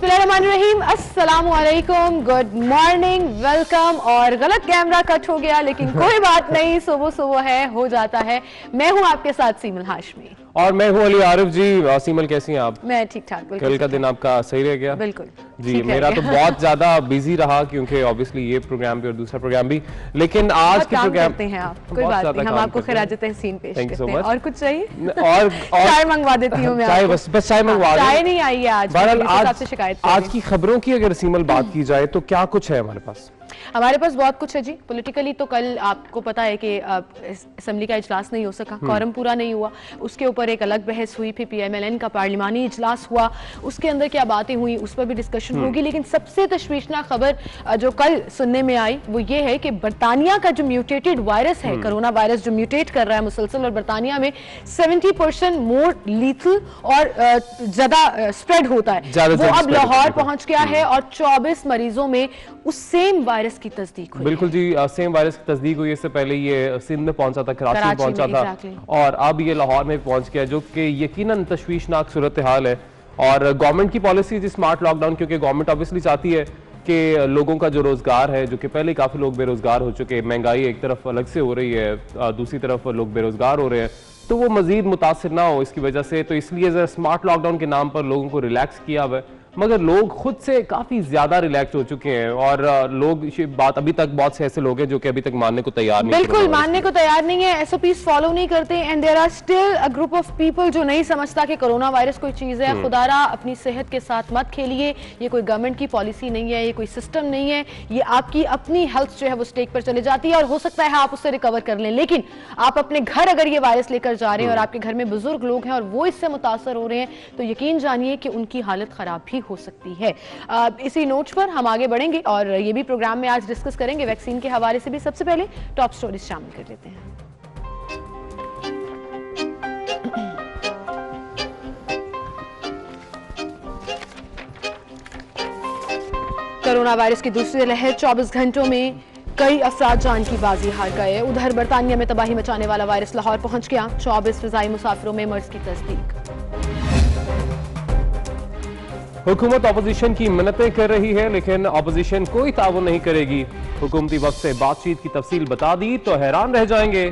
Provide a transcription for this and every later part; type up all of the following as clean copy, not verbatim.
बिस्मिल्लाहिर्रहमानिर्रहीम, अस्सलामुअलैकुम, good morning, welcome. और गलत कैमरा कट हो गया, लेकिन कोई बात नहीं, सुबह सुबह है, हो जाता है। मैं हूं आपके साथ सीमल हाशमी और मैं हूं अली आरिफ जी। सीमल कैसी हैं आप? मैं ठीक ठाक। कल का दिन आपका सही रह गया? बिल्कुल जी, मेरा तो बहुत ज्यादा बिजी रहा क्योंकि ऑब्वियसली ये प्रोग्राम भी और दूसरा प्रोग्राम भी, लेकिन आज के प्रोग्राम करते हैं आप, कोई बात नहीं, हम आपको खिराज तहसीन पेश करते हैं। और कुछ चाहिए? और चाय मंगवा देती हूँ मैं। चाय बस चाय मंगवा दें। चाय नहीं आई है आज शिकायत। आज की खबरों की अगर सीमल बात की जाए तो क्या कुछ है हमारे पास? हमारे पास बहुत कुछ है जी। पॉलिटिकली तो कल आपको पता है कि असेंबली का इजलास नहीं हो सका, क्वारम पूरा नहीं हुआ, उसके ऊपर एक अलग बहस हुई। फिर PMLN का पार्लिमानी इजलास हुआ, उसके अंदर क्या बातें हुई उस पर भी डिस्कशन होगी। लेकिन सबसे तशवीशनाक खबर जो कल सुनने में आई वो ये है कि बरतानिया का जो म्यूटेटेड वायरस है, कोरोना वायरस जो म्यूटेट कर रहा है मुसलसल, और बरतानिया में 70% मोर लीथल और ज्यादा स्प्रेड होता है, वो अब लाहौर पहुंच गया है और 24 मरीजों में उस सेम वायरस की तस्दीक हुई। बिल्कुल जी, सेम वायरस की तस्दीक हुई। इससे पहले ये सिंध में पहुंचा था, कराची में पहुंचा था, और अब ये लाहौर में पहुंच गया, जो कि यकीनन तशवीशनाक सूरत हाल है। और गवर्नमेंट की पॉलिसी स्मार्ट लॉकडाउन, क्योंकि गवर्नमेंट ऑब्वियसली चाहती है कि लोगों का जो रोजगार है, जो कि पहले काफी लोग बेरोजगार हो चुके हैं, महंगाई एक तरफ अलग से हो रही है, दूसरी तरफ लोग बेरोजगार हो रहे हैं, तो वो मजीद मुतासिर ना हो इसकी वजह से। तो इसलिए जरा स्मार्ट लॉकडाउन के नाम पर लोगों को रिलैक्स किया हुआ है, मगर लोग खुद से काफी ज्यादा रिलैक्स हो चुके हैं। और लोग बात अभी तक बहुत से ऐसे लोग हैं जो कि अभी तक मानने को तैयार नहीं, बिल्कुल मानने को तैयार नहीं है, SOPs फॉलो नहीं करते। And there are still a group of people जो नहीं समझता कि कोरोना वायरस कोई चीज है। खुदारा अपनी सेहत के साथ मत खेलिए, ये कोई गवर्नमेंट की पॉलिसी नहीं है, ये कोई सिस्टम नहीं है, ये आपकी अपनी हेल्थ जो है वो स्टेक पर चले जाती है, और हो सकता है आप उससे रिकवर कर लें। लेकिन आप अपने घर अगर ये वायरस लेकर जा रहे हैं और आपके घर में बुजुर्ग लोग हैं और वो इससे मुतासर हो रहे हैं, तो यकीन जानिए कि उनकी हालत खराब भी हो सकती है। इसी नोट पर हम आगे बढ़ेंगे और ये भी प्रोग्राम में आज डिस्कस करेंगे वैक्सीन के हवाले से भी। सबसे पहले टॉप स्टोरीज शामिल कर लेते हैं। कोरोना वायरस की दूसरी लहर, 24 घंटों में कई अफराद जान की बाजी हार गए। उधर बरतानिया में तबाही मचाने वाला वायरस लाहौर पहुंच गया, 24 फिजाई मुसाफिरों में मर्ज की तस्दीक। हुकूमत अपोजिशन की मिन्नतें कर रही है, लेकिन अपोजिशन कोई ताउन नहीं करेगी। हुकूमती वक्त से बातचीत की तफसील बता दी तो हैरान रह जाएंगे,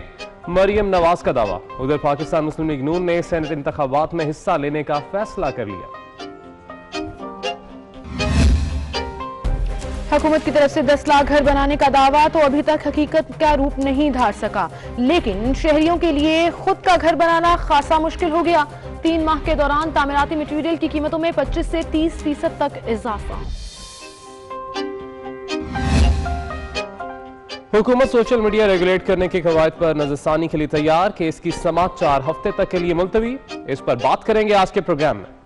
मरियम नवाज का दावा। उधर पाकिस्तान मुस्लिम लीग नून ने सेनेट इंतखाबात में हिस्सा लेने का फैसला कर लिया। हुकूमत की तरफ से 10 लाख घर बनाने का दावा तो अभी तक हकीकत का रूप नहीं धार सका, लेकिन शहरियों के लिए खुद का घर बनाना खासा मुश्किल हो गया। 3 माह के दौरान तामीराती मटीरियल की कीमतों में 25 से 30% तक इजाफा। हुकूमत सोशल मीडिया रेगुलेट करने के कवायद पर नजरसानी के लिए तैयार, केस की समाअत 4 हफ्ते तक के लिए मुलतवी। इस पर बात करेंगे आज के प्रोग्राम में।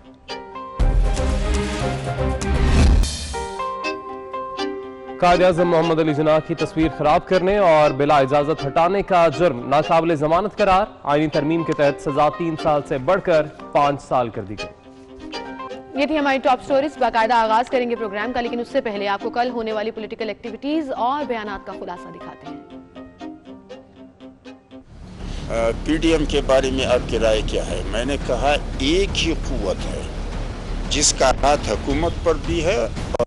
कायद-ए-आज़म मोहम्मद अली जिन्ना की तस्वीर खराब करने और बिला इजाजत हटाने का जुर्म नाकाबिले जमानत करार। आईनी तरमीम के तहत सजा 3 साल से बढ़कर 5 साल कर दी गई। ये थी हमारी टॉप स्टोरीज। बाकायदा आगाज करेंगे प्रोग्राम का, लेकिन उससे पहले आपको कल होने वाली पॉलिटिकल एक्टिविटीज और बयानात का खुलासा दिखाते हैं। PDM के बारे में आपकी राय क्या है? मैंने कहा एक ही कुव्वत है जिसका हाथ हुकूमत पर भी है और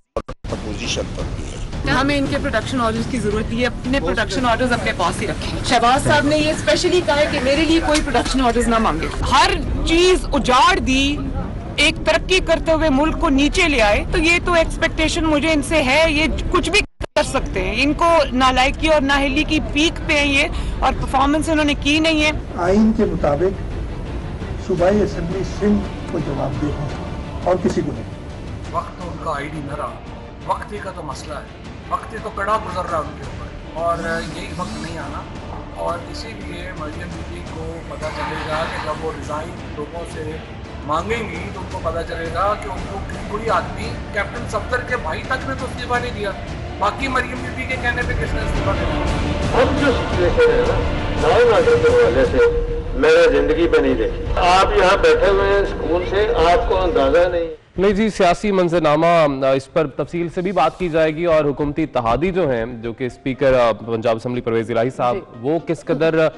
अपोजिशन पर भी है। हमें इनके प्रोटेक्शन ऑर्डर्स की जरूरत है, अपने प्रोटेक्शन ऑर्डर्स अपने पास ही रखें। शहबाज साहब ने ये स्पेशली कहा है कि मेरे लिए कोई प्रोटेक्शन ऑर्डर्स ना मांगे। हर चीज उजाड़ दी, एक तरक्की करते हुए मुल्क को नीचे ले आए, तो ये तो एक्सपेक्टेशन मुझे इनसे है, ये कुछ भी कर सकते हैं। इनको नालायकी और नाअहली की पीक पे है ये, और परफॉर्मेंस इन्होंने की नहीं है। आइन के मुताबिक सूबाई असेंबली सिंध को जवाब देगा और किसी को नहीं। वक्त तो उनका आईडी न रहा, वक्त ही का तो मसला है, वक्त ही तो कड़ा गुजर रहा है उनके ऊपर, और यही वक्त नहीं आना। और इसीलिए मरियम बीबी को पता चलेगा कि जब वो रिज़ाइन लोगों से मांगेंगी तो उनको पता चलेगा कि उनको कोई आदमी कैप्टन सफदर के भाई तक ने तो इस्तीफा नहीं दिया, बाकी मरियम बीबी के कहने पे किसने इस्तीफा दिया। अब जो सिचुएशन है ना, लॉ एंड ऑर्डर के हवाले से मैंने जिंदगी में नहीं देखी। आप यहाँ बैठे हुए हैं स्कूल से, आपको अंदाजा नहीं जी। सियासी मंजरनामा, इस पर तफसील से भी बात की जाएगी, और हुकूमती इत्तेहादी जो हैं, जो कि स्पीकर पंजाब असम्बली परवेज इलाही साहब, वो किस कदर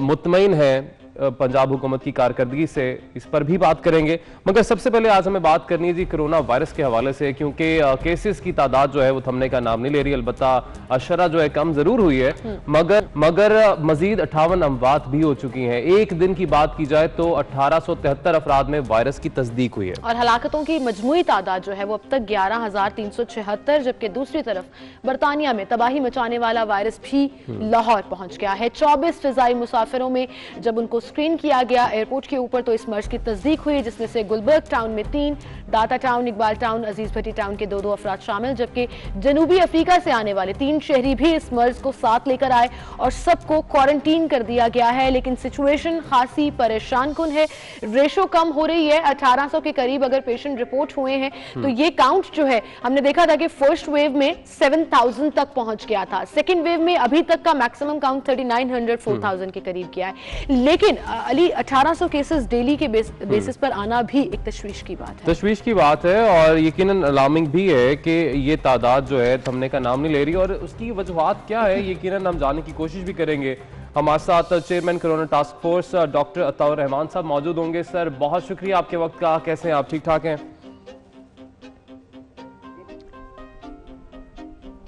मुतमईन हैं पंजाब हुकूमत की कारकर्दगी से, इस पर भी बात करेंगे। मगर सबसे पहले आज हमें बात करनी है जी कोरोना वायरस के हवाले से, क्योंकि केसेस की तादाद जो है वो थमने का नाम नहीं ले रही। अलबत्ता शरह जो है कम जरूर हुई है, मगर मजीद 58 अमवात भी हो चुकी हैं। एक दिन की बात की जाए तो 1873 अफराद में वायरस की तस्दीक हुई है और हलाकतों की मजमूई तादाद जो है वो अब तक 11,376, जबकि दूसरी तरफ बरतानिया में तबाही मचाने वाला वायरस भी लाहौर पहुंच गया है। 24 फिजाई मुसाफिरों में जब उनको स्क्रीन किया गया एयरपोर्ट के ऊपर तो इस मर्ज की तस्दीक हुई, जिसमें से गुलबर्ग टाउन में 3, दाता टाउन, इकबाल टाउन, अजीज भट्टी टाउन के 2 अफराद शामिल, जबकि जनूबी अफ्रीका से आने वाले 3 शहरी भी इस मर्ज को साथ लेकर आए और सबको क्वारंटीन कर दिया गया है। लेकिन सिचुएशन खासी परेशान कुन है, रेशो कम हो रही है। 1800 के करीब अगर पेशेंट रिपोर्ट हुए हैं तो ये काउंट जो है हमने देखा था कि फर्स्ट वेव में 7000 तक पहुंच गया था, सेकेंड वेव में अभी तक का मैक्सिमम काउंट 3900 4000 के करीब किया है। लेकिन अली 1800 केसेस डेली के बेसिस पर आना भी एक तशवीश की बात है। तशवीश की बात है और यकीनन अलार्मिंग भी है कि ये तादाद जो है थमने का नाम नहीं ले रही, और उसकी वजूहात क्या है यकीनन हम जानने की कोशिश भी करेंगे। हमारे साथ chairman corona task force doctor Ataur Rahman साहब मौजूद होंगे। सर बहुत शुक्रिया आपके वक्त का, कैसे हैं आप? ठीक ठाक हैं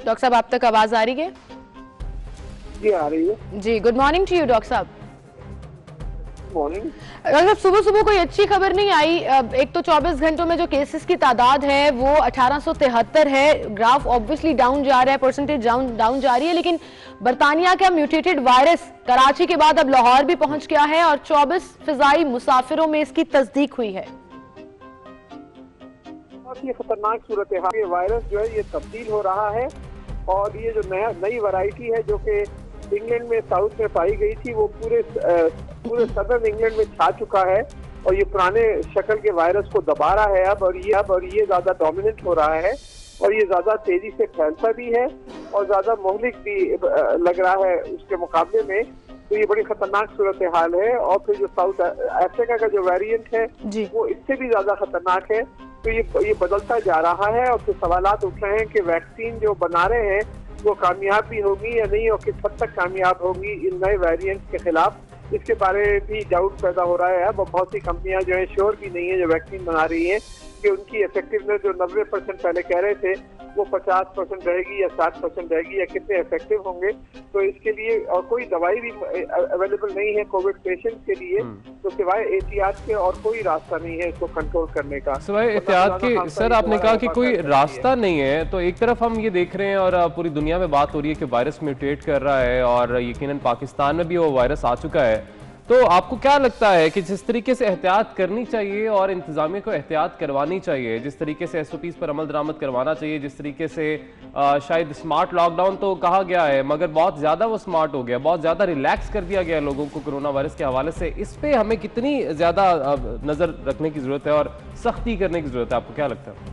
डॉक्टर साहब? आप तक आवाज आ रही है? जी आ रही है जी। Good morning to you doctor साहब। मॉर्निंग। अगर सुबह सुबह कोई अच्छी खबर नहीं आई, एक तो 24 घंटों में जो केसेस की तादाद है वो 1873 है, ग्राफ ऑब्वियसली डाउन जा रहा है, परसेंटेज डाउन जा रही है, लेकिन बरतानिया का म्यूटेटेड वायरस कराची के बाद अब लाहौर भी पहुंच गया है और 24 फिजाई मुसाफिरों में इसकी तस्दीक हुई है। ये खतरनाक सूरत हाल, ये वायरस जो है ये तब्दील हो रहा है और ये जो नई वैरायटी है जो कि इंग्लैंड में साउथ में पाई गई थी वो पूरे सदर्न इंग्लैंड में छा चुका है और ये पुराने शक्ल के वायरस को दबा रहा है अब, और ये ज्यादा डोमिनेंट हो रहा है और ये ज्यादा तेजी से फैलता भी है और ज्यादा मोहलिक भी लग रहा है उसके मुकाबले में। तो ये बड़ी खतरनाक सूरत हाल है। और फिर जो साउथ अफ्रीका का जो वेरिएंट है वो इससे भी ज्यादा खतरनाक है। तो ये बदलता जा रहा है और फिर सवालात उठ रहे हैं कि वैक्सीन जो बना रहे हैं वो कामयाब भी होगी या नहीं और किस हद तक कामयाब होगी इन नए वेरिएंट्स के खिलाफ, इसके बारे में भी डाउट पैदा हो रहा है। अब बहुत सी कंपनियां जो है श्योर भी नहीं है जो वैक्सीन बना रही है कि उनकी इफेक्टिवनेस जो 90% पहले कह रहे थे वो 50% रहेगी या 60% रहेगी या कितने इफेक्टिव होंगे। तो इसके लिए और कोई दवाई भी अवेलेबल नहीं है कोविड पेशेंट के लिए, तो सिवाय एहतियात के और कोई रास्ता नहीं है इसको कंट्रोल करने का। सिवाय एहतियात के सर आपने कहा कि कोई रास्ता नहीं है, तो एक तरफ हम ये देख रहे हैं और पूरी दुनिया में बात हो रही है कि वायरस म्यूटेट कर रहा है और यकीनन पाकिस्तान में भी वो वायरस आ चुका है, तो आपको क्या लगता है कि जिस तरीके से एहतियात करनी चाहिए और इंतजामिया को एहतियात करवानी चाहिए, जिस तरीके से SOPs पर अमल दरामद करवाना चाहिए, जिस तरीके से शायद स्मार्ट लॉकडाउन तो कहा गया है मगर बहुत ज़्यादा वो स्मार्ट हो गया, बहुत ज़्यादा रिलैक्स कर दिया गया लोगों को कोरोना वायरस के हवाले से, इस पर हमें कितनी ज़्यादा नज़र रखने की ज़रूरत है और सख्ती करने की ज़रूरत है, आपको क्या लगता है?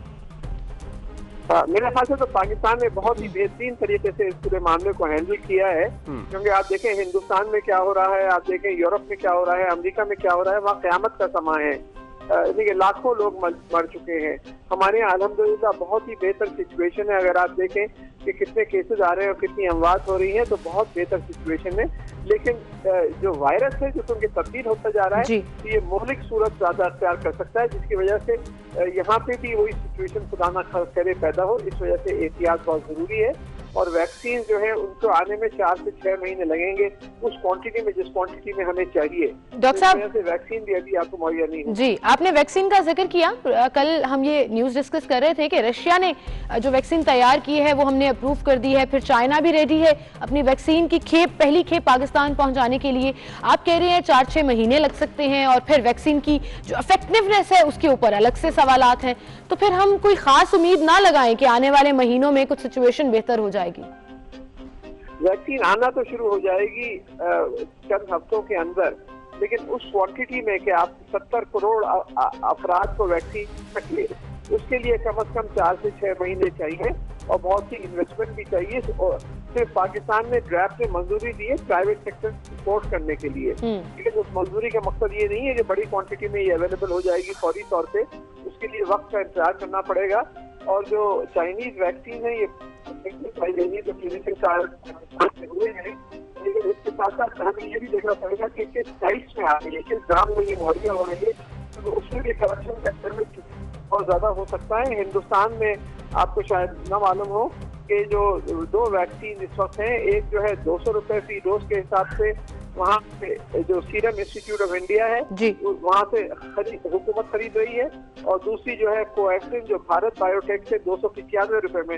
मेरे ख्याल से तो पाकिस्तान ने बहुत ही बेहतरीन तरीके से इस पूरे मामले को हैंडल किया है, क्योंकि आप देखें हिंदुस्तान में क्या हो रहा है, आप देखें यूरोप में क्या हो रहा है, अमेरिका में क्या हो रहा है, वहाँ क़यामत का समय है, देखिए लाखों लोग मर चुके हैं। हमारे यहाँ अल्हम्दुलिल्लाह बहुत ही बेहतर सिचुएशन है। अगर आप देखें कि कितने केसेस आ रहे हैं और कितनी अमवात हो रही हैं तो बहुत बेहतर सिचुएशन है। लेकिन जो वायरस है जो उनके तब्दील होता जा रहा है तो ये मोहलिक सूरत ज्यादा अख्तियार कर सकता है, जिसकी वजह से यहाँ पे भी वही सिचुएशन खुदा ना करे पैदा हो। इस वजह से एहतियात बहुत जरूरी है और वैक्सीन जो है उनको आने में 4 से 6 महीने लगेंगे उस क्वांटिटी में जिस क्वांटिटी में हमें चाहिए। डॉक्टर साहब वैक्सीन भी अभी आपको मुहैया नहीं है। जी, आपने वैक्सीन का जिक्र किया, कल हम ये न्यूज डिस्कस कर रहे थे कि रशिया ने जो वैक्सीन तैयार की है वो हमने अप्रूव कर दी है, फिर चाइना भी रेडी है अपनी वैक्सीन की पहली खेप पाकिस्तान पहुंचाने के लिए। आप कह रहे हैं 4-6 महीने लग सकते हैं और फिर वैक्सीन की जो इफेक्टिवनेस है उसके ऊपर अलग से सवालात हैं, तो फिर हम कोई खास उम्मीद ना लगाएं कि आने वाले महीनों में कुछ सिचुएशन बेहतर हो जाएगी। वैक्सीन आना तो शुरू हो जाएगी चंद हफ्तों के अंदर, लेकिन उस क्वांटिटी में कि आप 70 करोड़ अफराद को वैक्सीन सके उसके लिए कम से कम 4 से 6 महीने चाहिए और बहुत सी इन्वेस्टमेंट भी चाहिए। और सिर्फ पाकिस्तान ने ड्राफ्ट में मंजूरी दी है प्राइवेट सेक्टर सपोर्ट करने के लिए, लेकिन उस मंजूरी का मकसद ये नहीं है कि बड़ी क्वांटिटी में ये अवेलेबल हो जाएगी फौरी तौर पे, उसके लिए वक्त का इंतजार करना पड़ेगा। और जो चाइनीज वैक्सीन है ये तो क्लिनिकल ट्रायल हुए हैं, लेकिन इसके साथ साथ हमें ये भी देखना देखना पड़ेगा कि किस प्राइस में आ रही है, किस दाम में ये मुहैया हो रही है, तो उसमें भी करप्शन का एक्सपेरिमेंट बहुत ज्यादा हो सकता है। हिंदुस्तान में आपको शायद न मालूम हो कि जो 2 वैक्सीन इस वक्त हैं, एक जो है 200 रुपए फी डोज के हिसाब से वहाँ पे जो सीरम इंस्टीट्यूट ऑफ इंडिया है वहाँ से हुकूमत खरीद रही है, और दूसरी जो है कोवैक्सीन जो भारत बायोटेक से 295 रुपए में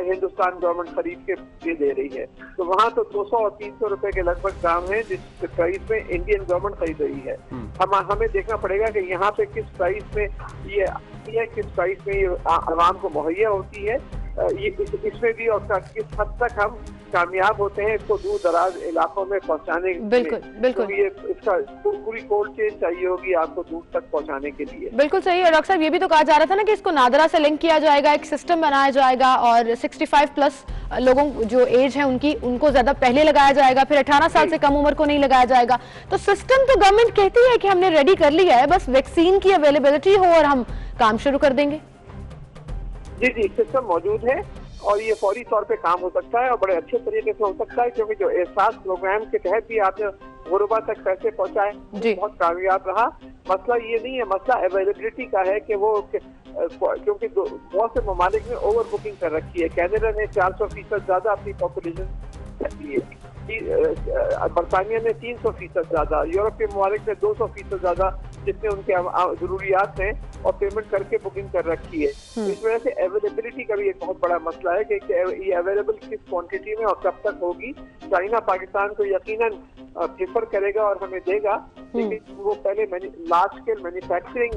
हिंदुस्तान गवर्नमेंट खरीद के दे रही है। तो वहाँ तो 200 और 300 रुपए के लगभग दाम है जिस प्राइस में इंडियन गवर्नमेंट खरीद रही है। हमें देखना पड़ेगा कि यहाँ पे किस प्राइस में ये आती है, किस प्राइस में ये आवाम को मुहैया होती है, इसमें भी और किस हद तक हम कामयाब होते हैं इसको दूर दराज इलाकों में पहुंचाने। बिल्कुल बिल्कुल, तो ये इसका पूरी कोल्ड चेन चाहिए होगी आपको दूर तक पहुंचाने के लिए। बिल्कुल सही है डॉक्टर साहब, ये भी तो कहा जा रहा था ना कि इसको नादरा से लिंक किया जाएगा, एक सिस्टम बनाया जाएगा और 65 प्लस लोगों जो एज है उनको ज्यादा पहले लगाया जाएगा, फिर 18 साल से कम उम्र को नहीं लगाया जाएगा। तो सिस्टम तो गवर्नमेंट कहती है कि हमने रेडी कर लिया है, बस वैक्सीन की अवेलेबिलिटी हो और हम काम शुरू कर देंगे। जी, सिस्टम मौजूद है और ये फौरी तौर पे काम हो सकता है और बड़े अच्छे तरीके से हो सकता है, क्योंकि जो एहसास प्रोग्राम के तहत भी आपने गुरुबा तक पैसे पहुंचाए बहुत कामयाब रहा। मसला ये नहीं है, मसला अवेलेबिलिटी का है कि वो क्योंकि बहुत से ममालिक ने ओवर बुकिंग कर रखी है। कनाडा ने 400% ज्यादा अपनी पॉपुलेशन रखी है, बरतानिया ने 300% ज्यादा, यूरोपीय ममालिक ने 200% ज्यादा जितने उनके जरूरियात हैं और पेमेंट करके बुकिंग कर रखी है। तो इस वजह से अवेलेबिलिटी का भी एक बहुत बड़ा मसला है कि ये अवेलेबल किस क्वांटिटी में और कब तक होगी। चाइना पाकिस्तान को यकीनन प्रेफर करेगा और हमें देगा, लेकिन वो पहले लार्ज स्केल मैन्युफैक्चरिंग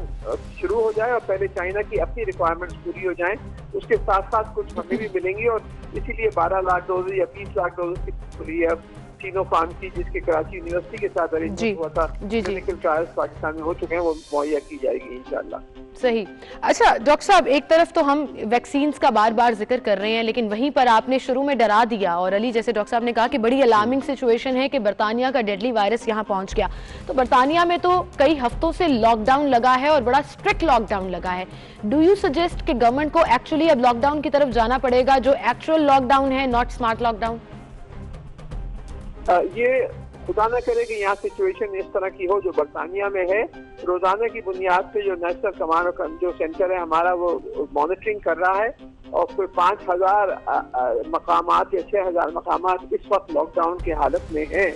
शुरू हो जाए और पहले चाइना की अपनी रिक्वायरमेंट्स पूरी हो जाएं, उसके साथ साथ कुछ हमें भी मिलेंगी। और इसीलिए 12 लाख डोज या 20 लाख डोज की पूरी है सीनोफार्म की, जिसके कराची यूनिवर्सिटी के साथ अरेंजमेंट हुआ था, क्लिनिकल ट्रायल्स पाकिस्तान में हो चुके हैं, वो मुहैया की जाएगी इंशाल्लाह। सही। अच्छा डॉक्टर साहब, एक तरफ तो हम वैक्सीन्स का बार बार जिक्र कर रहे हैं, लेकिन वहीं पर आपने शुरू में डरा दिया और अली जैसे डॉक्टर साहब ने कहा कि बड़ी अलार्मिंग सिचुएशन है कि बरतानिया का डेडली वायरस यहाँ पहुंच गया। तो बरतानिया में तो कई हफ्तों से लॉकडाउन लगा है और बड़ा स्ट्रिक्ट लॉकडाउन लगा है। डू यू सजेस्ट कि गवर्नमेंट को एक्चुअली अब लॉकडाउन की तरफ जाना पड़ेगा, जो एक्चुअल लॉकडाउन है, नॉट स्मार्ट लॉकडाउन? ये खुदा न करे कि यहाँ सिचुएशन इस तरह की हो जो बरतानिया में है। रोजाना की बुनियाद पे जो नेशनल कमांड जो सेंटर है हमारा वो मॉनिटरिंग कर रहा है और कोई 5000 मकामात या 6000 मकामात इस वक्त लॉकडाउन की हालत में हैं।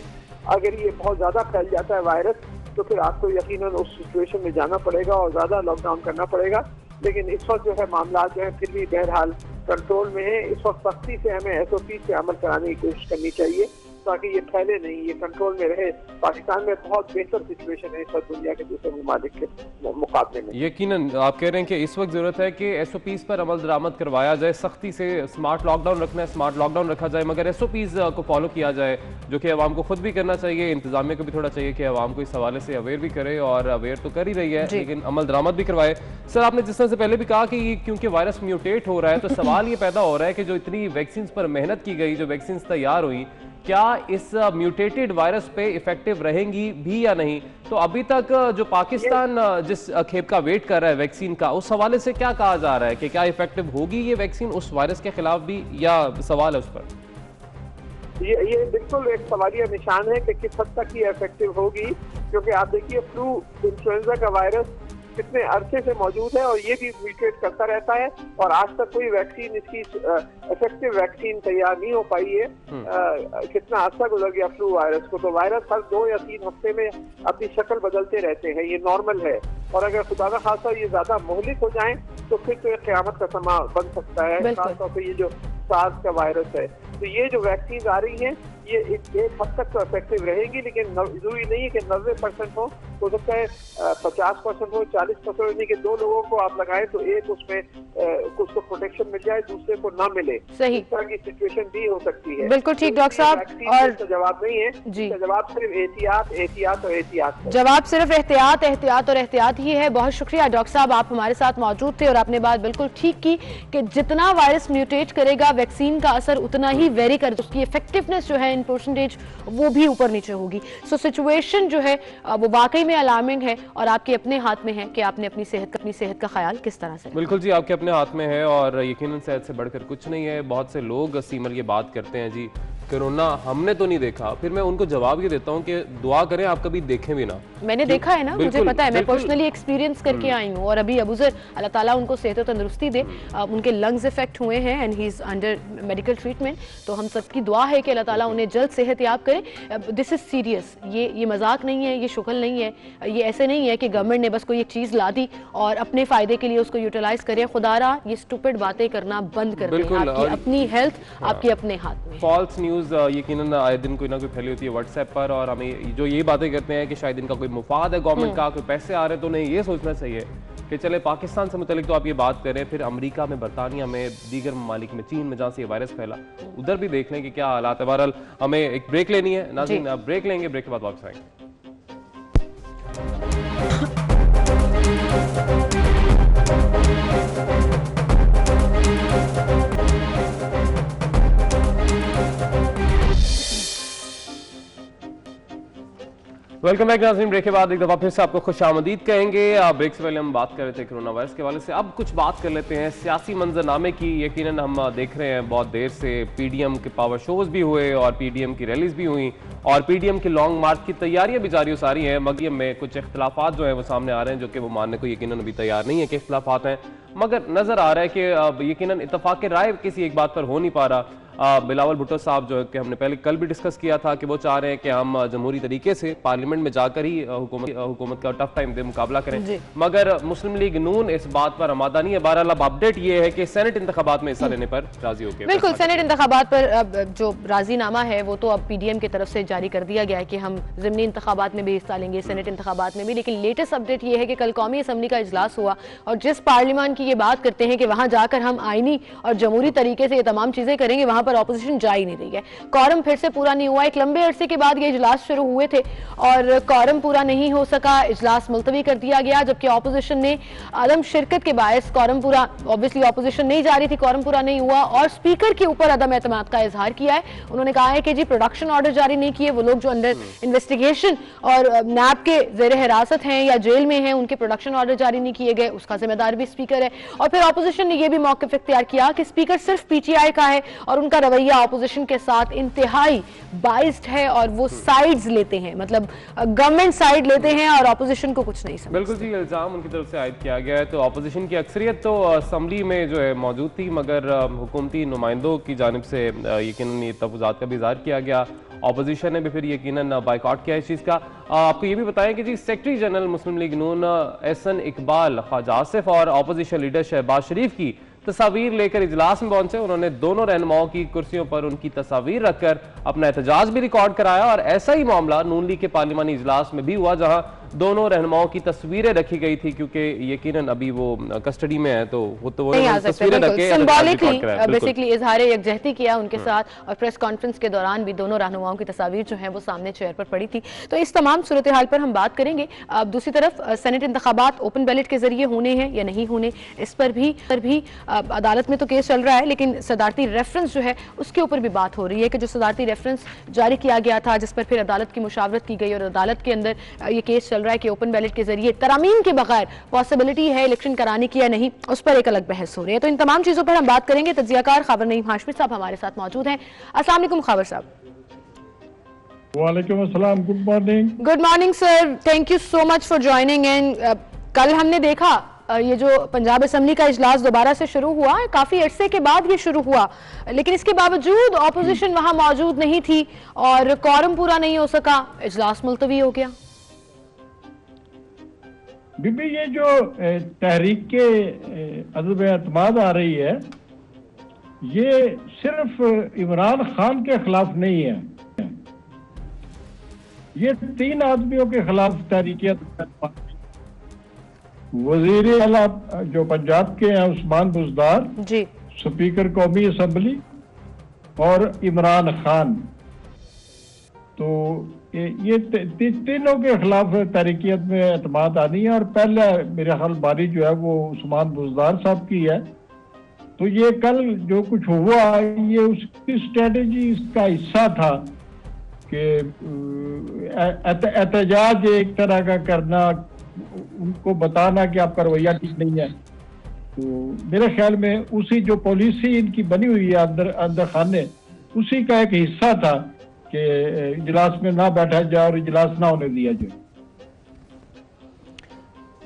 अगर ये बहुत ज्यादा फैल जाता है वायरस तो फिर आपको यकीनन उस सिचुएशन में जाना पड़ेगा और ज्यादा लॉकडाउन करना पड़ेगा। लेकिन इस वक्त जो है मामला जो है फिर भी बहरहाल कंट्रोल में है। इस वक्त सख्ती से हमें SOP से अमल कराने की कोशिश करनी चाहिए ताकि ये फैले नहीं, ये कंट्रोल में रहे। पाकिस्तान में बहुत बेहतर सिचुएशन है इस वक्त दुनिया के दूसरे ममालिक के मुकाबले में। यकीनन आप कह रहे हैं कि इस वक्त जरूरत है कि SOPs पर अमल दरामद करवाया जाए, सख्ती से स्मार्ट लॉकडाउन रखना है, स्मार्ट लॉकडाउन रखा जाए, मगर SOPs को फॉलो किया जाए, जो कि आवाम को खुद भी करना चाहिए, इंतजामिया को भी थोड़ा चाहिए कि आवाम को इस हवाले से अवेयर भी करे और अवेयर तो कर ही रही है, लेकिन अमल दरामद भी करवाए। सर आपने जिस तरह से पहले भी कहा कि क्योंकि वायरस म्यूटेट हो रहा है तो सवाल ये पैदा हो रहा है कि जो इतनी वैक्सीन पर मेहनत की गई, जो वैक्सीन तैयार हुई, क्या इस म्यूटेटेड वायरस पे इफेक्टिव रहेंगी भी या नहीं? तो अभी तक जो पाकिस्तान जिस खेप का वेट कर रहा है वैक्सीन का, उस हवाले से क्या कहा जा रहा है कि क्या इफेक्टिव होगी ये वैक्सीन उस वायरस के खिलाफ भी, या सवाल है उस पर? ये बिल्कुल एक सवालिया निशान है कि किस हद तक ये इफेक्टिव होगी, क्योंकि आप देखिए फ्लू इन्फ्लुएंजा का वायरस कितने अरसे से मौजूद है और ये भी म्यूटेट करता रहता है और आज तक कोई वैक्सीन इसकी इफेक्टिव वैक्सीन तैयार नहीं हो पाई है। कितना अर्सा गुजर गया फ्लू वायरस को। तो वायरस हर 2 या 3 हफ्ते में अपनी शक्ल बदलते रहते हैं, ये नॉर्मल है। और अगर खुदा न खासा ये ज्यादा मोहलिक हो जाएं तो फिर तो एक क़यामत का समा बन सकता है, खासतौर पर ये जो सार्स का वायरस है। तो ये जो वैक्सीन आ रही हैं ये एक हद तक तो इफेक्टिव रहेगी, लेकिन जरूरी नहीं है कि 90% हो सकता है 50% हो, 40% नहीं कि 2 लोगों को आप लगाएं तो एक उसमें कुछ तो प्रोटेक्शन मिल जाए, दूसरे को ना मिले। सही, इस तरह की सिचुएशन भी हो सकती है। बिल्कुल ठीक डॉक्टर साहब। और जवाब नहीं है जी, जवाब सिर्फ एहतियात, एहतियात और एहतियात। जवाब सिर्फ एहतियात, एहतियात और एहतियात ही है। बहुत शुक्रिया डॉक्टर साहब, आप हमारे साथ मौजूद थे और आपने बात बिल्कुल ठीक की कि जितना वायरस म्यूटेट करेगा वैक्सीन का असर उतना ही वेरी कर, उसकी इफेक्टिवनेस जो है इन परसेंटेज वो भी ऊपर नीचे होगी। सो सिचुएशन जो है वो वाकई में अलार्मिंग है और आपके अपने हाथ में है कि आपने अपनी सेहत का ख्याल किस तरह से। बिल्कुल जी, आपके अपने हाथ में है और यकीनन सेहत से बढ़कर कुछ नहीं है। बहुत से लोग सीमर ये बात करते हैं जी कोरोना हमने तो नहीं देखा, फिर मैं उनको जवाब ये देता हूँ कि दुआ करें आप कभी देखें भी ना। मैंने देखा है ना, मुझे पता है, मैं पर्सनली एक्सपीरियंस करके आई हूँ। और अभी अबूजर अल्लाह ताला उनको सेहत और तंदुरुस्ती दे, उनके लंग्स इफेक्ट हुए हैं and he is under medical treatment. तो हम सबकी दुआ है कि अल्लाह ताला उन्हें जल्द सेहत याब करे। दिस इज सीरियस, ये मजाक नहीं है, ये शुगल नहीं है, ये ऐसे नहीं है कि गवर्नमेंट ने बस कोई एक चीज ला दी और अपने फायदे के लिए उसको यूटिलाइज करे। खुदारा ये स्टूपिड बातें करना बंद कर दें। आपकी अपनी हेल्थ आपके अपने हाथ में। फॉल्स न्यूज यकीनन आए दिन कोई ना कोई फैली होती है व्हाट्सएप पर, और हमें जो ये बातें करते हैं कि शायद इनका कोई मुफाद है गवर्नमेंट का, कोई पैसे आ रहे तो नहीं, ये सोचना चाहिए कि चले पाकिस्तान से मुतलिक तो आप ये बात करें, फिर अमेरिका में, बरतानिया में, दीगर ममालिक में, चीन में जहाँ से ये वायरस फैला उधर भी देख लें कि क्या हालात है। बहरहाल हमें एक ब्रेक लेनी है नाज़रीन, आप ब्रेक लेंगे, ब्रेक के बाद वापस आएंगे। वेलकम बैक नाज़रीन, ब्रेक के बाद एक दफ़ा फिर से आपको खुशामदीद कहेंगे। ब्रेक से पहले हम बात कर रहे थे कोरोना वायरस के हवाले से, अब कुछ बात कर लेते हैं सियासी मंजरनामे की। यकीनन हम देख रहे हैं बहुत देर से पीडीएम के पावर शोज भी हुए और पीडीएम की रैलीज भी हुई और पीडीएम के लॉन्ग मार्च की तैयारियां भी जारी सारी हैं, मगर में कुछ इख्तलाफात जो है वो सामने आ रहे हैं जो कि वो मानने को यकीनन अभी तैयार नहीं है कि इख्तलाफात हैं, मगर नजर आ रहा है कि यकीनन इत्तफाक राय किसी एक बात पर हो नहीं पा रहा। बिलावल भुट्टो साहब जो है कि हमने पहले कल भी डिस्कस किया था कि वो चाह रहे हैं कि हम जमहूरी तरीके से पार्लियामेंट में जाकर ही हुकूमत का टफ टाइम दे मुकाबला करें, मगर मुस्लिम लीग नून इस बात पर आमादा नहीं है। बहरहाल अब अपडेट ये है कि सेनेट इंतखाबात में हिस्सा लेने पर राजी हो गए। बिल्कुल, सेनेट इंतखाबात पर अब जो राजीनामा है वो तो अब पीडीएम की तरफ से जारी कर दिया गया है कि हम ज़िमनी इंतखाबात में भी हिस्सा लेंगे, सेनेट इंतखाबात में भी। लेकिन लेटेस्ट अपडेट ये है कि कल कौमी असम्बली का इजलास हुआ और जिस पार्लियामान की ये बात करते हैं कि वहां जाकर हम आईनी और जमहूरी तरीके से ये तमाम चीजें करेंगे, वहां पर ऑपोजिशन जा नहीं रही है। कॉरम फिर से पूरा नहीं हुआ। एक लंबे अरसे के बाद ये इजलास शुरू हुए थे और कॉरम पूरा नहीं हो सका, इजलास मुलतवी कर दिया गया, जबकि ऑपोजिशन ने आलम शिरकत के बायस कॉरम पूरा, ऑब्वियसली ऑपोजिशन नहीं जा रही थी, कॉरम पूरा नहीं हुआ और स्पीकर के ऊपर अदम एतमाद का इजहार किया है। उन्होंने कहा है कि जी प्रोडक्शन ऑर्डर जारी नहीं किए, वो लोग जो अंडर इन्वेस्टिगेशन और नैब के जेर हिरासत हैं या जेल में हैं उनके प्रोडक्शन ऑर्डर जारी नहीं किए गए, उसका जिम्मेदार भी स्पीकर है। और फिर ऑपोजिशन ने यह भी मौक़िफ़ इख्तियार किया कि स्पीकर सिर्फ पीटीआई का है और उनका रवैया ऑपोजिशन के साथ इंतहाई बाइस्ड है और वो साइड्स लेते हैं, मतलब गवर्नमेंट साइड लेते हैं और ऑपोजिशन को कुछ नहीं समझते। बिल्कुल जी, इल्जाम उनकी तरफ से आयद किया गया है। तो ऑपोजिशन की अक्सरियत तो असम्बली में जो है मौजूद थी, मगर हुकूमती नुमाइंदों की जानिब से यकीनन तहफ़्फ़ुज़ात का भी इज़हार किया गया। ऑपोजिशन ने भी फिर यकीनन बाइकआउट किया इस चीज़ का। आपको ये भी बताएं कि जी सेक्रेटरी जनरल मुस्लिम लीग नून एहसन इकबाल, ख्वाजा आसिफ और ऑपोजिशन लीडर शहबाज शरीफ की तस्वीर लेकर इजलास में पहुंचे। उन्होंने दोनों रहनुमाओं की कुर्सियों पर उनकी तस्वीर रखकर अपना एहतजाज भी रिकॉर्ड कराया और ऐसा ही मामला नून लीग के पार्लिमानी इजलास में भी हुआ जहां दोनों रहनुमाओं की तस्वीरें रखी गई थी, क्योंकि यकीनन अभी वो कस्टडी में है तो वो तस्वीरें रखे सिंबॉलिकली बेसिकली इजहार यकजहती किया उनके साथ। और प्रेस कॉन्फ्रेंस के दौरान भी दोनों रहनुमाओं की तस्वीर जो है वो सामने चेयर पर पड़ी थी। तो इस तमाम सूरत हाल पर हम बात करेंगे। अब दूसरी तरफ सेनेट इंतखाबात ओपन बैलेट के जरिए होने हैं या नहीं होने, इस पर भी अदालत में तो केस चल रहा है, लेकिन सदारती रेफरेंस जो है उसके ऊपर भी बात हो रही है कि जो सदारती रेफरेंस जारी किया गया था जिस पर फिर अदालत की मुशावरत की गई और अदालत के अंदर ये केस चल रहा है कि ओपन बैलेट के जरिए तरामीम के बगैर पॉसिबिलिटी है इलेक्शन कराने की या नहीं, उस पर एक अलग बहस हो रही है। तो इन तमाम चीजों पर हम बात करेंगे। तज्जियाकार खबर नईम हाशमी साहब हमारे साथ मौजूद हैं। अस्सलाम वालेकुम खबर साहब। वालेकुम अस्सलाम, good morning. Good morning sir, thank you so much for joining. And कल हमने देखा ये जो पंजाब असम्बली का इजलास दोबारा से शुरू हुआ, काफी अरसे के बाद ये शुरू हुआ, लेकिन इसके बावजूद ऑपोजिशन वहां मौजूद नहीं थी और कॉरम पूरा नहीं हो सका, इजलास मुलतवी हो गया। बीबी ये जो तहरीक के अदब एतमाद आ रही है ये सिर्फ इमरान खान के खिलाफ नहीं है, ये 3 आदमियों के खिलाफ तहरीक वजीर आला जो पंजाब के हैं उस्मान बुज़दार जी, स्पीकर कौमी असम्बली और इमरान खान, तो ये तीनों के खिलाफ तहरीकियत में एतमाद आनी है। और पहले मेरा ख्याल बारी जो है वो उस्मान बुज़दार साहब की है। तो ये कल जो कुछ हुआ ये उसकी स्ट्रेटेजी का हिस्सा था कि एहतजाज एक तरह का करना, उनको बताना कि आपका रवैया ठीक नहीं है। तो मेरे ख्याल में उसी जो पॉलिसी इनकी बनी हुई है अंदर खाने, उसी का एक हिस्सा था कि इजलास में ना बैठा जाए और इजलास ना होने दिया जाए।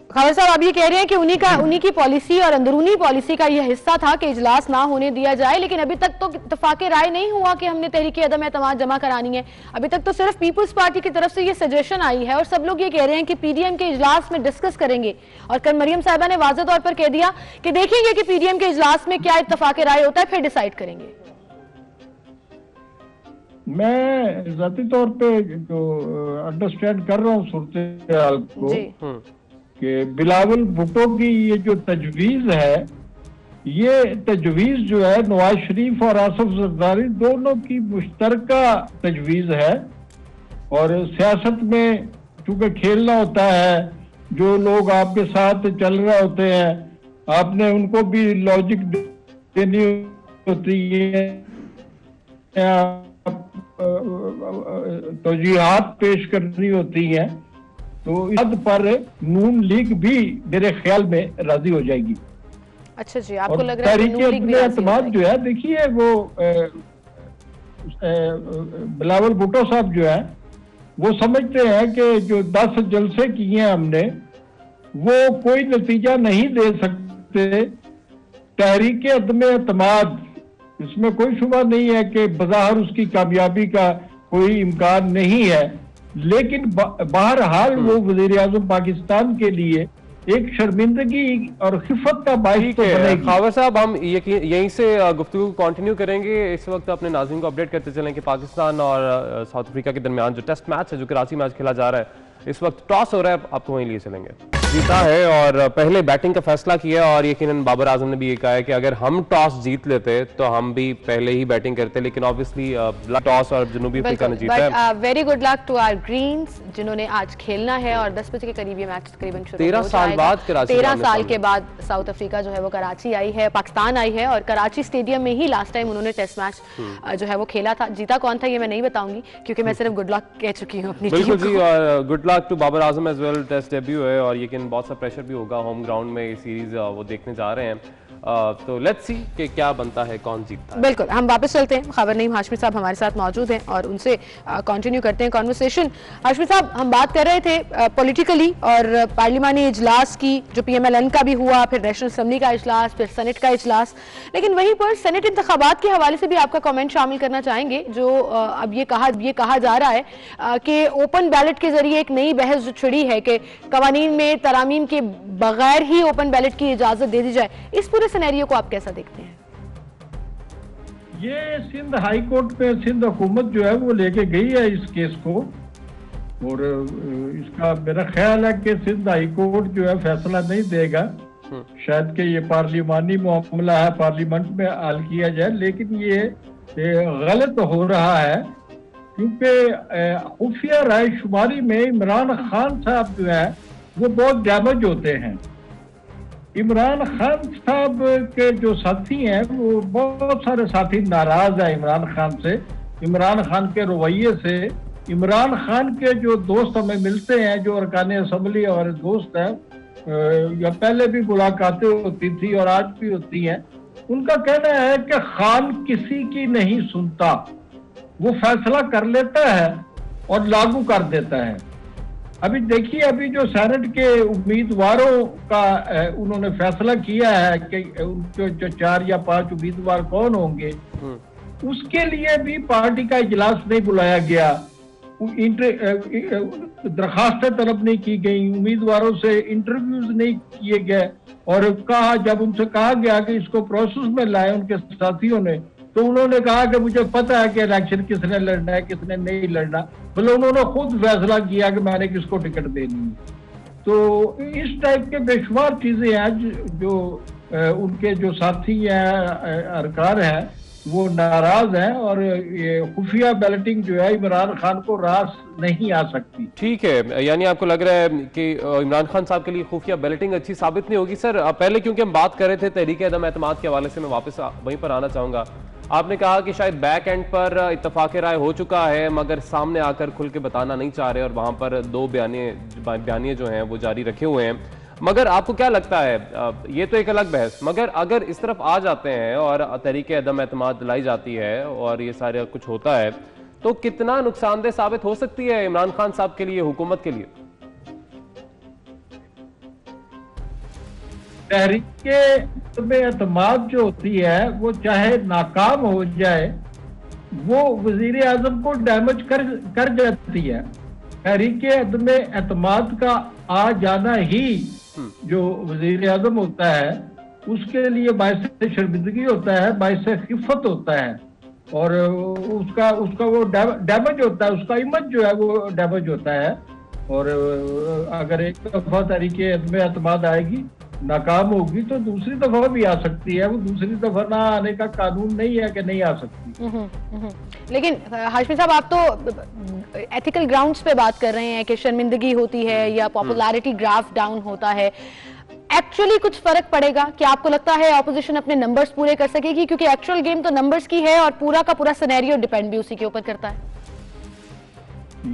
खबर साहब, आप ये कह रहे हैं कि उन्हीं की पॉलिसी और अंदरूनी पॉलिसी का यह हिस्सा था कि इजलास ना होने दिया जाए, लेकिन अभी तक तो इत्तेफाक राय नहीं हुआ कि हमने तहरीक अदम एतमाद जमा करानी है। अभी तक तो सिर्फ पीपल्स पार्टी की तरफ से ये सजेशन आई है और सब लोग ये कह रहे हैं कि पीडीएम के इजलास में डिस्कस करेंगे। और कल मरियम साहिबा ने वाज़ेह तौर पर कह दिया कि देखेंगे कि पीडीएम के इजलास में क्या इत्तेफाक राय होता है, फिर डिसाइड करेंगे। मैं ज़ाती तौर पे जो अंडरस्टैंड कर रहा हूँ सूरत-ए-हाल को कि बिलावल भुट्टो की ये जो तजवीज़ है, ये तजवीज़ जो है नवाज शरीफ और आसिफ जरदारी दोनों की मुश्तरका तजवीज़ है। और सियासत में चूंकि खेलना होता है, जो लोग आपके साथ चल रहे होते हैं, आपने उनको भी लॉजिक देनी होती है, तौजीहात पेश करनी होती है। तो इस हद पर नून लीग भी मेरे ख्याल में राजी हो जाएगी। अच्छा जी, आपको लग रहा है कि नून लीग भी राजी हो जाएगी? जो है, देखिए वो बिलावल भुट्टो साहब जो है वो समझते हैं कि जो 10 जलसे किए हैं हमने, वो कोई नतीजा नहीं दे सकते। तहरीक अदम एतमाद, इसमें कोई शुबा नहीं है कि बज़ाहिर उसकी कामयाबी का कोई इम्कान नहीं है, लेकिन बहरहाल वो वज़ीर-ए-आज़म पाकिस्तान के लिए एक शर्मिंदगी और खिफत का बाइस तो बनेगी। खावर साहब, हम यहीं से गुफ्तगू कंटिन्यू करेंगे। इस वक्त अपने नाज़रीन को अपडेट करते चलें कि पाकिस्तान और साउथ अफ्रीका के दरमियान जो टेस्ट मैच है, जो कराची में आज खेला जा रहा है, इस वक्त टॉस हो रहा है, आपको वहीं लिए चलेंगे। जीता है और पहले बैटिंग का फैसला किया, और यकीनन बाबर आजम ने भी ये कहा है कि अगर हम टॉस जीत लेते तो हम भी पहले ही बैटिंग करते, लेकिन ऑब्वियसली टॉस और जनूबी अफ्रीका ने जीता है। Very good luck to our greens, जिन्होंने आज खेलना है और 10 बजे के करीब ये मैच तकरीबन शुरू 13 साल बाद कराची, 13 साल के बाद साउथ अफ्रीका जो है वो कराची आई है, पाकिस्तान आई है, और कराची स्टेडियम में ही लास्ट टाइम उन्होंने टेस्ट मैच जो है वो खेला था। जीता कौन था ये मैं नहीं बताऊंगी, क्योंकि मैं सिर्फ गुड लक कह चुकी हूँ अपनी बिल्कुल जी, और good luck to Babar Azam as well. Test debut है और यकीन बहुत सा प्रेशर भी होगा, होम ग्राउंड में ये सीरीज वो देखने जा रहे हैं, तो लेट्स सी कि क्या बनता है, कौन जीतता है। बिल्कुल, हम वापस चलते हैं। खबर नहीं, हाशमी साहब हमारे साथ मौजूद हैं और उनसे कंटिन्यू करते हैं कॉन्वर्सेशन। हाशमी साहब, हम बात कर रहे थे पॉलिटिकली और पार्लिमानी इजलास की, जो PMLN का भी हुआ, फिर नेशनल असम्बली का इजलास, फिर सेनेट का इजलास, लेकिन वहीं पर सेनेट इंतखाबात के हवाले से भी आपका कमेंट शामिल करना चाहेंगे। जो अब ये कहा जा रहा है कि ओपन बैलेट के जरिए एक नई बहस जो छिड़ी है कि कवानीन में तरामीम के बगैर ही ओपन बैलेट की इजाजत दे दी जाए, इस पूरे सिनेरियो को आप कैसा देखते हैं? ये सिंध हाई कोर्ट में सिंध हुकूमत जो है वो लेके गई है इस केस को, और इसका मेरा ख्याल है कि सिंध हाई कोर्ट जो है फैसला नहीं देगा। शायद कि ये पार्लिमानी मामला है, पार्लियामेंट में हल किया जाए, लेकिन ये गलत हो रहा है क्योंकि खुफिया राय शुमारी में इमरान खान साहब जो है वो बहुत डैमेज होते हैं। इमरान खान साहब के जो साथी हैं, वो बहुत सारे साथी नाराज हैं इमरान खान से, इमरान खान के रवैये से। इमरान खान के जो दोस्त हमें मिलते हैं, जो अरकान असम्बली और दोस्त हैं, या पहले भी मुलाकातें होती थी और आज भी होती हैं, उनका कहना है कि खान किसी की नहीं सुनता, वो फैसला कर लेता है और लागू कर देता है। अभी देखिए, अभी जो सेनेट के उम्मीदवारों का उन्होंने फैसला किया है कि उनके जो 4 या 5 उम्मीदवार कौन होंगे, उसके लिए भी पार्टी का इजलास नहीं बुलाया गया, दरखास्तें तलब नहीं की गई, उम्मीदवारों से इंटरव्यूज नहीं किए गए, और जब उनसे कहा गया कि इसको प्रोसेस में लाए उनके साथियों ने, तो उन्होंने कहा कि मुझे पता है कि इलेक्शन किसने लड़ना है, किसने नहीं लड़ना, मतलब उन्होंने खुद फैसला किया कि मैंने किसको टिकट देनी है। तो इस टाइप के बेशुमार चीजें हैं जो उनके जो साथी हैं, अरकार हैं, वो नाराज हैं और ये खुफिया बैलेटिंग जो है इमरान खान को रास नहीं आ सकती। ठीक है, यानी आपको लग रहा है कि इमरान खान साहब के लिए खुफिया बैलेटिंग अच्छी साबित नहीं होगी। सर पहले क्योंकि हम बात कर रहे थे तहरीक अदम एतमाद के हवाले से, मैं वापस वहीं पर आना चाहूंगा। आपने कहा कि शायद बैक एंड पर इत्तफाक राय हो चुका है मगर सामने आकर खुल के बताना नहीं चाह रहे और वहां पर दो बयानिए जो हैं वो जारी रखे हुए हैं। मगर आपको क्या लगता है, ये तो एक अलग बहस, मगर अगर इस तरफ आ जाते हैं और तहरीक अदम एतमाद लाई जाती है और ये सारा कुछ होता है तो कितना नुकसानदेह साबित हो सकती है इमरान खान साहब के लिए, हुकूमत के लिए? तहरीक एतमाद जो होती है वो चाहे नाकाम हो जाए वो वजीर आजम को डैमेज कर जाती है। तहरीक एतमाद का आ जाना ही जो वजीर आजम होता है उसके लिए बाइस शर्मिंदगी होता है, बाइस खिफत होता है और उसका वो डैमेज होता है, उसका इमेज जो है वो डैमेज होता है। और अगर एक दफा तहरीक एतमाद आएगी, नाकाम होगी तो दूसरी दफा भी आ सकती है। वो दूसरी दफा ना आने का कानून नहीं है कि नहीं आ सकती। लेकिन हाशमी साहब, आप तो एथिकल ग्राउंड्स पे बात कर रहे हैं कि शर्मिंदगी होती है या पॉपुलैरिटी ग्राफ डाउन होता है। एक्चुअली कुछ फर्क पड़ेगा? क्या आपको लगता है ऑपोजिशन अपने नंबर्स पूरे कर सकेगी? क्योंकि एक्चुअल गेम तो नंबर्स की है और पूरा का पूरा सिनेरियो डिपेंड भी उसी के ऊपर करता है।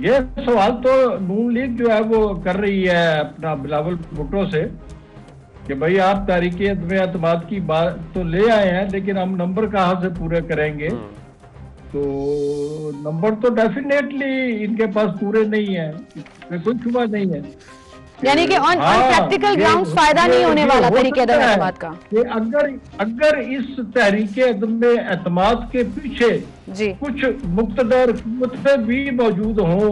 ये सवाल तो नून लीग जो है वो कर रही है अपना बिलावल भुट्टो से कि भाई आप तहरीक एतमाद की बात तो ले आए हैं लेकिन हम नंबर कहाँ से पूरे करेंगे। तो नंबर तो डेफिनेटली इनके पास पूरे नहीं है, कोई शुबा नहीं है। यानी कि ऑन प्रैक्टिकल ग्राउंड्स फायदा नहीं होने वाला तहरीक एतमाद का। अगर इस तहरीक एतमाद के पीछे कुछ मुक्तदर कुव्वतें भी मौजूद हों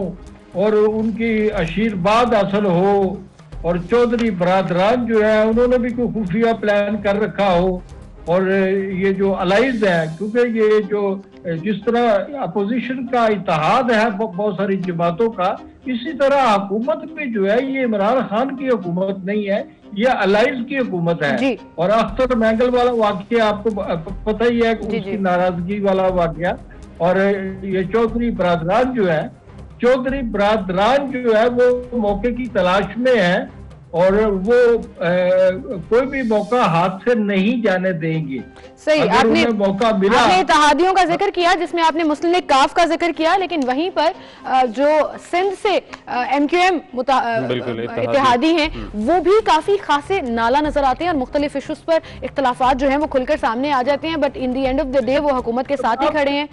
और उनकी आशीर्वाद हासिल हो और चौधरी बरादरान जो है उन्होंने भी कोई खुफिया प्लान कर रखा हो और ये जो अलाइज है, क्योंकि ये जो जिस तरह अपोजिशन का इत्तेहाद है बहुत सारी जमातों का, इसी तरह हुकूमत में जो है ये इमरान खान की हुकूमत नहीं है, ये अलाइज की हुकूमत है। और अख्तर मैंगल वाला वाकया आपको पता ही है, उसकी नाराजगी वाला वाकया। और ये चौधरी बरादरान जो है वो मौके की तलाश में है और वो कोई भी मौका हाथ से नहीं जाने देंगे। सही, आपने मौका मिला। आपने इत्तेहादियों का जिक्र किया जिसमें आपने मुस्लिम लीग काफ का जिक्र किया, लेकिन वहीं पर जो सिंध से MQM इत्तेहादी हैं वो भी काफी खासे नाला नजर आते हैं और मुख्तलिफ इशूज पर इख्तलाफात जो हैं वो खुलकर सामने आ जाते हैं, but in the end of the day वो हुकूमत के साथ ही खड़े हैं।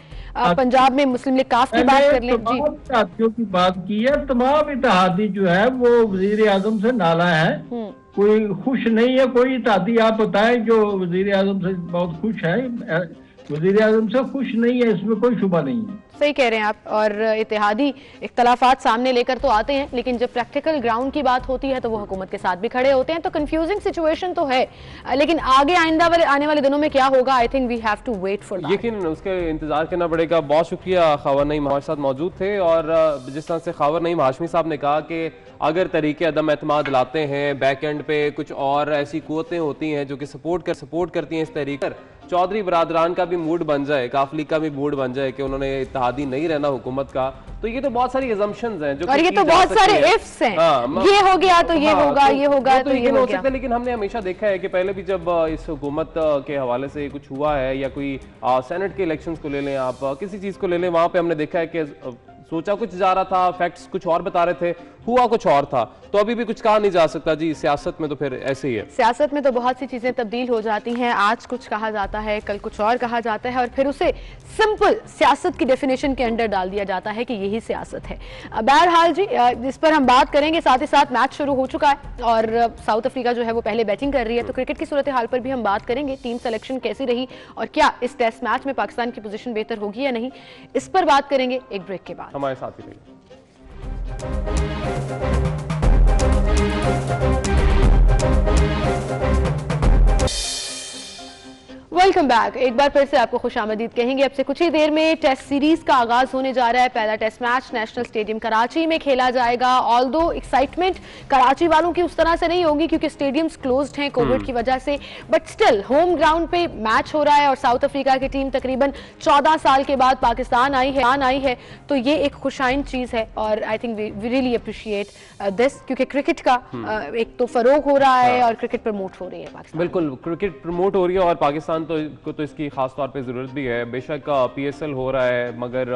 पंजाब में मुस्लिम लीग काफ की बात कर लें जी, साथियों की बात की है, तमाम इत्तेहादी जो है वो वजीर आजम से नाला है, कोई खुश नहीं है। कोई इत्तेहादी आप बताएं जो वजीर आजम से बहुत खुश है? वजीर आजम से खुश नहीं है, इसमें कोई शुबा नहीं है। सही कह रहे हैं आप। और इत्तेहादी इख्तलाफात सामने लेकर तो आते हैं, लेकिन जब प्रैक्टिकल ग्राउंड की बात होती है तो वो हुकूमत के साथ भी खड़े होते हैं। तो कंफ्यूजिंग सिचुएशन तो है, लेकिन आगे आने वाले दिनों में क्या होगा, I think we have to wait for that. यकीनन उसके इंतजार करना पड़ेगा। बहुत शुक्रिया, खबर नईम हमारे साथ मौजूद थे। और जिस तरह से खबर नईम हाशमी साहब ने कहा कि अगर तहरीक अदम एतमाद लाते हैं, बैक एंड पे कुछ और ऐसी कुव्वतें होती हैं जो कि सपोर्ट करती हैं इस तहरीक पर, चौधरी बरादरान का भी मूड बन जाए, काफ लीग का भी मूड बन जाए कि उन्होंने इत्तेहादी नहीं रहना हुकूमत का, तो ये तो बहुत सारी assumptions हैं जो, और ये तो बहुत सारे ifs हैं। ये हो गया तो ये होगा, ये होगा तो ये हो गया। लेकिन हमने हमेशा देखा है कि पहले भी जब इस हुकूमत के हवाले से कुछ हुआ है या कोई सेनेट के इलेक्शंस को ले लें, आप किसी चीज को ले लें, वहां पे हमने देखा है कि सोचा कुछ जा रहा था, फैक्ट्स कुछ और बता रहे थे, हुआ कुछ और था। तो अभी भी कुछ कहा नहीं जा सकता जी, सियासत में तो फिर ऐसे ही है। सियासत में तो बहुत सी चीजें तब्दील हो जाती हैं, आज कुछ कहा जाता है, कल कुछ और कहा जाता है और फिर उसे सिंपल सियासत की डेफिनेशन के अंडर डाल दिया जाता है कि यही सियासत है। बहरहाल जी, इस पर हम बात करेंगे। साथ ही साथ मैच शुरू हो चुका है और साउथ अफ्रीका जो है वो पहले बैटिंग कर रही है, तो क्रिकेट की सूरत हाल पर भी हम बात करेंगे। टीम सिलेक्शन कैसी रही और क्या इस टेस्ट मैच में पाकिस्तान की पोजीशन बेहतर होगी या नहीं, इस पर बात करेंगे एक ब्रेक के बाद। हमारे साथ ही रहिए। Welcome back. एक बार फिर से आपको खुशामदीद कहेंगे। अब से कुछ ही देर में टेस्ट सीरीज का आगाज होने जा रहा है। पहला test match national stadium Karachi में खेला जाएगा। ऑल्दो एक्साइटमेंट कराची वालों की उस तरह से नहीं होगी क्योंकि स्टेडियम्स क्लोज्ड हैं कोविड की वजह से, बट स्टिल होम ग्राउंड पे मैच हो रहा है और साउथ अफ्रीका की टीम तकरीबन 14 साल के बाद पाकिस्तान आई है, तो ये एक खुशाइन चीज है और I think we really appreciate this, क्योंकि क्रिकेट का एक तो फरोग हो रहा है और क्रिकेट प्रमोट हो रही है पाकिस्तान। बिल्कुल, क्रिकेट प्रमोट हो रही है और पाकिस्तान तो इसकी खास तौर पे ज़रूरत भी है। बेशक PSL हो रहा है मगर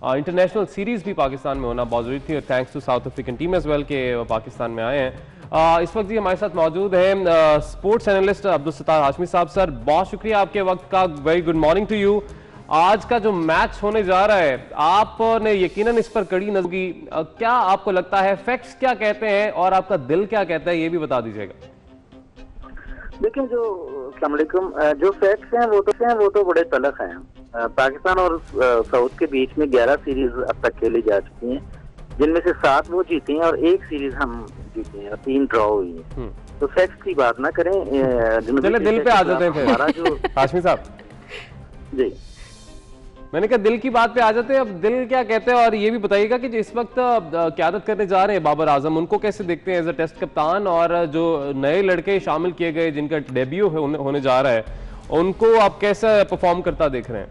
इंटरनेशनल सीरीज़ भी पाकिस्तान में होना बहुत ज़रूरी थी और thanks to South African team as well के पाकिस्तान में आए हैं। इस वक्त जी हमारे साथ मौजूद हैं स्पोर्ट्स एनालिस्ट अब्दुल सत्तार हाशमी साहब। सर बहुत शुक्रिया आपके वक्त का, very good morning to you. आज का जो मैच होने जा रहा है आपने यकीनन इस पर कड़ी नजर की, क्या आपको लगता है, फैक्ट्स क्या कहते हैं और आपका दिल क्या कहता है, ये भी बता दीजिएगा। देखिए अस्सलाम वालेकुम, जो फैक्ट्स हैं वो तो बड़े तलख हैं। पाकिस्तान और साउथ के बीच में 11 सीरीज अब तक खेली जा चुकी हैं, जिनमें से 7 वो जीती हैं और 1 सीरीज हम जीते हैं और 3 ड्रॉ हुई है। तो फैक्ट्स की बात ना करें, चले दिल पे आ जाते हैं फिर हमारा जो हाशमी साहब जी, मैंने कहा दिल की बात पे आ जाते हैं। अब दिल क्या कहते हैं और ये भी बताइएगा कि जो इस वक्त क़यादत करने जा रहे हैं बाबर आजम, उनको कैसे देखते हैं एज अ टेस्ट कप्तान, और जो नए लड़के शामिल किए गए जिनका डेब्यू होने जा रहा है उनको आप कैसा परफॉर्म करता देख रहे हैं?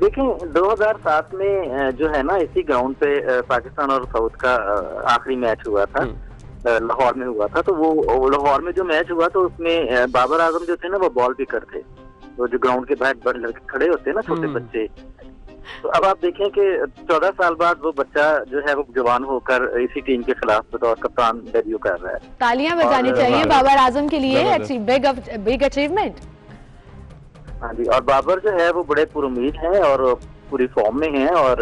देखिए 2007 में जो है ना इसी ग्राउंड पे पाकिस्तान और साउथ का आखिरी मैच हुआ था, लाहौर में हुआ था। तो वो लाहौर में जो मैच हुआ तो उसमें बाबर आजम जो थे ना वो बॉल पिकर थे, तो जो ग्राउंड के बाहर बड़े लड़के खड़े होते हैं ना छोटे बच्चे। तो अब आप देखें कि 14 साल बाद वो बच्चा जो है वो जवान होकर इसी टीम के खिलाफ बतौर कप्तान डेब्यू कर रहा है। तालियां बजानी चाहिए बाबर आजम के लिए, बिग अचीवमेंट। हाँ जी, और बाबर जो है वो बड़े पुरुमीद हैं और पूरी फॉर्म में हैं और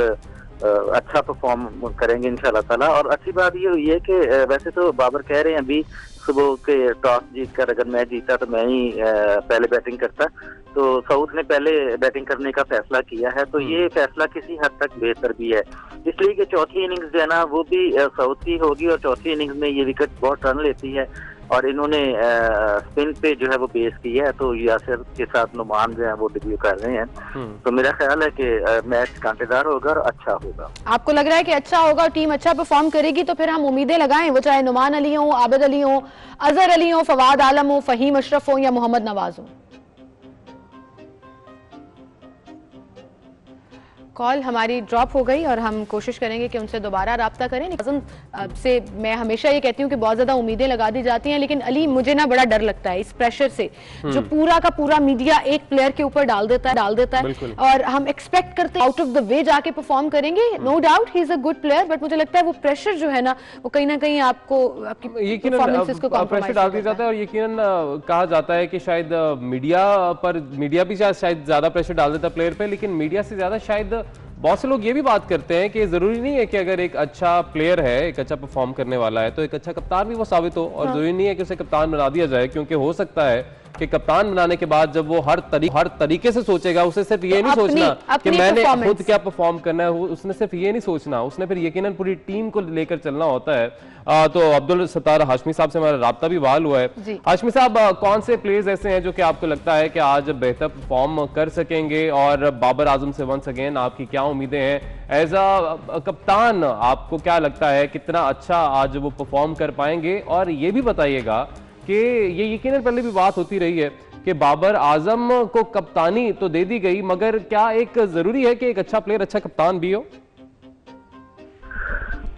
अच्छा परफॉर्म करेंगे इंशाल्लाह ताला। और अच्छी बात ये हुई है कि वैसे तो बाबर कह रहे हैं अभी सुबह के टॉस जीतकर अगर मैं जीता तो मैं ही पहले बैटिंग करता, तो साउथ ने पहले बैटिंग करने का फैसला किया है। तो ये फैसला किसी हद तक बेहतर भी है, इसलिए कि चौथी इनिंग्स जो है ना वो भी साउथ की होगी और चौथी इनिंग्स में ये विकेट बहुत रन लेती है और इन्होंने स्पिन पे जो है वो बेस किया है। तो यासिर के साथ नुमान जो है वो डेब्यू कर रहे हैं। तो मेरा ख्याल है कि मैच कांटेदार होगा और अच्छा होगा। आपको लग रहा है कि अच्छा होगा और टीम अच्छा परफॉर्म करेगी, तो फिर हम उम्मीदें लगाएं, वो चाहे नुमान अली हो, आबिद अली हो, अजहर अली हो, फवाद आलम हो, फहीम अशरफ हो या मोहम्मद नवाज हो। कॉल हमारी ड्रॉप हो गई और हम कोशिश करेंगे कि उनसे दोबारा राब्ता करें। आजम से मैं हमेशा ये कहती हूँ कि बहुत ज्यादा उम्मीदें लगा दी जाती हैं, लेकिन अली मुझे ना बड़ा डर लगता है इस प्रेशर से जो पूरा का पूरा मीडिया एक प्लेयर के ऊपर डाल देता है और हम एक्सपेक्ट करते हैं आउट ऑफ द वे जाके परफॉर्म करेंगे। No doubt he is a good player, but मुझे लगता है वो प्रेशर जो है ना वो कहीं ना कहीं आपको आपकी परफॉर्मेंसेस को प्रेशर डाल दिया जाता है। और यकीनन कहा जाता है कि शायद मीडिया भी शायद ज्यादा प्रेशर डाल देता है प्लेयर पे, लेकिन मीडिया से ज्यादा शायद बहुत से लोग ये भी बात करते हैं कि जरूरी नहीं है कि अगर एक अच्छा प्लेयर है, एक अच्छा परफॉर्म करने वाला है, तो एक अच्छा कप्तान भी वो साबित हो। और जरूरी नहीं है कि उसे कप्तान बना दिया जाए, क्योंकि हो सकता है कि कप्तान बनाने के बाद जब वो हर तरीके से सोचेगा, उसे सिर्फ ये नहीं सोचना कि मैंने खुद क्या परफॉर्म करना है, उसने सिर्फ ये नहीं सोचना, उसने फिर यकीनन पूरी टीम को लेकर चलना होता है। तो अब्दुल सत्तार हाशमी साहब से हमारा राब्ता भी बहाल हुआ है। हाशमी साहब, कौन से प्लेयर्स ऐसे हैं जो कि आपको लगता है कि आज बेहतर परफॉर्म कर सकेंगे और बाबर आजम से वंस अगेन आपकी क्या उम्मीदें हैं? एज अ कप्तान आपको क्या लगता है कितना अच्छा आज वो परफॉर्म कर पाएंगे? और ये भी बताइएगा कि ये यकीनन पहले भी बात होती रही है कि बाबर आजम को कप्तानी तो दे दी गई, मगर क्या एक जरूरी है कि एक अच्छा प्लेयर अच्छा कप्तान भी हो?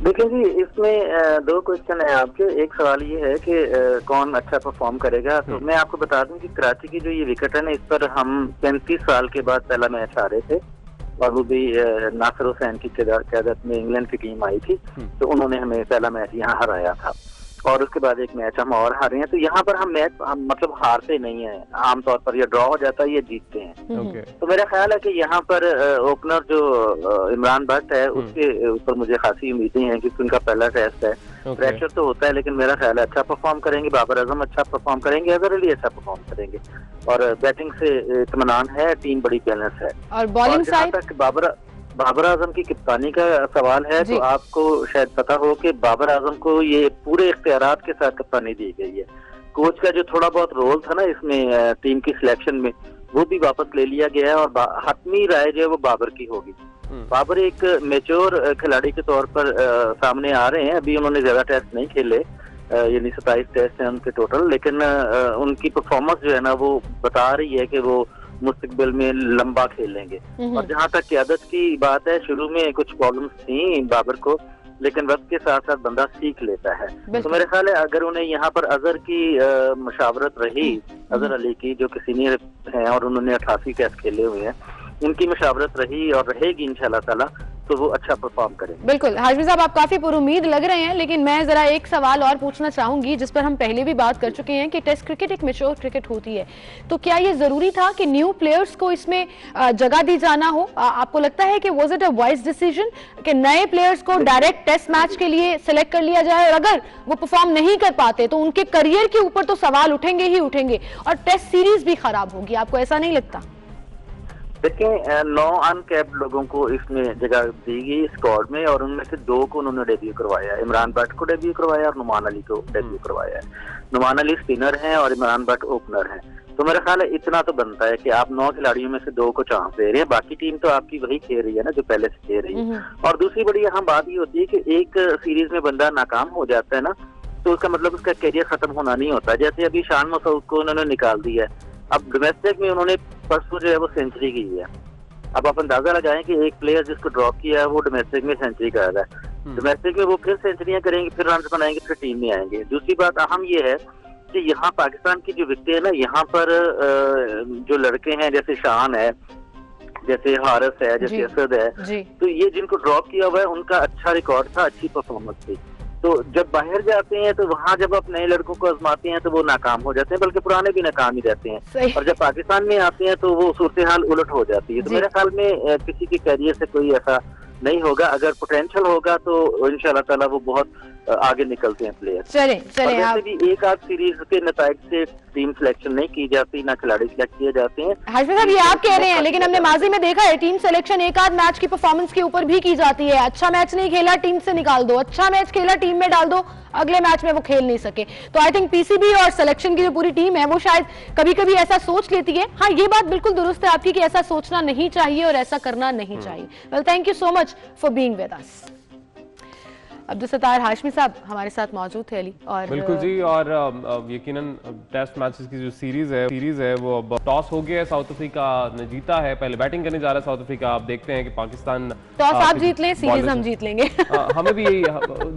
देखिए जी, इसमें 2 क्वेश्चन है आपके। एक सवाल ये है कि कौन अच्छा परफॉर्म करेगा। तो मैं आपको बता दूं कि कराची की जो ये विकेट है ना, इस पर हम 35 साल के बाद पहला मैच हारे थे और वो भी नासिर हुसैन की क़यादत में इंग्लैंड की टीम आई थी, तो उन्होंने हमें पहला मैच यहाँ हराया था और उसके बाद एक मैच हम और हारे हैं। तो यहाँ पर हम मतलब हारते नहीं हैं, आमतौर पर या ड्रॉ हो जाता है या जीतते हैं। तो मेरा ख्याल है कि यहाँ पर ओपनर जो इमरान भट्ट है उसके ऊपर मुझे खासी उम्मीदें हैं, क्योंकि उनका पहला टेस्ट है। प्रेशर तो होता है, लेकिन मेरा ख्याल है अच्छा परफॉर्म करेंगे, बाबर आजम अच्छा परफॉर्म करेंगे, अजहर अली अच्छा परफॉर्म करेंगे और बैटिंग से इत्मीनान है, टीम बड़ी बैलेंस है। और बॉलिंग साइड तक बाबर आजम की कप्तानी का सवाल है, तो आपको शायद पता हो कि बाबर आजम को ये पूरे इख्तियारात के साथ कप्तानी दी गई है। कोच का जो थोड़ा बहुत रोल था ना इसमें टीम की सिलेक्शन में, वो भी वापस ले लिया गया है और हतमी राय जो है वो बाबर की होगी। बाबर एक मैच्योर खिलाड़ी के तौर पर सामने आ रहे हैं। अभी उन्होंने ज्यादा टेस्ट नहीं खेले, यानी 27 टेस्ट हैं उनके टोटल, लेकिन उनकी परफॉर्मेंस जो है ना वो बता रही है कि वो मुस्तकबिल में लंबा खेलेंगे। और जहाँ तक क़यादत की बात है, शुरू में कुछ प्रॉब्लम्स थी बाबर को, लेकिन वक्त के साथ साथ बंदा सीख लेता है। तो मेरे ख्याल है अगर उन्हें यहाँ पर अजहर की मशावरत रही, अजहर अली की जो कि सीनियर हैं और उन्होंने 88 टेस्ट खेले हुए हैं, उनकी मशावरत रही और रहेगी इंशाल्लाह ताला, तो वो अच्छा परफॉर्म करेंगे। बिल्कुल हाशमी साहब, आप काफी पुरुमीद लग रहे हैं, लेकिन मैं जरा एक सवाल और पूछना चाहूंगी जिस पर हम पहले भी बात कर चुके हैं कि टेस्ट क्रिकेट एक मैच्योर क्रिकेट होती है, तो क्या ये जरूरी था कि न्यू प्लेयर्स को इसमें जगह दी जाना हो? आपको लगता है कि was it a wise decision कि नए प्लेयर्स को डायरेक्ट टेस्ट मैच के लिए सिलेक्ट कर लिया जाए, और अगर वो परफॉर्म नहीं कर पाते तो उनके करियर के ऊपर तो सवाल उठेंगे ही उठेंगे और टेस्ट सीरीज भी खराब होगी? आपको ऐसा नहीं लगता? देखें, 9 अनकैप्ड लोगों को इसमें जगह दी गई स्क्वाड में, और उनमें से 2 को उन्होंने डेब्यू करवाया। इमरान भट्ट को डेब्यू करवाया और नुमान अली को डेब्यू करवाया है। नुमान अली स्पिनर हैं और इमरान भट्ट ओपनर हैं। तो मेरा ख्याल है इतना तो बनता है कि आप 9 खिलाड़ियों में से 2 को चांस दे रहे हैं, बाकी टीम तो आपकी वही खेल रही है ना जो पहले से खेल रही है। और दूसरी बड़ी अहम बात ये होती है कि एक सीरीज में बंदा नाकाम हो जाता है ना, तो उसका मतलब उसका करियर खत्म होना नहीं होता। जैसे अभी शान मसूद को उन्होंने निकाल दिया है, अब डोमेस्टिक में उन्होंने परसों जो है वो सेंचुरी की है। अब आप अंदाजा लगाएं कि एक प्लेयर जिसको ड्रॉप किया है वो डोमेस्टिक में सेंचुरी कर रहा है, डोमेस्टिक में वो फिर सेंचुरियां करेंगे, फिर रन बनाएंगे, फिर टीम में आएंगे। दूसरी बात अहम ये है कि यहाँ पाकिस्तान की जो विकेटें है ना, यहाँ पर जो लड़के हैं जैसे शान है, जैसे हारिस है, जैसे असद है, तो ये जिनको ड्रॉप किया हुआ है उनका अच्छा रिकॉर्ड था, अच्छी परफॉर्मेंस थी। तो जब बाहर जाते हैं तो वहाँ जब आप नए लड़कों को आजमाते हैं तो वो नाकाम हो जाते हैं, बल्कि पुराने भी नाकाम ही रहते हैं। और जब पाकिस्तान में आते हैं तो वो सूरत हाल उलट हो जाती है। तो मेरे ख्याल में किसी के कैरियर से कोई ऐसा नहीं होगा। अगर पोटेंशियल होगा तो इंशाल्लाह ताला वो बहुत आगे निकलते हैं प्लेयर। चले आप भी एक आध सीरीज के नताइज से टीम सिलेक्शन नहीं की जाती, ना खिलाड़ी सिलेक्ट किए जाते हैं। हाशमी साहब, ये आप कह रहे हैं, लेकिन हमने माजी में देखा है टीम सिलेक्शन एक आध मैच की परफॉर्मेंस के ऊपर भी की जाती है। अच्छा मैच नहीं खेला, टीम से निकाल दो, अच्छा मैच खेला, टीम में डाल दो, अगले मैच में वो खेल नहीं सके। तो आई थिंक पीसीबी और सिलेक्शन की जो पूरी टीम है वो शायद कभी कभी ऐसा सोच लेती है। हाँ, ये बात बिल्कुल दुरुस्त है आपकी कि ऐसा सोचना नहीं चाहिए और ऐसा करना नहीं चाहिए। Well, thank you so much for being with us. Abdul Sattar Hashmi साहब हमारे साथ मौजूद थे अली। और बिल्कुल जी, और यकीनन टेस्ट मैचेस की जो सीरीज है वो अब टॉस हो गया है, साउथ अफ्रीका ने जीता है, पहले बैटिंग करने जा रहा है साउथ अफ्रीका। आप देखते हैं कि पाकिस्तान टॉस आप जीत लें, सीरीज हम जीत लेंगे। हमें भी यही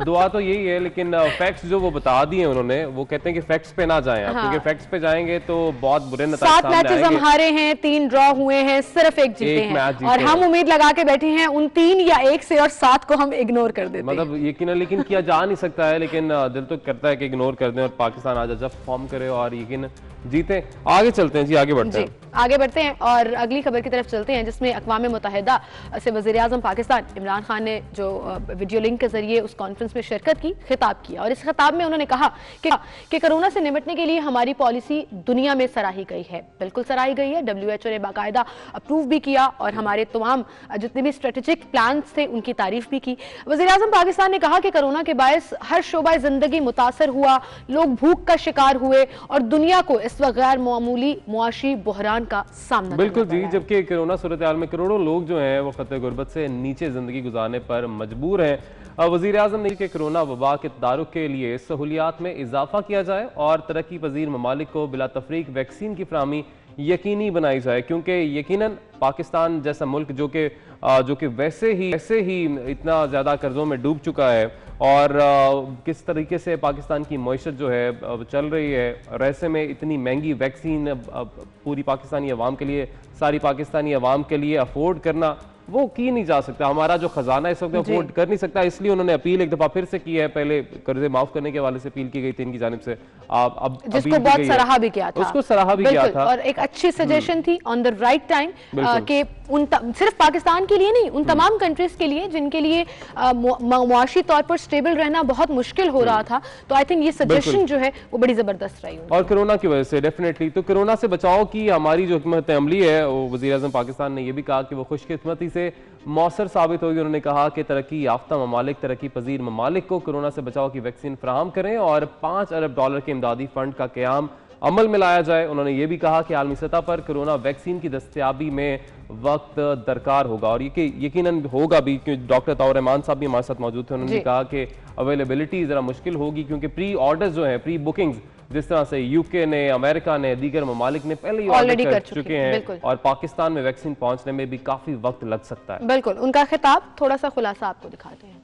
दुआ तो यही है, लेकिन फैक्ट्स जो वो बता दिए उन्होंने, वो कहते हैं कि फैक्ट्स पे ना जाएं आप, क्योंकि फैक्ट्स पे जाएंगे तो बहुत बुरे नतीजे सामने आएंगे। 7 मैचेस हम हारे हैं, 3 ड्रॉ हुए हैं, सिर्फ 1 जीते हैं, और हम उम्मीद लगा के बैठे हैं उन 3 या 1 से, और 7 को हम इग्नोर कर देते हैं। मतलब लेकिन किया जा नहीं सकता है, लेकिन दिल तो करता है कि इग्नोर कर दें और पाकिस्तान आज अच्छा परफॉर्म करे और यकीन जीते। आगे चलते हैं जी, आगे बढ़ते हैं। आगे बढ़ते हैं और अगली खबर की तरफ चलते हैं, जिसमें अक़वाम मुत्तहिदा से वज़ीर आज़म पाकिस्तान इमरान खान ने जो वीडियो लिंक के जरिए उस कॉन्फ्रेंस में शिरकत की, खिताब किया, और इस खिताब में उन्होंने कहा कि कोरोना से निपटने के लिए हमारी पॉलिसी दुनिया में सराही गई है। बिल्कुल सराही गई है, WHO ने बाकायदा अप्रूव भी किया और हमारे तमाम जितने भी स्ट्रेटेजिक प्लान थे उनकी तारीफ भी की। वज़ीर आज़म पाकिस्तान ने कहा कि कोरोना के बायस हर शोबा जिंदगी मुतासर हुआ, लोग भूख का शिकार हुए और दुनिया को इस वक्त गैर मामूली मुआशी बहरान का सामना बिल्कुल जी, जबकि कोरोना सूरत हाल में करोड़ों लोग जो हैं वो खतरे गुर्बत से नीचे जिंदगी गुजारने पर मजबूर हैं। वज़ीर आज़म ने कि कोरोना वबा के तदारुक के लिए सहूलियात में इजाफा किया जाए और तरक्की पजीर ममालिक को बिला तफरीक वैक्सीन की फराहमी यकीनी बनाई जाए, क्योंकि यकीनन पाकिस्तान जैसा मुल्क जो कि वैसे ही इतना ज़्यादा कर्जों में डूब चुका है, और किस तरीके से पाकिस्तान की मईशत जो है चल रही है, और ऐसे में इतनी महंगी वैक्सीन पूरी पाकिस्तानी अवाम के लिए, सारी पाकिस्तानी अवाम के लिए अफोर्ड करना वो की नहीं जा सकता। हमारा जो खजाना इस वक्त अफोर्ड कर नहीं सकता, इसलिए उन्होंने अपील एक दफा फिर से की है। पहले कर्जे माफ करने के हवाले से अपील की गई थी इनकी जानिब से, अब जिसको बहुत सराहा भी किया था, उसको सराहा भी किया था, और एक अच्छी सजेशन थी ऑन द राइट टाइम कि सिर्फ पाकिस्तान के लिए नहीं, उन तमाम कंट्रीज के लिए जिनके लिए मुआशी तौर पर स्टेबल रहना बहुत मुश्किल हो रहा था। तो आई थिंक ये सजेशन जो है वो बड़ी जबरदस्त रही, और कोरोना की वजह से डेफिनेटली। तो कोरोना से बचाव की हमारी जो हिकमत अमली है, वो वज़ीर आज़म पाकिस्तान ने ये भी कहा कि वो खुशकिस्मती से मौसर साबित होगी। उन्होंने कहा कि तरक्की याफ्ता ममालिक तरक्की पजीर ममालिक को कोरोना से बचाव की वैक्सीन फराहम करें और $5 अरब के इमदादी फंड का क़याम अमल में लाया जाए। उन्होंने ये भी कहा कि आलमी सतह पर कोरोना वैक्सीन की दस्तयाबी में वक्त दरकार होगा और ये यकीनन होगा भी, क्योंकि डॉक्टर ताउर रहमान साहब भी हमारे साथ मौजूद थे। उन्होंने कहा कि अवेलेबिलिटी ज़रा मुश्किल होगी क्योंकि प्री ऑर्डर्स जो हैं, प्री बुकिंग्स जिस तरह से यूके ने, अमेरिका ने, दीगर ममालिक ने पहले ही ऑर्डर कर चुके हैं और पाकिस्तान में वैक्सीन पहुंचने में भी काफी वक्त लग सकता है। बिल्कुल, उनका खिताब थोड़ा सा खुलासा आपको दिखाते हैं।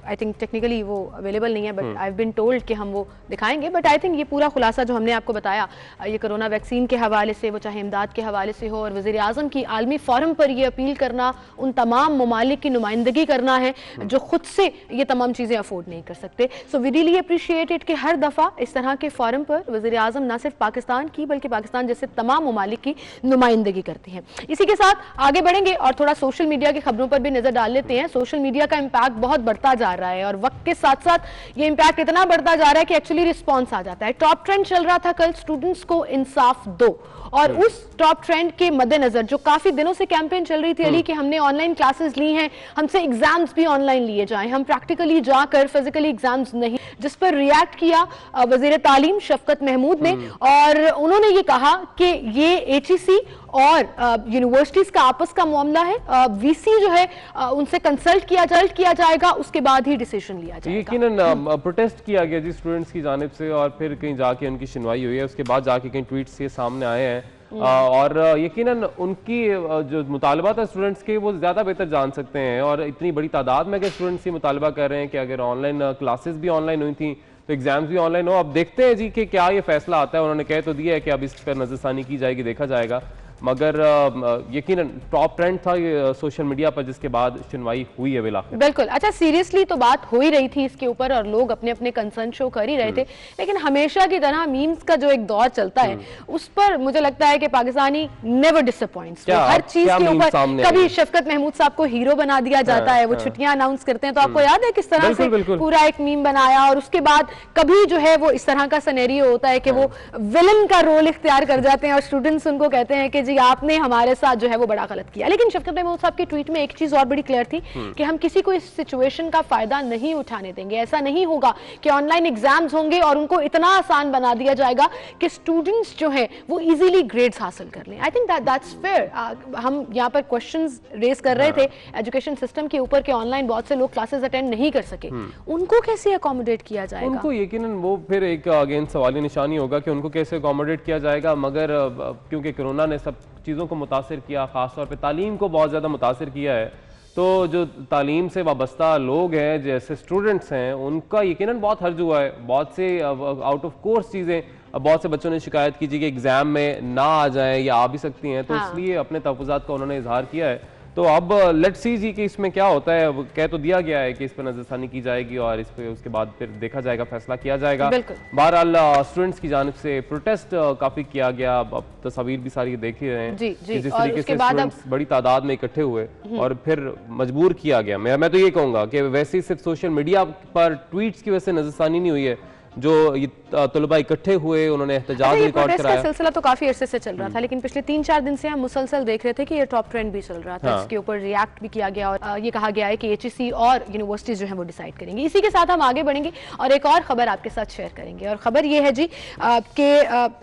आई थिंक टेक्निकली वो अवेलेबल नहीं है, but I have been told कि हम वो दिखाएंगे। बट आई थिंक ये पूरा खुलासा जो हमने आपको बताया ये कोरोना वैक्सीन के हवाले से, वो चाहे इमदाद के हवाले से हो, और वज़ीर आज़म की आलमी फोरम पर ये अपील करना, उन तमाम ममालिक की नुमाइंदगी करना है जो खुद से ये तमाम चीज़ें अफोर्ड नहीं कर सकते। So we really appreciate it कि हर दफ़ा इस तरह के फोरम पर वज़ीर आज़म ना सिर्फ पाकिस्तान की बल्कि पाकिस्तान जैसे तमाम ममालिक की नुमाइंदगी करती हैं। इसी के साथ आगे बढ़ेंगे और थोड़ा सोशल मीडिया की खबरों पर भी नजर डाल लेते हैं। सोशल मीडिया का इम्पैक्ट बहुत बढ़ता जा रहा है और वक्त के साथ साथ ये इंपैक्ट इतना बढ़ता जा रहा है कि एक्चुअली रिस्पांस आ जाता है। टॉप ट्रेंड चल रहा था कल, स्टूडेंट्स को इंसाफ दो, और उस टॉप ट्रेंड के मद्देनजर जो काफी दिनों से कैंपेन चल रही थी अली कि हमने ऑनलाइन क्लासेस ली हैं, हमसे एग्जाम्स भी ऑनलाइन लिए जाएं, हम प्रैक्टिकली जाकर फिजिकली एग्जाम्स नहीं, जिस पर रिएक्ट किया वजीर तालीम शफकत महमूद ने और उन्होंने ये कहा कि ये एचईसी और यूनिवर्सिटीज का आपस का मामला है, वीसी जो है उनसे कंसल्ट किया जाएगा, उसके बाद ही डिसीजन लिया जाएगा। यकीनन प्रोटेस्ट किया गया जी स्टूडेंट्स की जानिब से और फिर कहीं जाके उनकी सुनवाई हुई है, उसके बाद जाके कहीं ट्वीट्स ये सामने आए हैं और यकीनन उनकी जो मुतालबात है स्टूडेंट्स के वो ज़्यादा बेहतर जान सकते हैं और इतनी बड़ी तादाद में अगर स्टूडेंट्स ये मुतालबा कर रहे हैं कि अगर ऑनलाइन क्लासेस भी ऑनलाइन हुई थी तो एग्जाम्स भी ऑनलाइन हो। अब देखते हैं जी कि क्या ये फैसला आता है। उन्होंने कह तो दिया है कि अब इस पर नजरसानी की जाएगी, देखा जाएगा, मगर यकीनन टॉप ट्रेंड था ये सोशल मीडिया पर जिसके बाद सुनवाई हुई है बिलाखिर। बिल्कुल, अच्छा सीरियसली तो बात हो ही रही थी इसके ऊपर और लोग अपने अपने कंसर्न शो कर ही रहे थे, लेकिन हमेशा की तरह मीम्स का जो एक दौर चलता है उस पर मुझे लगता है कि पाकिस्तानी नेवर डिसअपॉइंट्स। हर चीज के ऊपर कभी शफकत महमूद साहब को हीरो बना दिया जाता है, वो छुट्टियां अनाउंस करते हैं तो आपको याद है किस तरह से पूरा एक मीम बनाया, और उसके बाद कभी जो है वो इस तरह का सिनेरियो होता है कि वो विलन का रोल इख्तियार कर जाते हैं और स्टूडेंट्स उनको कहते हैं कि जी आपने हमारे साथ जो है वो बड़ा गलत किया। लेकिन शफकत महमूद साहब की ट्वीट में एक चीज और बड़ी क्लियर थी कि हम किसी को इस सिचुएशन का फायदा नहीं उठाने देंगे। ऐसा नहीं होगा कि ऑनलाइन एग्जाम्स होंगे और उनको इतना आसान बना दिया जाएगा कि स्टूडेंट्स जो है वो इजीली ग्रेड्स हासिल कर लें। I think that's fair. हम यहाँ पर क्वेश्चंस रेज कर रहे थे एजुकेशन सिस्टम के ऊपर कि ऑनलाइन बहुत से लोग क्लासेस अटेंड नहीं कर सके, उनको कैसे अकोमोडेट किया जाएगा? उनको यकीनन वो फिर एक अगेन सवाली निशानी होगा कि उनको कैसे अकोमोडेट किया जाएगा, मगर क्योंकि कोरोना ने सब चीज़ों को मुतासिर किया, ख़ासतौर पे तालीम को बहुत ज़्यादा मुतासिर किया है, तो जो तालीम से वाबस्ता लोग हैं जैसे स्टूडेंट्स हैं उनका यकीनन बहुत हर्ज हुआ है। बहुत से आउट ऑफ कोर्स चीज़ें बहुत से बच्चों ने शिकायत की जी कि एग्ज़ाम में ना आ जाएं या आ भी सकती हैं, तो इसलिए अपने तहफ़्फ़ुज़ात का उन्होंने इजहार किया है। तो अब लेट्स सी जी कि इसमें क्या होता है। कह तो दिया गया है कि इस पर नजरसानी की जाएगी और इस पे उसके बाद फिर देखा जाएगा, फैसला किया जाएगा। बहरहाल स्टूडेंट्स की जानिब से प्रोटेस्ट काफी किया गया, अब तस्वीर भी सारी देख ही रहे हैं कि जिस तरीके से स्टूडेंट्स बड़ी तादाद में इकट्ठे हुए और फिर मजबूर किया गया। मैं तो ये कहूंगा कि वैसे ही सिर्फ सोशल मीडिया पर ट्वीट्स की वजह से नजरसानी नहीं हुई है, जो ये तलबा इकट्ठे हुए उन्होंने एहतजाज रिकॉर्ड कराया। सिलसिला तो काफी अरसे से चल रहा था, लेकिन पिछले 3-4 दिन से हम मुसलसल देख रहे थे कि ये टॉप ट्रेंड भी चल रहा था। इसके ऊपर रिएक्ट भी किया गया और ये कहा गया है कि एचईसी और यूनिवर्सिटीज जो है वो डिसाइड करेंगी। इसी के साथ हम आगे बढ़ेंगे और एक और खबर आपके साथ शेयर करेंगे, और खबर ये है जी कि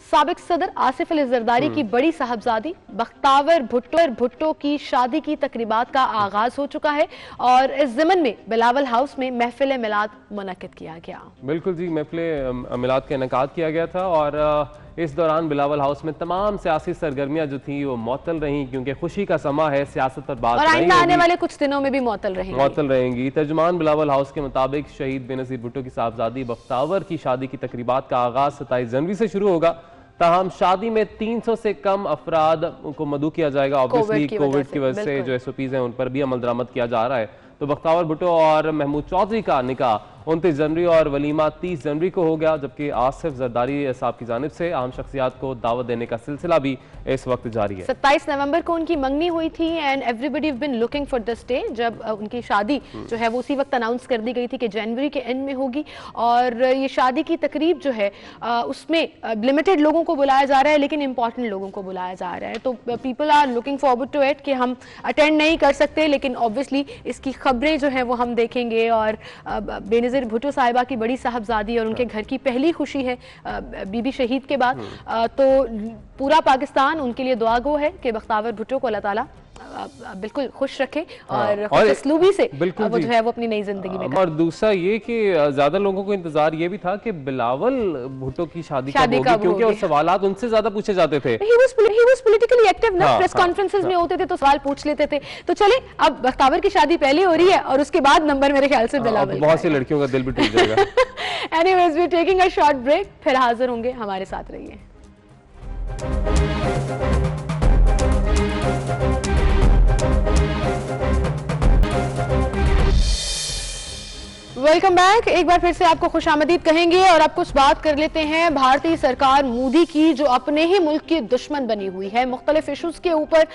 साबिक सदर आसिफ अली जरदारी की बड़ी साहबजादी बख्तावर भुट्टो की शादी की तकरीबात का आगाज हो चुका है और इस ज़िमन में बिलावल हाउस में महफिल मिलाद मुनक्किद किया गया। बिल्कुल जी, महफिल मिलाद का इनेकाद किया गया था और इस दौरान बिलावल हाउस में तमाम सियासी सरगर्मियां जो थी वो मअतल रहीं, क्योंकि खुशी का समा है, सियासत पर बात नहीं आने वाले कुछ दिनों में भी मअतल रहेंगी। तर्जुमान बिलावल हाउस के मुताबिक शहीद बेनज़ीर भुट्टो की साहबजादी बख्तावर की शादी की तकरीबात का आगाज 27 जनवरी से शुरू होगा। ताहम शादी में 300 से कम अफराद को मदऊ किया जाएगा। ऑब्वियसली कोविड की वजह से जो SOPs हैं उन पर भी अमल दरामद किया जा रहा है। तो बख्तावर भुट्टो और महमूद चौधरी का निकाह 29 जनवरी और वलीमा 30 जनवरी को हो गया, जबकि आसिफ जरदारी साहब की जानिब से अहम शख्सियात को दावत देने का सिलसिला भी इस वक्त जारी है। 27 नवंबर को उनकी मंगनी हुई थी and everybody been looking for this day, जब उनकी शादी जो है वो उसी वक्त अनाउंस कर दी गई थी कि जनवरी के एंड में होगी। और ये शादी की तकरीब जो है उसमें लिमिटेड लोगों को बुलाया जा रहा है, लेकिन इंपॉर्टेंट लोगों को बुलाया जा रहा है। तो people are looking forward to it कि हम अटेंड नहीं कर सकते, लेकिन ऑब्वियसली इसकी खबरें जो है वो हम देखेंगे। और बेनज़ीर भुट्टो साहिबा की बड़ी साहबजादी और उनके घर की पहली खुशी है बीबी शहीद के बाद, तो पूरा पाकिस्तान उनके लिए दुआगो है कि बख्तावर भुट्टो को अल्लाह ताला बिल्कुल खुश रखे और खुशस्लूबी से वो जो है वो अपनी नई जिंदगी में। और दूसरा ये कि ज्यादा लोगों को इंतजार ये भी था कि बिलावल भुट्टो की शादी कब होगी, क्योंकि और सवालात उनसे ज्यादा पूछे जाते थे। He was politically active ना, प्रेस कॉन्फ्रेंसेस में होते थे तो सवाल पूछ लेते थे। तो चले, अब बख्तावर की शादी पहले हो रही है और उसके बाद नंबर मेरे ख्याल से बिलावल। बहुत सी लड़कियों का दिल भी टूट जाएगा। Anyways, we're taking a short break, फिर हाजिर होंगे, हमारे साथ रहिए। Welcome back. एक बार फिर से आपको खुशामदीद कहेंगे और अब कुछ बात कर लेते हैं भारतीय सरकार मोदी की, जो अपने ही मुल्क की दुश्मन बनी हुई है मुख्तलिफ इशूज के ऊपर।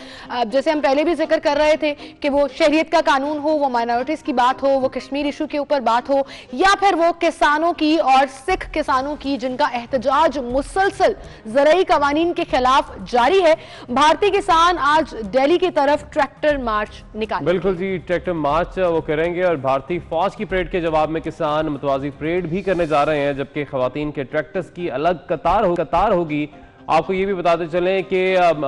जैसे हम पहले भी जिक्र कर रहे थे कि वो शरीयत का कानून हो, वो माइनॉरिटीज की बात हो, वो कश्मीर इशू के ऊपर बात हो, या फिर वो किसानों की और सिख किसानों की जिनका एहतजाज मुसलसल ज़रई कवानीन के खिलाफ जारी है। भारतीय किसान आज दिल्ली की तरफ ट्रैक्टर मार्च निकाले। बिल्कुल जी, ट्रैक्टर मार्च वो करेंगे और भारतीय फौज की परेड के जवाब में किसान मतवाजी परेड भी करने जा रहे हैं, जबकि खवातीन के ट्रैक्टर्स की अलग कतार होगी। आपको ये भी बताते चलें कि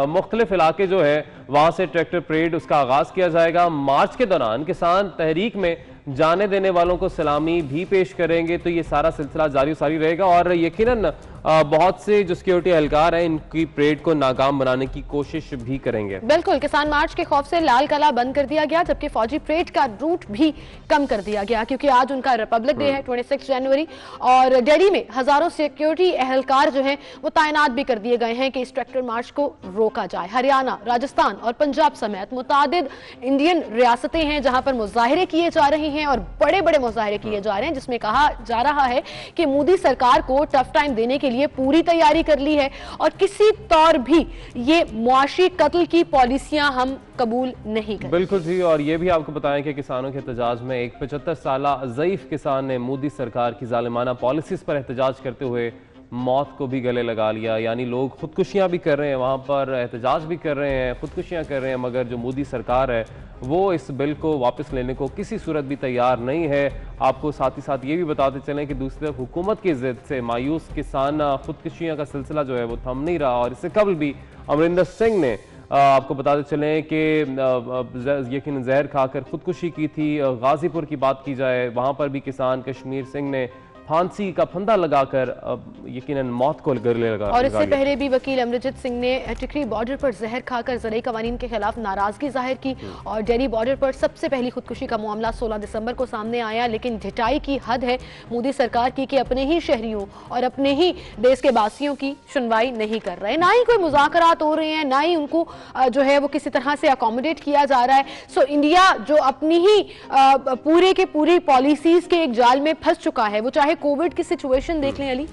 मुख्तलिफ इलाके जो है वहां से ट्रैक्टर परेड उसका आगाज किया जाएगा। मार्च के दौरान किसान तहरीक में जाने देने वालों को सलामी भी पेश करेंगे। तो ये सारा सिलसिला जारी रहेगा और यकीनन बहुत से जो सिक्योरिटी एहलकार हैं इनकी परेड को नाकाम बनाने की कोशिश भी करेंगे। बिल्कुल, किसान मार्च के खौफ से लाल किला बंद कर दिया गया, जबकि फौजी परेड का रूट भी कम कर दिया गया, क्योंकि आज उनका रिपब्लिक डे है 26 जनवरी। और दिल्ली में हजारों सिक्योरिटी एहलकार जो हैं वो तैनात भी कर दिए गए हैं कि इस ट्रैक्टर मार्च को रोका जाए। हरियाणा, राजस्थान और पंजाब समेत मुतादिद इंडियन रियासतें हैं जहां पर मुजाहरे किए जा रहे हैं और बड़े बड़े मुजाहरे किए जा रहे हैं, जिसमें कहा जा रहा है कि मोदी सरकार को टफ टाइम देने के लिए पूरी तैयारी कर ली है और किसी तौर भी ये मुआशी कत्ल की पॉलिसियां हम कबूल नहीं करें। बिल्कुल जी, और ये भी आपको बताएं कि किसानों के एहतजाज में एक 75 साला ज़ईफ किसान ने मोदी सरकार की जालिमाना पॉलिसीज पर एहतजाज करते हुए मौत को भी गले लगा लिया। यानी लोग खुदकुशियां भी कर रहे हैं, वहां पर एहतजाज भी कर रहे हैं, खुदकुशियां कर रहे हैं, मगर जो मोदी सरकार है वो इस बिल को वापस लेने को किसी सूरत भी तैयार नहीं है। आपको साथ ही साथ ये भी बताते चलें कि दूसरी तरफ हुकूमत की जिद से मायूस किसान खुदकुशियां का सिलसिला जो है वो थम नहीं रहा। और इससे कबल भी अमरिंदर सिंह ने आपको बताते चलें कि यकीन जहर खाकर खुदकुशी की थी। गाजीपुर की बात की जाए, वहां पर भी किसान कश्मीर सिंह ने फांसी का फंदा लगाकर यकीनन मौत को गले लगा। और इससे पहले भी वकील अमरजीत सिंह ने टिकरी बॉर्डर पर जहर खाकर ज़रई कवानीन के खिलाफ नाराजगी जाहिर की। और दिल्ली बॉर्डर पर सबसे पहली खुदकुशी का मामला 16 दिसंबर को सामने आया, लेकिन ढिठाई की हद है मोदी सरकार की कि अपने ही शहरियों और अपने ही देश के बासियों की सुनवाई नहीं कर रहे, ना ही कोई मुज़ाकरात हो रहे हैं, ना ही उनको जो है वो किसी तरह से अकोमोडेट किया जा रहा है। सो इंडिया जो अपनी ही पूरे के पूरी पॉलिसीज के एक जाल में फंस चुका है। वो चाहे कोविड की सिचुएशन देख लें अली,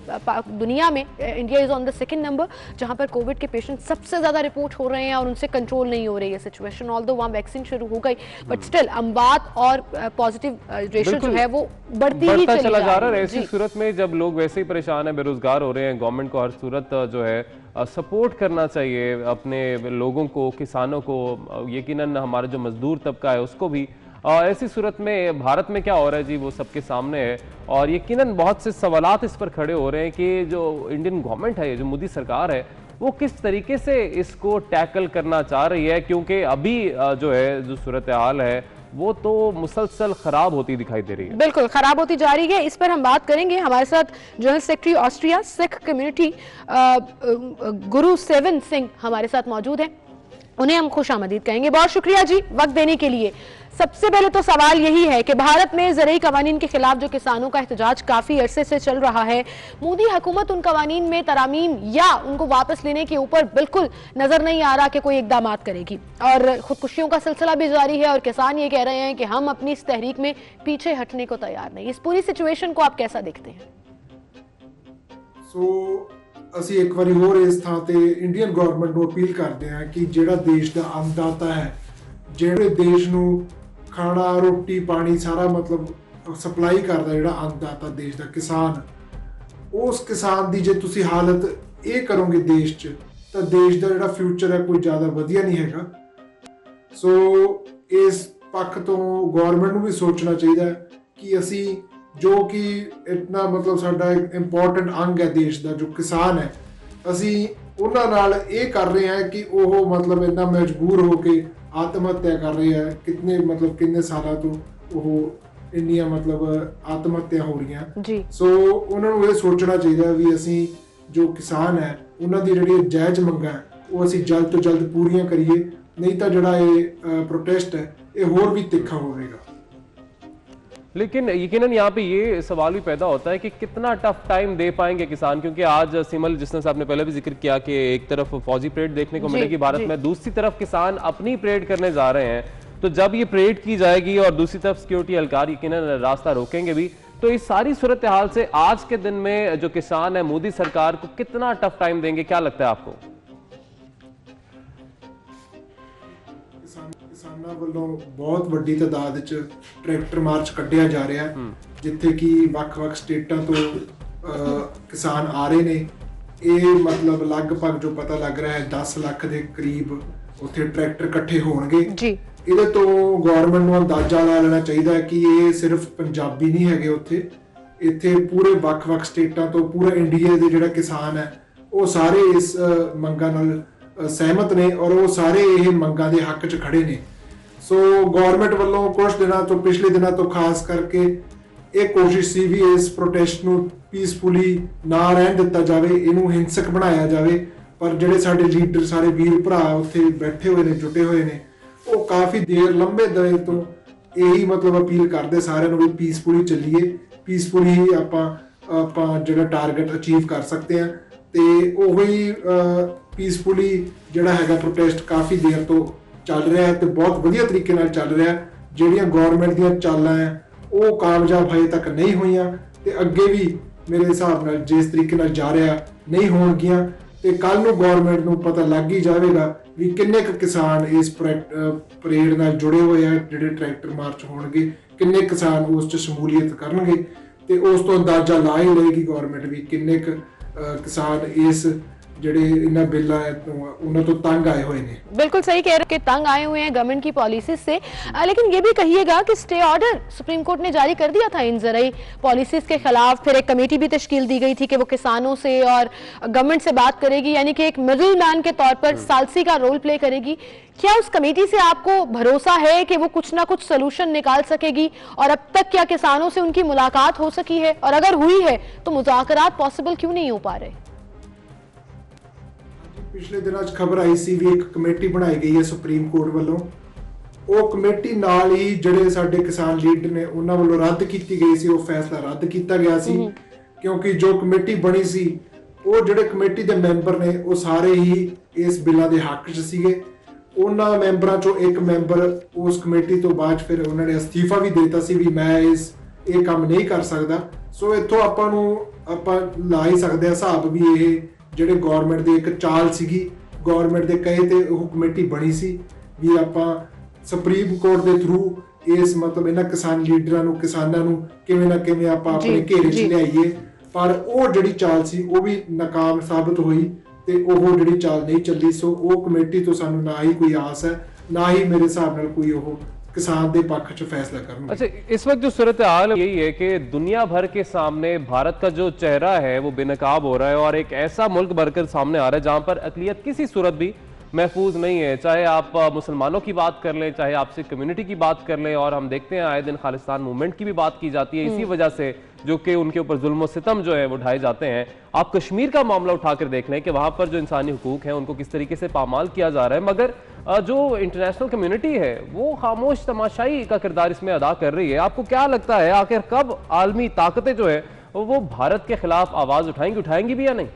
दुनिया में India is on the second number जहां पर कोविड के पेशेंट सबसे ज्यादा रिपोर्ट हो रहे हैं और उनसे कंट्रोल नहीं हो रही है सिचुएशन। ऑल्दो वहां वैक्सीन शुरू हो गई, बट स्टिल अम्बात और पॉजिटिव रेशियो जो है वो बढ़ती ही चला जा रहा है। ऐसी सूरत में जब लोग वैसे ही परेशान है, बेरोजगार हो रहे हैं, गवर्नमेंट को हर सूरत जो है सपोर्ट करना चाहिए अपने लोगों को, किसानों को, यकीनन हमारा जो मजदूर तबका है उसको भी। ऐसी सूरत में भारत में क्या हो रहा है जी वो सबके सामने है और यकीनन बहुत से सवालात इस पर खड़े हो रहे हैं कि जो इंडियन गवर्नमेंट है, जो मोदी सरकार है, वो किस तरीके से इसको टैकल करना चाह रही है, क्योंकि अभी जो है जो सूरत हाल है वो तो मुसलसल खराब होती दिखाई दे रही है। बिल्कुल खराब होती जा रही है। इस पर हम बात करेंगे। हमारे साथ general secretary Austria Sikh community गुरु सेवन सिंह हमारे साथ मौजूद हैं। उन्हें हम खुशामदीद कहेंगे। बहुत शुक्रिया जी वक्त देने के लिए। सबसे पहले तो सवाल यही है कि भारत में ज़रई कवानीन के खिलाफ जो किसानों का एहतजाज काफ़ी अरसे से चल रहा है, मोदी हुकूमत उन कवानीन में तरामीम या उनको वापस लेने के ऊपर बिल्कुल नज़र नहीं आ रहा कि कोई इकदाम करेगी, और खुदकुशियों का सिलसिला भी जारी है और किसान ये कह रहे हैं कि हम अपनी इस तहरीक में पीछे हटने को तैयार नहीं। इस पूरी सिचुएशन को आप कैसा देखते हैं? ਅਸੀਂ ਇੱਕ ਵਾਰੀ ਹੋਰ ਇਸ ਥਾਂ ਤੇ ਇੰਡੀਅਨ ਗਵਰਨਮੈਂਟ ਨੂੰ ਅਪੀਲ ਕਰਦੇ ਹਾਂ ਕਿ ਜਿਹੜਾ ਦੇਸ਼ ਦਾ ਅੰਨਦਾਤਾ ਹੈ, ਜਿਹੜੇ ਦੇਸ਼ ਨੂੰ ਖਾਣਾ ਰੋਟੀ ਪਾਣੀ ਸਾਰਾ ਮਤਲਬ ਸਪਲਾਈ ਕਰਦਾ, ਜਿਹੜਾ ਅੰਨਦਾਤਾ ਦੇਸ਼ ਦਾ ਕਿਸਾਨ, ਉਸ ਕਿਸਾਨ ਦੀ ਜੇ ਤੁਸੀਂ ਹਾਲਤ ਇਹ ਕਰੋਗੇ ਦੇਸ਼ 'ਚ, ਤਾਂ ਦੇਸ਼ ਦਾ ਜਿਹੜਾ ਫਿਊਚਰ ਹੈ ਕੋਈ ਜ਼ਿਆਦਾ ਵਧੀਆ ਨਹੀਂ ਹੈਗਾ। ਸੋ ਇਸ ਪੱਖ ਤੋਂ ਗਵਰਨਮੈਂਟ ਨੂੰ ਵੀ ਸੋਚਣਾ ਚਾਹੀਦਾ ਕਿ ਅਸੀਂ ਜੋ ਕਿ ਇਤਨਾ ਮਤਲਬ ਸਾਡਾ ਇੰਪੋਰਟੈਂਟ ਅੰਗ ਹੈ ਦੇਸ਼ ਦਾ, ਜੋ ਕਿਸਾਨ ਹੈ, ਅਸੀਂ ਉਹਨਾਂ ਨਾਲ ਇਹ ਕਰ ਰਹੇ ਹਾਂ ਕਿ ਉਹ ਮਤਲਬ ਇੰਨਾ ਮਜਬੂਰ ਹੋ ਕੇ ਆਤਮ ਹੱਤਿਆ ਕਰ ਰਹੇ ਹੈ। ਕਿੰਨੇ ਸਾਲਾਂ ਤੋਂ ਉਹ ਇੰਨੀਆਂ ਮਤਲਬ ਆਤਮ ਹੱਤਿਆ ਹੋ ਰਹੀਆਂ ਜੀ। ਸੋ ਉਹਨਾਂ ਨੂੰ ਇਹ ਸੋਚਣਾ ਚਾਹੀਦਾ ਵੀ ਅਸੀਂ ਜੋ ਕਿਸਾਨ ਹੈ ਉਹਨਾਂ ਦੀ ਜਿਹੜੀ ਜਾਇਜ਼ ਮੰਗਾਂ ਉਹ ਅਸੀਂ ਜਲਦ ਤੋਂ ਜਲਦ ਪੂਰੀਆਂ ਕਰੀਏ, नहीं तो जड़ा ये प्रोटेस्ट है ये होर भी तिखा होगा। लेकिन यकीनन यहाँ पे ये सवाल भी पैदा होता है कि कितना टफ टाइम दे पाएंगे किसान, क्योंकि आज सिमल जिसने साहब ने पहले भी जिक्र किया कि एक तरफ फौजी परेड देखने को मिलेगी भारत में, दूसरी तरफ किसान अपनी परेड करने जा रहे हैं। तो जब ये परेड की जाएगी और दूसरी तरफ सिक्योरिटी एहलकार यकीनन रास्ता रोकेंगे भी, तो इस सारी सूरत हाल से आज के दिन में जो किसान है मोदी सरकार को कितना टफ टाइम देंगे, क्या लगता है आपको? किसानों वालों बहुत वड्डी तादाद च ट्रैक्टर मार्च कढ़िया जा रहा है, जिथे कि वख-वख स्टेटां तो किसान आ रहे ने। ये मतलब लगभग जो पता लग रहा है 10 लाख के करीब उत्थे ट्रैक्टर इकट्ठे होणगे। ਇਹਦੇ ਤੋਂ ਗਵਰਨਮੈਂਟ ਨੂੰ ਅੰਦਾਜ਼ਾ ਲਾ ਲੈਣਾ ਚਾਹੀਦਾ ਹੈ ਕਿ ਇਹ ਸਿਰਫ ਪੰਜਾਬੀ ਨਹੀਂ ਹੈਗੇ ਉੱਥੇ, ਇੱਥੇ ਪੂਰੇ ਵੱਖ-ਵੱਖ ਸਟੇਟਾਂ ਤੋਂ ਪੂਰਾ ਇੰਡੀਆ ਦੇ ਜਿਹੜਾ ਕਿਸਾਨ ਹੈ ਉਹ ਸਾਰੇ ਇਸ ਮੰਗਾਂ ਨਾਲ ਸਹਿਮਤ ਨੇ ਔਰ ਉਹ ਸਾਰੇ ਇਹ ਮੰਗਾਂ ਦੇ ਹੱਕ 'ਚ ਖੜੇ ਨੇ। ਸੋ ਗਵਰਨਮੈਂਟ ਵੱਲੋਂ ਕੁਝ ਦਿਨਾਂ ਤੋਂ ਪਿਛਲੇ ਦਿਨਾਂ ਤੋਂ ਖਾਸ ਕਰਕੇ ਇਹ ਕੋਸ਼ਿਸ਼ ਸੀ ਵੀ ਇਸ ਪ੍ਰੋਟੈਸਟ ਨੂੰ ਪੀਸਫੁਲੀ ਨਾ ਰਹਿਣ ਦਿੱਤਾ ਜਾਵੇ, ਇਹਨੂੰ ਹਿੰਸਕ ਬਣਾਇਆ ਜਾਵੇ। ਪਰ ਜਿਹੜੇ ਸਾਡੇ ਲੀਡਰ ਸਾਰੇ ਵੀਰ ਭਰਾ ਉੱਥੇ ਬੈਠੇ ਹੋਏ ਨੇ, ਜੁਟੇ ਹੋਏ ਨੇ, ਉਹ ਕਾਫੀ ਦੇਰ ਲੰਬੇ ਦੇਰ ਤੋਂ ਇਹੀ ਮਤਲਬ ਅਪੀਲ ਕਰਦੇ ਸਾਰਿਆਂ ਨੂੰ ਵੀ ਪੀਸਫੁਲੀ ਚੱਲੀਏ, ਪੀਸਫੁਲੀ ਹੀ ਆਪਾਂ ਜਿਹੜਾ ਟਾਰਗੇਟ ਅਚੀਵ ਕਰ ਸਕਦੇ ਹਾਂ। ਤੇ ਉਹੀ ਪੀਸਫੁਲੀ ਜਿਹੜਾ ਹੈਗਾ ਪ੍ਰੋਟੈਸਟ ਕਾਫੀ ਦੇਰ ਤੋਂ ਚੱਲ ਰਿਹਾ ਹੈ ਤੇ ਬਹੁਤ ਵਧੀਆ ਤਰੀਕੇ ਨਾਲ ਚੱਲ ਰਿਹਾ। ਜਿਹੜੀਆਂ ਗਵਰਨਮੈਂਟ ਦੀਆਂ ਚਾਲਾਂ ਹੈ ਉਹ ਕਾਮਯਾਬ ਹਜੇ ਤੱਕ ਨਹੀਂ ਹੋਈਆਂ ਤੇ ਅੱਗੇ ਵੀ ਮੇਰੇ ਹਿਸਾਬ ਨਾਲ ਜਿਸ ਤਰੀਕੇ ਨਾਲ ਜਾ ਰਿਹਾ ਨਹੀਂ ਹੋਣਗੀਆਂ। ਤੇ ਕੱਲ ਨੂੰ ਗਵਰਨਮੈਂਟ ਨੂੰ ਪਤਾ ਲੱਗ ਹੀ ਜਾਵੇਗਾ ਵੀ ਕਿੰਨੇ ਕੁ ਕਿਸਾਨ ਇਸ ਪਰੇਡ ਨਾਲ ਜੁੜੇ ਹੋਏ ਆ, ਜਿਹੜੇ ਟਰੈਕਟਰ ਮਾਰਚ ਹੋਣਗੇ, ਕਿੰਨੇ ਕਿਸਾਨ ਉਸ 'ਚ ਸ਼ਮੂਲੀਅਤ ਕਰਨਗੇ ਤੇ ਉਸ ਤੋਂ ਅੰਦਾਜ਼ਾ ਲਾ ਹੀ ਲਏਗੀ ਗਵਰਨਮੈਂਟ ਵੀ ਕਿੰਨੇ ਕੁ किसान इस जड़े इन बिल्ला उन्हें तो तंग आए हुए हैं। बिल्कुल सही कह रहे हो कि तंग आए हुए हैं गवर्नमेंट की पॉलिसी से, लेकिन ये भी कहिएगा कि स्टे ऑर्डर सुप्रीम कोर्ट ने जारी कर दिया था इन ज़राई पॉलिसीज के खिलाफ। फिर एक कमेटी भी तश्कील दी गई थी कि वो किसानों से और गवर्नमेंट से बात करेगी, यानी कि एक मिडिल मैन के तौर पर सालसी का रोल प्ले करेगी। क्या उस कमेटी से आपको भरोसा है कि वो कुछ ना कुछ सोल्यूशन निकाल सकेगी? और अब तक क्या किसानों से उनकी मुलाकात हो सकी है? और अगर हुई है तो मुज़ाकरात पॉसिबल क्यों नहीं हो पा रहे? पिछले दिनों खबर आई सी भी एक कमेटी बनाई गई है सुप्रीम कोर्ट वालों। वो कमेटी नाल ही जिहड़े साडे किसान लीडर ने उन्हां वालों रद्द की गई सी, वो फैसला रद्द किया गया सी क्योंकि जो कमेटी बनी सी वो जिहड़े कमेटी दे मैंबर ने वो सारे ही इस बिल्लां दे हक च सीगे। उन्हां मैंबरां चों एक मैंबर उस कमेटी तो बाद फिर उन्होंने अस्तीफा भी देता सी भी मैं ये काम नहीं कर सकदा। सो इत्थों आपां नूं आपां ला ही सकदे आ हिसाब भी ये ਜਿਹੜੇ ਗਵਰਨਮੈਂਟ ਦੀ ਇੱਕ ਚਾਲ ਸੀਗੀ, ਗਵਰਨਮੈਂਟ ਦੇ ਕਹੇ ਤੇ ਉਹ ਕਮੇਟੀ ਬਣੀ ਸੀ ਵੀ ਆਪਾਂ ਸੁਪਰੀਮ ਕੋਰਟ ਦੇ ਥਰੂ ਇਸ ਮਤਲਬ ਇਹਨਾਂ ਕਿਸਾਨ ਲੀਡਰਾਂ ਨੂੰ, ਕਿਸਾਨਾਂ ਨੂੰ ਕਿਵੇਂ ਨਾ ਕਿਵੇਂ ਆਪਾਂ ਆਪਣੇ ਘੇਰੇ 'ਚ ਲਿਆਈਏ। ਪਰ ਉਹ ਜਿਹੜੀ ਚਾਲ ਸੀ ਉਹ ਵੀ ਨਾਕਾਮ ਸਾਬਤ ਹੋਈ ਤੇ ਉਹ ਜਿਹੜੀ ਚਾਲ ਨਹੀਂ ਚੱਲੀ। ਸੋ ਉਹ ਕਮੇਟੀ ਤੋਂ ਸਾਨੂੰ ਨਾ ਹੀ ਕੋਈ ਆਸ ਹੈ, ਨਾ ही मेरे हिसाब नाल कोई वो किसान दे पक्ष च फैसला करना। अच्छा, इस वक्त जो सूरत हाल यही है कि दुनिया भर के सामने भारत का जो चेहरा है वो बेनकाब हो रहा है और एक ऐसा मुल्क बनकर सामने आ रहा है जहां पर अक़लियत किसी सूरत भी महफूज नहीं है। चाहे आप मुसलमानों की बात कर लें, चाहे आपसे कम्युनिटी की बात कर लें, और हम देखते हैं आए दिन खालिस्तान मूवमेंट की भी बात की जाती है इसी वजह से, जो कि उनके ऊपर जुल्म सितम जो है वो ढाए जाते हैं। आप कश्मीर का मामला उठाकर देख लें कि वहां पर जो इंसानी हुकूक हैं उनको किस तरीके से पामाल किया जा रहा है। मगर जो इंटरनेशनल कम्युनिटी है वो खामोश तमाशाई का किरदार इसमें अदा कर रही है। आपको क्या लगता है आखिर कब आलमी ताकतें जो है वो भारत के खिलाफ आवाज उठाएंगी भी या नहीं?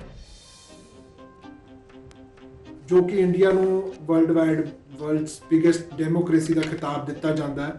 जो कि इंडिया ਨੂੰ ਵਰਲਡ ਵਰਲਡਸ ਬਿਗੇਸਟ ਡੈਮੋਕ੍ਰੇਸੀ ਦਾ ਖਿਤਾਬ ਦਿੱਤਾ ਜਾਂਦਾ ਹੈ,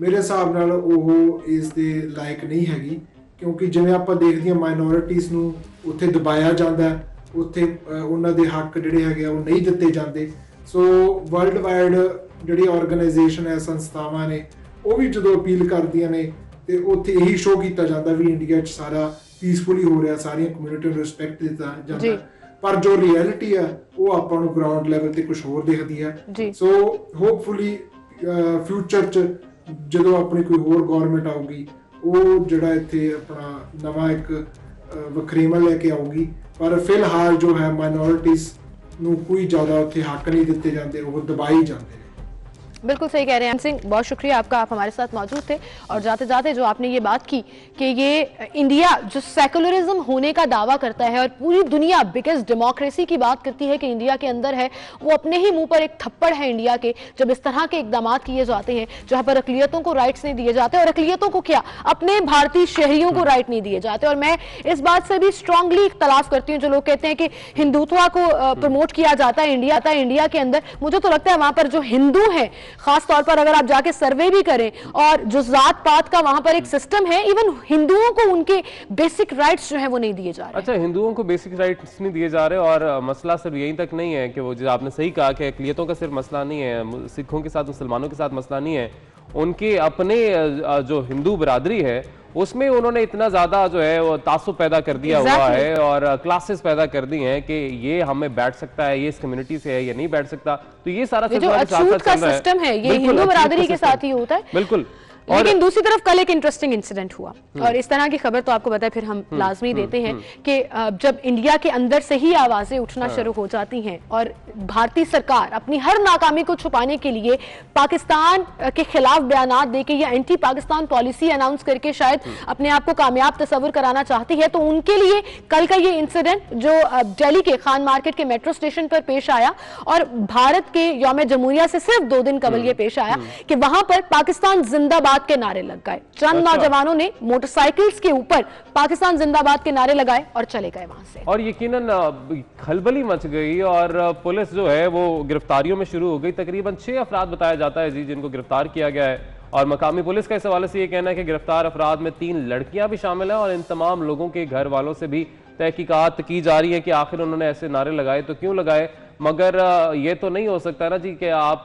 ਮੇਰੇ ਹਿਸਾਬ ਨਾਲ ਉਹ ਇਸ ਦੇ ਲਾਇਕ ਨਹੀਂ ਹੈਗੀ, ਕਿਉਂਕਿ ਜਿਵੇਂ ਆਪਾਂ ਦੇਖਦੇ ਹਾਂ ਮਾਈਨੋਰਿਟੀਜ਼ ਨੂੰ ਉੱਥੇ ਦਬਾਇਆ ਜਾਂਦਾ ਹੈ, ਉੱਥੇ ਉਹਨਾਂ ਦੇ ਹੱਕ ਜਿਹੜੇ ਹੈਗੇ ਉਹ ਨਹੀਂ ਦਿੱਤੇ ਜਾਂਦੇ। ਸੋ ਵਰਲਡ ਵਾਈਡ ਜਿਹੜੀ ਆਰਗੇਨਾਈਜੇਸ਼ਨ ਹੈ, ਸੰਸਥਾਵਾਂ ਨੇ, ਉਹ ਵੀ ਜਦੋਂ ਅਪੀਲ ਕਰਦੀਆਂ ਨੇ ਤੇ ਉੱਥੇ ਇਹੀ ਸ਼ੋਅ ਕੀਤਾ ਜਾਂਦਾ ਵੀ ਇੰਡੀਆ 'ਚ ਸਾਰਾ ਪੀਸਫੁਲੀ ਹੋ ਰਿਹਾ, ਸਾਰੀਆਂ ਕਮਿਊਨਿਟੀ ਨੂੰ ਰਿਸਪੈਕਟ ਦਿੱਤਾ ਜਾਂਦਾ। ਪਰ ਜੋ ਰਿਐਲਿਟੀ ਹੈ ਉਹ ਆਪਾਂ ਨੂੰ ਗਰਾਊਂਡ ਲੈਵਲ ਤੇ ਕੁਝ ਹੋਰ ਦਿਖਦੀ ਹੈ। ਸੋ ਹੋਪਫੁਲੀ ਫਿਊਚਰ 'ਚ ਜਦੋਂ ਆਪਣੀ ਕੋਈ ਹੋਰ ਗਵਰਨਮੈਂਟ ਆਊਗੀ ਉਹ ਜਿਹੜਾ ਇੱਥੇ ਆਪਣਾ ਨਵਾਂ ਇੱਕ ਵਖਰੇਵਾ ਲੈ ਕੇ ਆਊਗੀ, ਪਰ ਫਿਲਹਾਲ ਜੋ ਹੈ ਮਾਈਨੋਰਿਟੀਜ਼ ਨੂੰ ਕੋਈ ਜ਼ਿਆਦਾ ਉੱਥੇ ਹੱਕ नहीं ਦਿੱਤੇ ਜਾਂਦੇ, ਉਹ ਦਬਾਈ ਜਾਂਦੇ। बिल्कुल सही कह रहे हैं सिंह, बहुत शुक्रिया आपका, आप हमारे साथ मौजूद थे। और जाते जाते जो आपने ये बात की कि ये इंडिया जो सेकुलरिज्म होने का दावा करता है और पूरी दुनिया बिगेस्ट डेमोक्रेसी की बात करती है कि इंडिया के अंदर है, वो अपने ही मुंह पर एक थप्पड़ है इंडिया के जब इस तरह के इकदाम किए जाते हैं जहां पर अकलियतों को राइट्स नहीं दिए जाते, और अकलियतों को क्या, अपने भारतीय शहरियों को राइट नहीं दिए जाते। और मैं इस बात से भी स्ट्रांगली इख्तलाफ करती हूँ जो लोग कहते हैं कि हिंदुत्व को प्रमोट किया जाता है इंडिया के अंदर। मुझे तो लगता है वहां पर जो हिंदू है, खास तौर पर अगर आप जाके सर्वे भी करें, और जो जात पात का वहां पर एक सिस्टम है, इवन हिंदुओं को उनके बेसिक राइट्स जो है वो नहीं दिए जा रहे। अच्छा, हिंदुओं को बेसिक राइट्स नहीं दिए जा रहे, और मसला सिर्फ यहीं तक नहीं है कि वो जो आपने सही कहा कि अक़लियतों का सिर्फ मसला नहीं है, सिखों के साथ मुसलमानों के साथ मसला नहीं है, उनके अपने जो हिंदू बरादरी है उसमें उन्होंने इतना ज्यादा जो है वो तासुब पैदा कर दिया हुआ है और क्लासेस पैदा कर दी हैं कि ये हमें बैठ सकता है, ये इस कम्युनिटी से है, ये नहीं बैठ सकता। तो ये सारा जो अछूत का सिस्टम है ये हिंदू बरादरी के साथ ही होता है। बिल्कुल। लेकिन दूसरी तरफ कल एक इंटरेस्टिंग इंसिडेंट हुआ, और इस तरह की खबर तो आपको पता है फिर हम लाजमी देते हैं कि जब इंडिया के अंदर से ही आवाजें उठना शुरू हो जाती हैं और भारतीय सरकार अपनी हर नाकामी को छुपाने के लिए पाकिस्तान के खिलाफ बयानात देके या एंटी पाकिस्तान पॉलिसी अनाउंस करके शायद अपने आप को कामयाब तस्वुर कराना चाहती है, तो उनके लिए कल का ये इंसिडेंट जो दिल्ली के खान मार्केट के मेट्रो स्टेशन पर पेश आया, और भारत के यौम जमहूरिया से सिर्फ 2 दिन कबल ये पेश आया कि वहां पर पाकिस्तान जिंदाबाद के नारे लग गए। चंद नौजवानों ने मोटरसाइकिल्स के ऊपर पाकिस्तान जिंदाबाद के नारे लगाए और चले गए वहां से, और यकीनन खलबली मच गई और पुलिस जो है वो गिरफ्तारियों में शुरू हो गई। तकरीबन 6 अफराद बताया जाता है जी जिनको गिरफ्तार किया गया है, और मकामी पुलिस का इस हवाले से ये कहना है कि गिरफ्तार अफराद में 3 लड़कियां भी शामिल हैं, और इन तमाम लोगों के घर वालों से भी तहकीकात की जा रही है कि आखिर उन्होंने ऐसे नारे लगाए तो क्यों लगाए। मगर ये तो नहीं हो सकता ना जी कि आप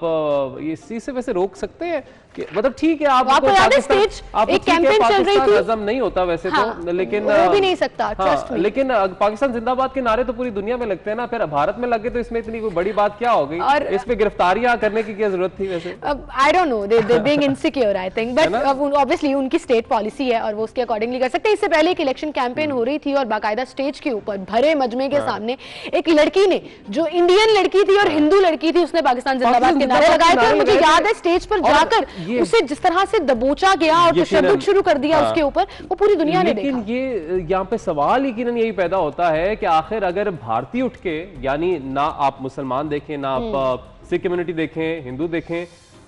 इस चीज से वैसे रोक सकते हैं कि मतलब ठीक है आपको याद है स्टेज एक कैंपेन चल रही थी, हजम नहीं होता वैसे तो, लेकिन वो भी नहीं सकता, ट्रस्ट मी। लेकिन पाकिस्तान जिंदाबाद के नारे तो पूरी दुनिया में लगते हैं ना, फिर भारत में लगे तो इसमें इतनी कोई बड़ी बात क्या हो गई, और इस पे गिरफ्तारियां करने की क्या जरूरत थी वैसे? I don't know, they being insecure I think, but obviously उनकी स्टेट पॉलिसी है और वो उसके अकॉर्डिंगली कर सकते हैं। इससे पहले एक इलेक्शन कैंपेन हो रही थी और बाकायदा स्टेज के ऊपर भरे मजमे के सामने एक लड़की ने, जो इंडियन लड़की थी और हिंदू लड़की थी, उसने पाकिस्तान जिंदाबाद के नारे लगाए थे, और मुझे याद है स्टेज पर जाकर उसे जिस तरह से दबोचा गया और तशद्दुद शुरू कर दिया उसके ऊपर, वो पूरी दुनिया ने देखा। लेकिन ये यहाँ पे सवाल यकीनन यही पैदा होता है कि आखिर अगर भारतीय उठ के, यानी ना आप मुसलमान देखें, ना आप सिख कम्युनिटी देखें, हिंदू देखें,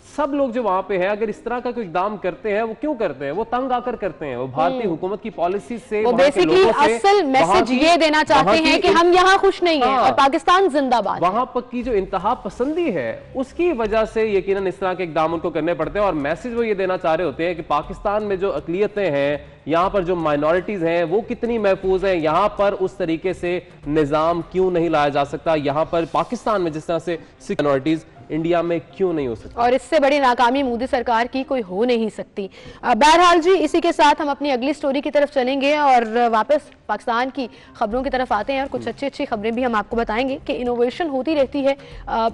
सब लोग जो वहां पे है अगर इस तरह का कोई इकदाम करते हैं, वो क्यों करते हैं? वो तंग आकर करते हैं, वो भारतीय हुकूमत की पॉलिसी से, वो बेसिकली असल मैसेज ये देना चाहते हैं कि हम यहाँ खुश नहीं हैं और पाकिस्तान जिंदाबाद। वहां पर की जो इंतहा पसंदी है उसकी वजह से यकीनन इस तरह के इकदाम उनको करने पड़ते हैं, और मैसेज वो ये देना चाह रहे होते हैं कि पाकिस्तान में जो अकलियतें हैं, यहाँ पर जो माइनॉरिटीज हैं वो कितनी महफूज हैं, यहाँ पर उस तरीके से निजाम क्यों नहीं लाया जा सकता, यहाँ पर पाकिस्तान में जिस तरह से सिख माइनॉरिटीज इंडिया में क्यों नहीं हो सकती, और इससे बड़ी नाकामी मोदी सरकार की कोई हो नहीं सकती। बहरहाल जी, इसी के साथ हम अपनी अगली स्टोरी की तरफ चलेंगे और वापस पाकिस्तान की खबरों की तरफ आते हैं, और कुछ अच्छी खबरें भी हम आपको बताएंगे कि इनोवेशन होती रहती है,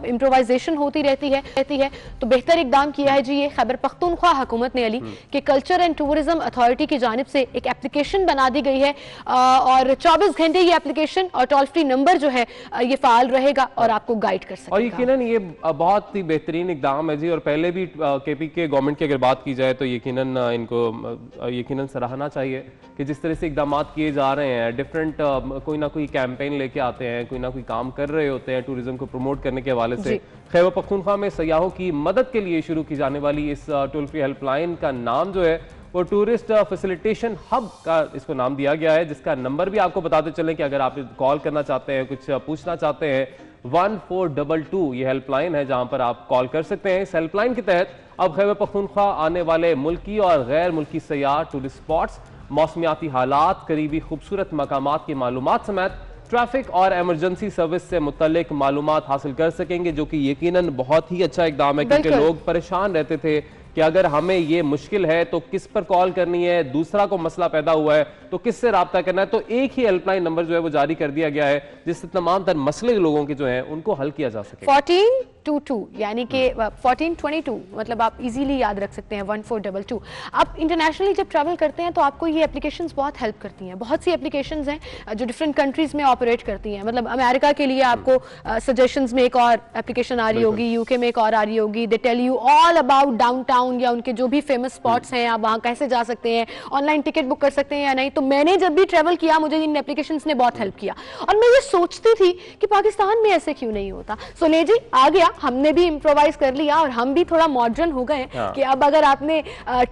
इम्प्रोवाइजेशन होती रहती है। तो बेहतर इकदाम किया है जी ये खैबर पख्तूनख्वा हुकूमत ने अली कि कल्चर एंड टूरिज्म अथॉरिटी की जानिब से एक एप्लीकेशन बना दी गई है, और 24 घंटे ये एप्लीकेशन और टोल फ्री नंबर जो है ये फाल रहेगा और आपको गाइड कर सकेगा। और यकीनन ये बहुत ही बेहतरीन इकदाम है जी। और पहले भी केपी के गवर्नमेंट की अगर बात की जाए तो यकीनन इनको यकीनन सराहना चाहिए कि जिस तरह से इकदाम किए जा रहे हैं, डिफरेंट कोई ना कोई कैंपेन लेके आते हैं, कोई ना कोई काम कर रहे होते हैं टूरिज्म को प्रमोट करने के हवाले से। खैबर पख्तूनख्वा में सयाहों की मदद के लिए शुरू की जाने वाली इस टोल फ्री हेल्पलाइन का नाम जो है वो टूरिस्ट फैसिलिटेशन हब का इसको नाम दिया गया है, जिसका नंबर भी आपको बताते चलें कि अगर आप कॉल करना चाहते हैं, कुछ पूछना चाहते हैं, 1422 ये हेल्पलाइन है जहां पर आप कॉल कर सकते हैं। इस हेल्पलाइन के तहत अब खैबर पख्तूनख्वा आने वाले मुल्की और गैर मुल्की सयाह, टूरिस्ट स्पॉट्स, मौसमियाती हालात, करीबी खूबसूरत मकामात की मालूमात समेत ट्रैफिक और इमरजेंसी सर्विस से मुतल्लिक मालूमात हासिल कर सकेंगे, जो कि यकीनन बहुत ही अच्छा इकदाम है। क्योंकि लोग परेशान रहते थे कि अगर हमें ये मुश्किल है तो किस पर कॉल करनी है, दूसरा को मसला पैदा हुआ है तो किससे राब्ता करना है। तो एक ही हेल्पलाइन नंबर जो है वो जारी कर दिया गया है जिससे तमाम तर मसले लोगों के जो हैं उनको हल किया जा सके। 1422 यानी कि 1422 मतलब आप इजीली याद रख सकते हैं 1422। आप इंटरनेशनली जब ट्रैवल करते हैं तो आपको ये एप्लीकेशंस बहुत हेल्प करती हैं। बहुत सी एप्लीकेशंस हैं जो डिफरेंट कंट्रीज में ऑपरेट करती हैं। मतलब अमेरिका के लिए आपको सजेशंस में एक और एप्लीकेशन आ रही होगी, यूके में एक और आ रही होगी। They tell you all about downtown या उनके जो भी फेमस स्पॉट्स हैं, आप वहां कैसे जा सकते हैं, ऑनलाइन टिकट बुक कर सकते हैं या नहीं। तो मैंने जब भी ट्रैवल किया मुझे इन एप्लीकेशंस ने बहुत हेल्प किया और मैं ये सोचती थी कि पाकिस्तान में ऐसे क्यों नहीं होता। सो ले जी आ गया, हमने भी इम्प्रोवाइज कर लिया और हम भी थोड़ा मॉडर्न हो गए कि अब अगर आपने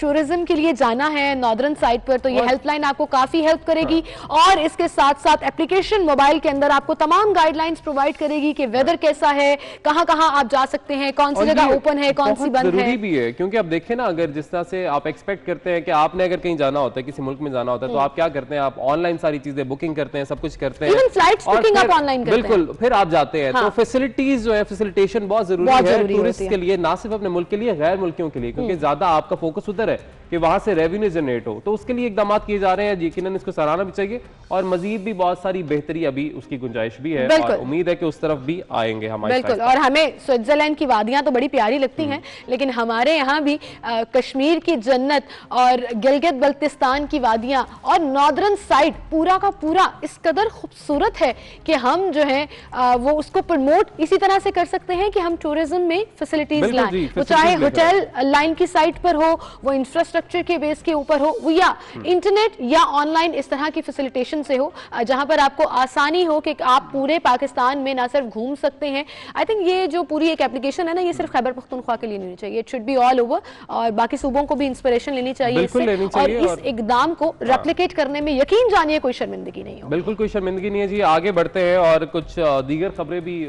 टूरिज्म के लिए जाना है नॉर्दर्न साइड पर तो ये हेल्पलाइन आपको काफी हेल्प करेगी। और इसके साथ साथ एप्लीकेशन मोबाइल के अंदर आपको तमाम गाइडलाइंस प्रोवाइड करेगी कि वेदर कैसा है, कहां कहां आप जा सकते हैं, कौन सी जगह ओपन है, कौन सी बंद है। भी है क्योंकि आप देखें ना, अगर जिस तरह से आप एक्सपेक्ट करते हैं कि आपने अगर कहीं जाना होता है, किसी मुल्क में जाना होता है, तो आप क्या करते हैं, आप ऑनलाइन सारी चीजें बुकिंग करते हैं, सब कुछ करते हैं, फ्लाइट्स बुकिंग आप ऑनलाइन करते हैं, बिल्कुल, फिर आप जाते हैं। तो फैसिलिटीज जो है, फैसिलिटेशन बहुत जरूरी है टूरिस्ट के लिए, ना सिर्फ अपने मुल्क के लिए, गैर मुल्कियों के लिए, क्योंकि ज्यादा आपका फोकस उधर है कि वहां से रेवेन्यू जनरेट हो। तो उसके लिए इकदाम किए जा रहे हैं, यकीनन इसको सराहना भी चाहिए और मजीद भी बहुत सारी बेहतरी अभी उसकी गुंजाइश भी है और उम्मीद है कि उस तरफ भी आएंगे हमारे। बिल्कुल, और हमें स्विट्जरलैंड की वादियां तो बड़ी प्यारी लगती हैं, लेकिन हमारे यहाँ भी कश्मीर की जन्नत और गिलगित बल्तिस्तान की वादियां और नॉर्दर्न साइड पूरा का पूरा इस कदर खूबसूरत है कि हम जो है वो उसको प्रमोट इसी तरह से कर सकते हैं कि हम टूरिज्म में फैसिलिटीज लाएं, वो चाहे होटल लाइन की साइड पर हो, वो इंफ्रास्ट्रक्चर के बेस के ऊपर हो, वो या इंटरनेट या ऑनलाइन इस तरह की फैसिलिटेशन से हो जहां पर आपको आसानी हो कि आप पूरे पाकिस्तान में ना सिर्फ घूम सकते हैं। आई थिंक ये जो पूरी एक एप्लीकेशन है ना, ये सिर्फ खैबर पख्तूनख्वा के लिए नहीं होनी चाहिए, it should be all over और बाकी सूबों को भी इंस्पिरेशन लेनी चाहिए इससे और इस इकदाम को रेप्लिकेट करने में यकीन जानिए कोई शर्मिंदगी नहीं हो। बिल्कुल कोई शर्मिंदगी नहीं है जी। आगे बढ़ते हैं और कुछ दीगर खबरें भी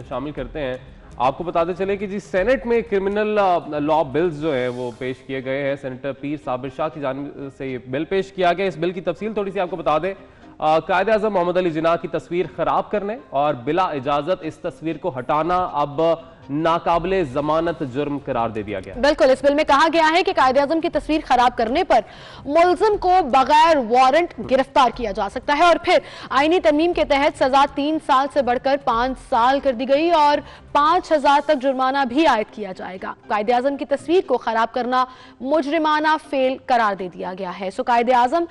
शामिल करते हैं। आपको बताते चले कि जी सेनेट में क्रिमिनल लॉ बिल्स जो है वो पेश किए गए हैं। सेनेटर पीर साबिर शाह की जानिब से ये बिल पेश किया गया। इस बिल की तफसील थोड़ी सी आपको बता दें। कायदे आज़म मोहम्मद अली जिन्ना की तस्वीर खराब करने और बिला इजाजत इस तस्वीर को हटाना अब नाकाबिले जमानत जुर्म करार दे दिया गया। बिल्कुल, इस बिल में कहा गया है कि कायदे आज़म की तस्वीर खराब करने पर मुल्जिम को बगैर वारंट गिरफ्तार किया जा सकता है और फिर आईनी तरमीम के तहत सजा 3 साल से बढ़कर 5 साल कर दी गई और 5000 तक जुर्माना भी आयद किया जाएगा। कायदे आज़म की तस्वीर को खराब करना मुजरिमाना फेल करार दे दिया गया है। सो कायदे आज़म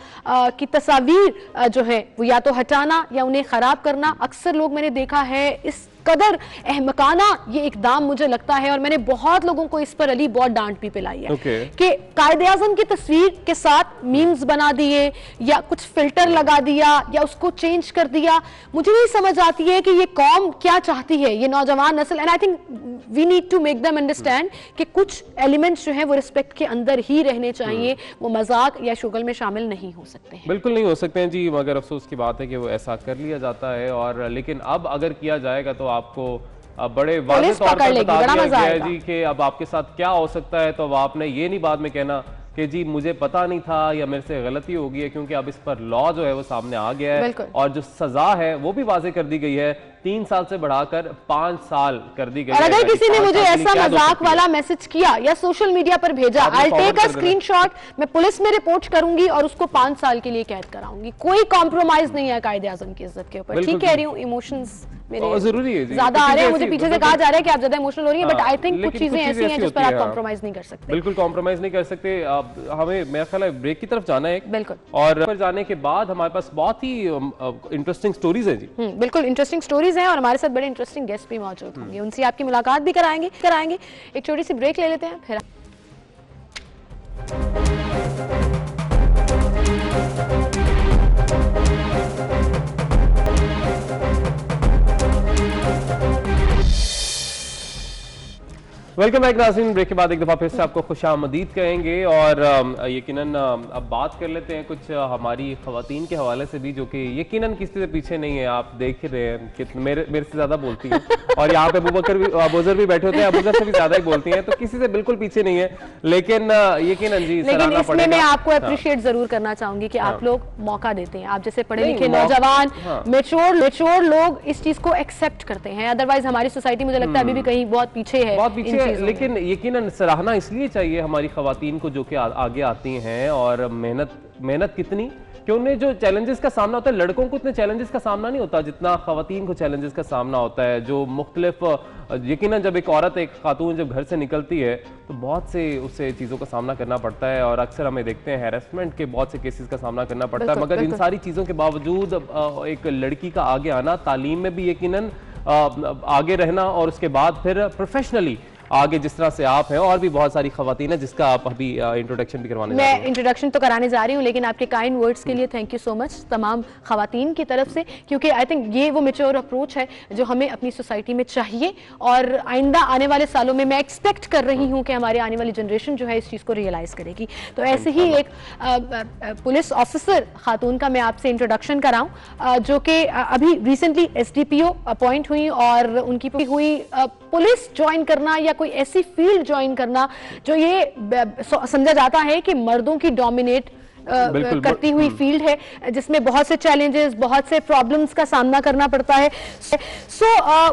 की तस्वीर जो है वो या तो हटाना या उन्हें खराब करना, अक्सर लोग मैंने देखा है इस कदर अहमकाना ये इकदाम मुझे लगता है और मैंने बहुत लोगों को इस पर अली बहुत डांट भी पिलाई है कि कायदे आज़म की तस्वीर के साथ मीम्स बना दिए या कुछ फिल्टर लगा दिया या उसको चेंज कर दिया। मुझे नहीं समझ आती है कि ये कौम क्या चाहती है, ये नौजवान नस्ल। And I think we need to make them understand कि कुछ एलिमेंट्स जो हैं वो रिस्पेक्ट के अंदर ही रहने चाहिए, वो मजाक या शुगल में शामिल नहीं हो सकते हैं। बिल्कुल नहीं हो सकते हैं जी, मगर अफसोस की बात है कि वो ऐसा कर लिया जाता है। और लेकिन अब अगर किया जाएगा तो आपको बड़े वाज़ेह तौर पर बता दिया गया है जी कि अब आपके साथ क्या हो सकता है। तो अब आपने ये नहीं बाद में कहना कि जी मुझे पता नहीं था या मेरे से गलती हो गई है, क्योंकि अब इस पर लॉ जो है वो सामने आ गया है और जो सजा है वो भी वाज़ेह कर दी गई है, 3 साल से बढ़ाकर 5 साल कर दी गई है। और अगर किसी ने मुझे ऐसा मजाक वाला मैसेज किया या सोशल मीडिया पर भेजा, आई टेक अ स्क्रीनशॉट, मैं पुलिस में रिपोर्ट करूंगी और उसको 5 साल के लिए कैद कराऊंगी। कोई कॉम्प्रोमाइज नहीं है कायदे आज़म की इज्जत के ऊपर। ठीक कह रही हूँ, इमोशंस मेरे जरूरी है, ज्यादा आ रहे हैं, मुझे पीछे से कहा जा रहा है कि आप ज्यादा इमोशनल हो रही हैं, बट आई थिंक कुछ चीजें ऐसी हैं जिस पर आप कॉम्प्रोमाइज नहीं कर सकते। बिल्कुल कॉम्प्रोमाइज नहीं कर सकते। हमें मेरा ख्याल है ब्रेक की तरफ जाना है बिल्कुल, और पर जाने के बाद हमारे पास बहुत ही इंटरेस्टिंग स्टोरीज है जी। बिल्कुल इंटरेस्टिंग स्टोरीज जजेस हैं और हमारे साथ बड़े इंटरेस्टिंग गेस्ट भी मौजूद होंगे, उनसे आपकी मुलाकात भी कराएंगे। एक छोटी सी ब्रेक ले लेते हैं फिर। वेलकम बैक नाज़रीन। ब्रेक के बाद एक दफ़ा फिर से आपको खुशामदीद कहेंगे और यकीनन अब बात कर लेते हैं कुछ हमारी ख़वातीन के हवाले से भी, जो कि यकीनन किसी से पीछे नहीं है। आप देख ही रहे हैं कि मेरे से ज़्यादा बोलती हैं और यहाँ पे अबूज़र भी बैठे होते हैं, अबूज़र से भी ज़्यादा ही बोलती हैं, तो किसी से बिल्कुल पीछे नहीं है। लेकिन यकीनन जी लेकिन इसमें मैं आपको अप्रिशिएट ज़रूर करना चाहूँगी कि आप लोग मौका देते हैं। आप जैसे पढ़े लिखे नौजवान मेच्योर लोग इस चीज़ को एक्सेप्ट करते हैं, अदरवाइज हमारी सोसाइटी मुझे लगता है अभी भी कहीं बहुत पीछे है। लेकिन यकीनन सराहना इसलिए चाहिए हमारी खवातीन को जो कि आगे आती हैं और मेहनत कितनी कि उन्हें जो चैलेंजेस का सामना होता है, लड़कों को इतने चैलेंजेस का सामना नहीं होता जितना खवातीन को चैलेंजेस का सामना होता है। जो मुख्तलिफ यकीनन जब एक औरत एक खातून जब घर से निकलती है तो बहुत से उससे चीज़ों का सामना करना पड़ता है और अक्सर हमें देखते हैं हैरेसमेंट के बहुत से केसेस का सामना करना पड़ता है। मगर इन सारी चीज़ों के बावजूद एक लड़की का आगे आना, तालीम में भी यकीनन आगे रहना और उसके बाद फिर प्रोफेशनली आगे जिस तरह से आप हैं, और भी बहुत सारी खवातीन हैं जिसका आप अभी इंट्रोडक्शन भी करवाने जा रहे हैं। मैं इंट्रोडक्शन तो कराने जा रही हूँ, लेकिन आपके काइंड वर्ड्स के लिए थैंक यू सो मच तमाम खवातीन की तरफ से, क्योंकि आई थिंक ये वो मैच्योर अप्रोच है जो हमें अपनी सोसाइटी में चाहिए और आइंदा आने वाले सालों में मैं एक्सपेक्ट कर रही हूँ कि हमारी आने वाली जनरेशन जो है इस चीज़ को रियलाइज़ करेगी। तो ऐसे ही एक पुलिस ऑफिसर खातून का मैं आपसे इंट्रोडक्शन कराऊँ, जो कि अभी रिसेंटली SDPO अपॉइंट हुई और उनकी हुई पुलिस ज्वाइन करना या कोई ऐसी फील्ड ज्वाइन करना जो ये समझा जाता है कि मर्दों की डोमिनेट करती हुई फील्ड है, जिसमें बहुत से चैलेंजेस, बहुत से प्रॉब्लम्स का सामना करना पड़ता है।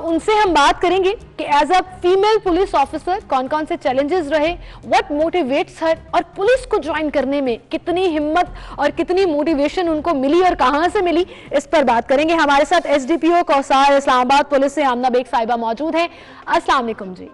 उनसे हम बात करेंगे कि as a female police officer कौन कौन से चैलेंजेस रहे, व्हाट मोटिवेट्स हर, और पुलिस को ज्वाइन करने में कितनी हिम्मत और कितनी मोटिवेशन उनको मिली और कहां से मिली, इस पर बात करेंगे। हमारे साथ SDPO कौसार इस्लामाबाद पुलिस से आमना बेग साहिबा मौजूद हैं। अस्सलाम वालेकुम जी।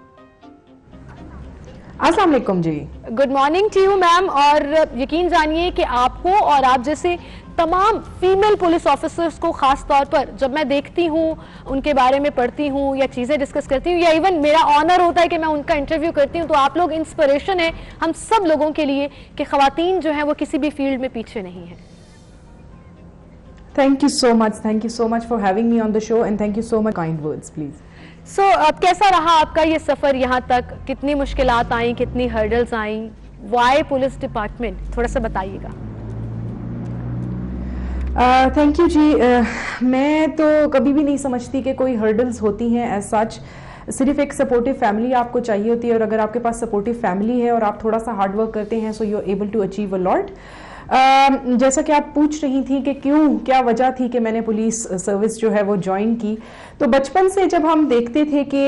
अस्सलाम वालेकुम जी। Good morning to you ma'am. और यकीन जानिए कि आपको और आप जैसे तमाम फीमेल पुलिस ऑफिसर्स को खास तौर पर जब मैं देखती हूँ, उनके बारे में पढ़ती हूँ या चीज़ें डिस्कस करती हूँ, या इवन मेरा ऑनर होता है कि मैं उनका इंटरव्यू करती हूँ, तो आप लोग इंस्पिरेशन है हम सब लोगों के लिए कि खवातीन जो है वो किसी भी फील्ड में पीछे नहीं है। Thank you so much for having me on the show and thank you so much kind words please. अब कैसा रहा आपका ये सफर यहाँ तक, कितनी मुश्किलात आई, कितनी हर्डल्स आई, वाई पुलिस डिपार्टमेंट, थोड़ा सा बताइएगा। थैंक यू जी। मैं तो कभी भी नहीं समझती कि कोई हर्डल्स होती हैं एज सच। सिर्फ एक सपोर्टिव फैमिली आपको चाहिए होती है, और अगर आपके पास सपोर्टिव फैमिली है और आप थोड़ा सा हार्ड वर्क करते हैं, so you are able to achieve a lot. जैसा कि आप पूछ रही थी कि क्या वजह थी कि मैंने पुलिस सर्विस जो है वो ज्वाइन की, तो बचपन से जब हम देखते थे कि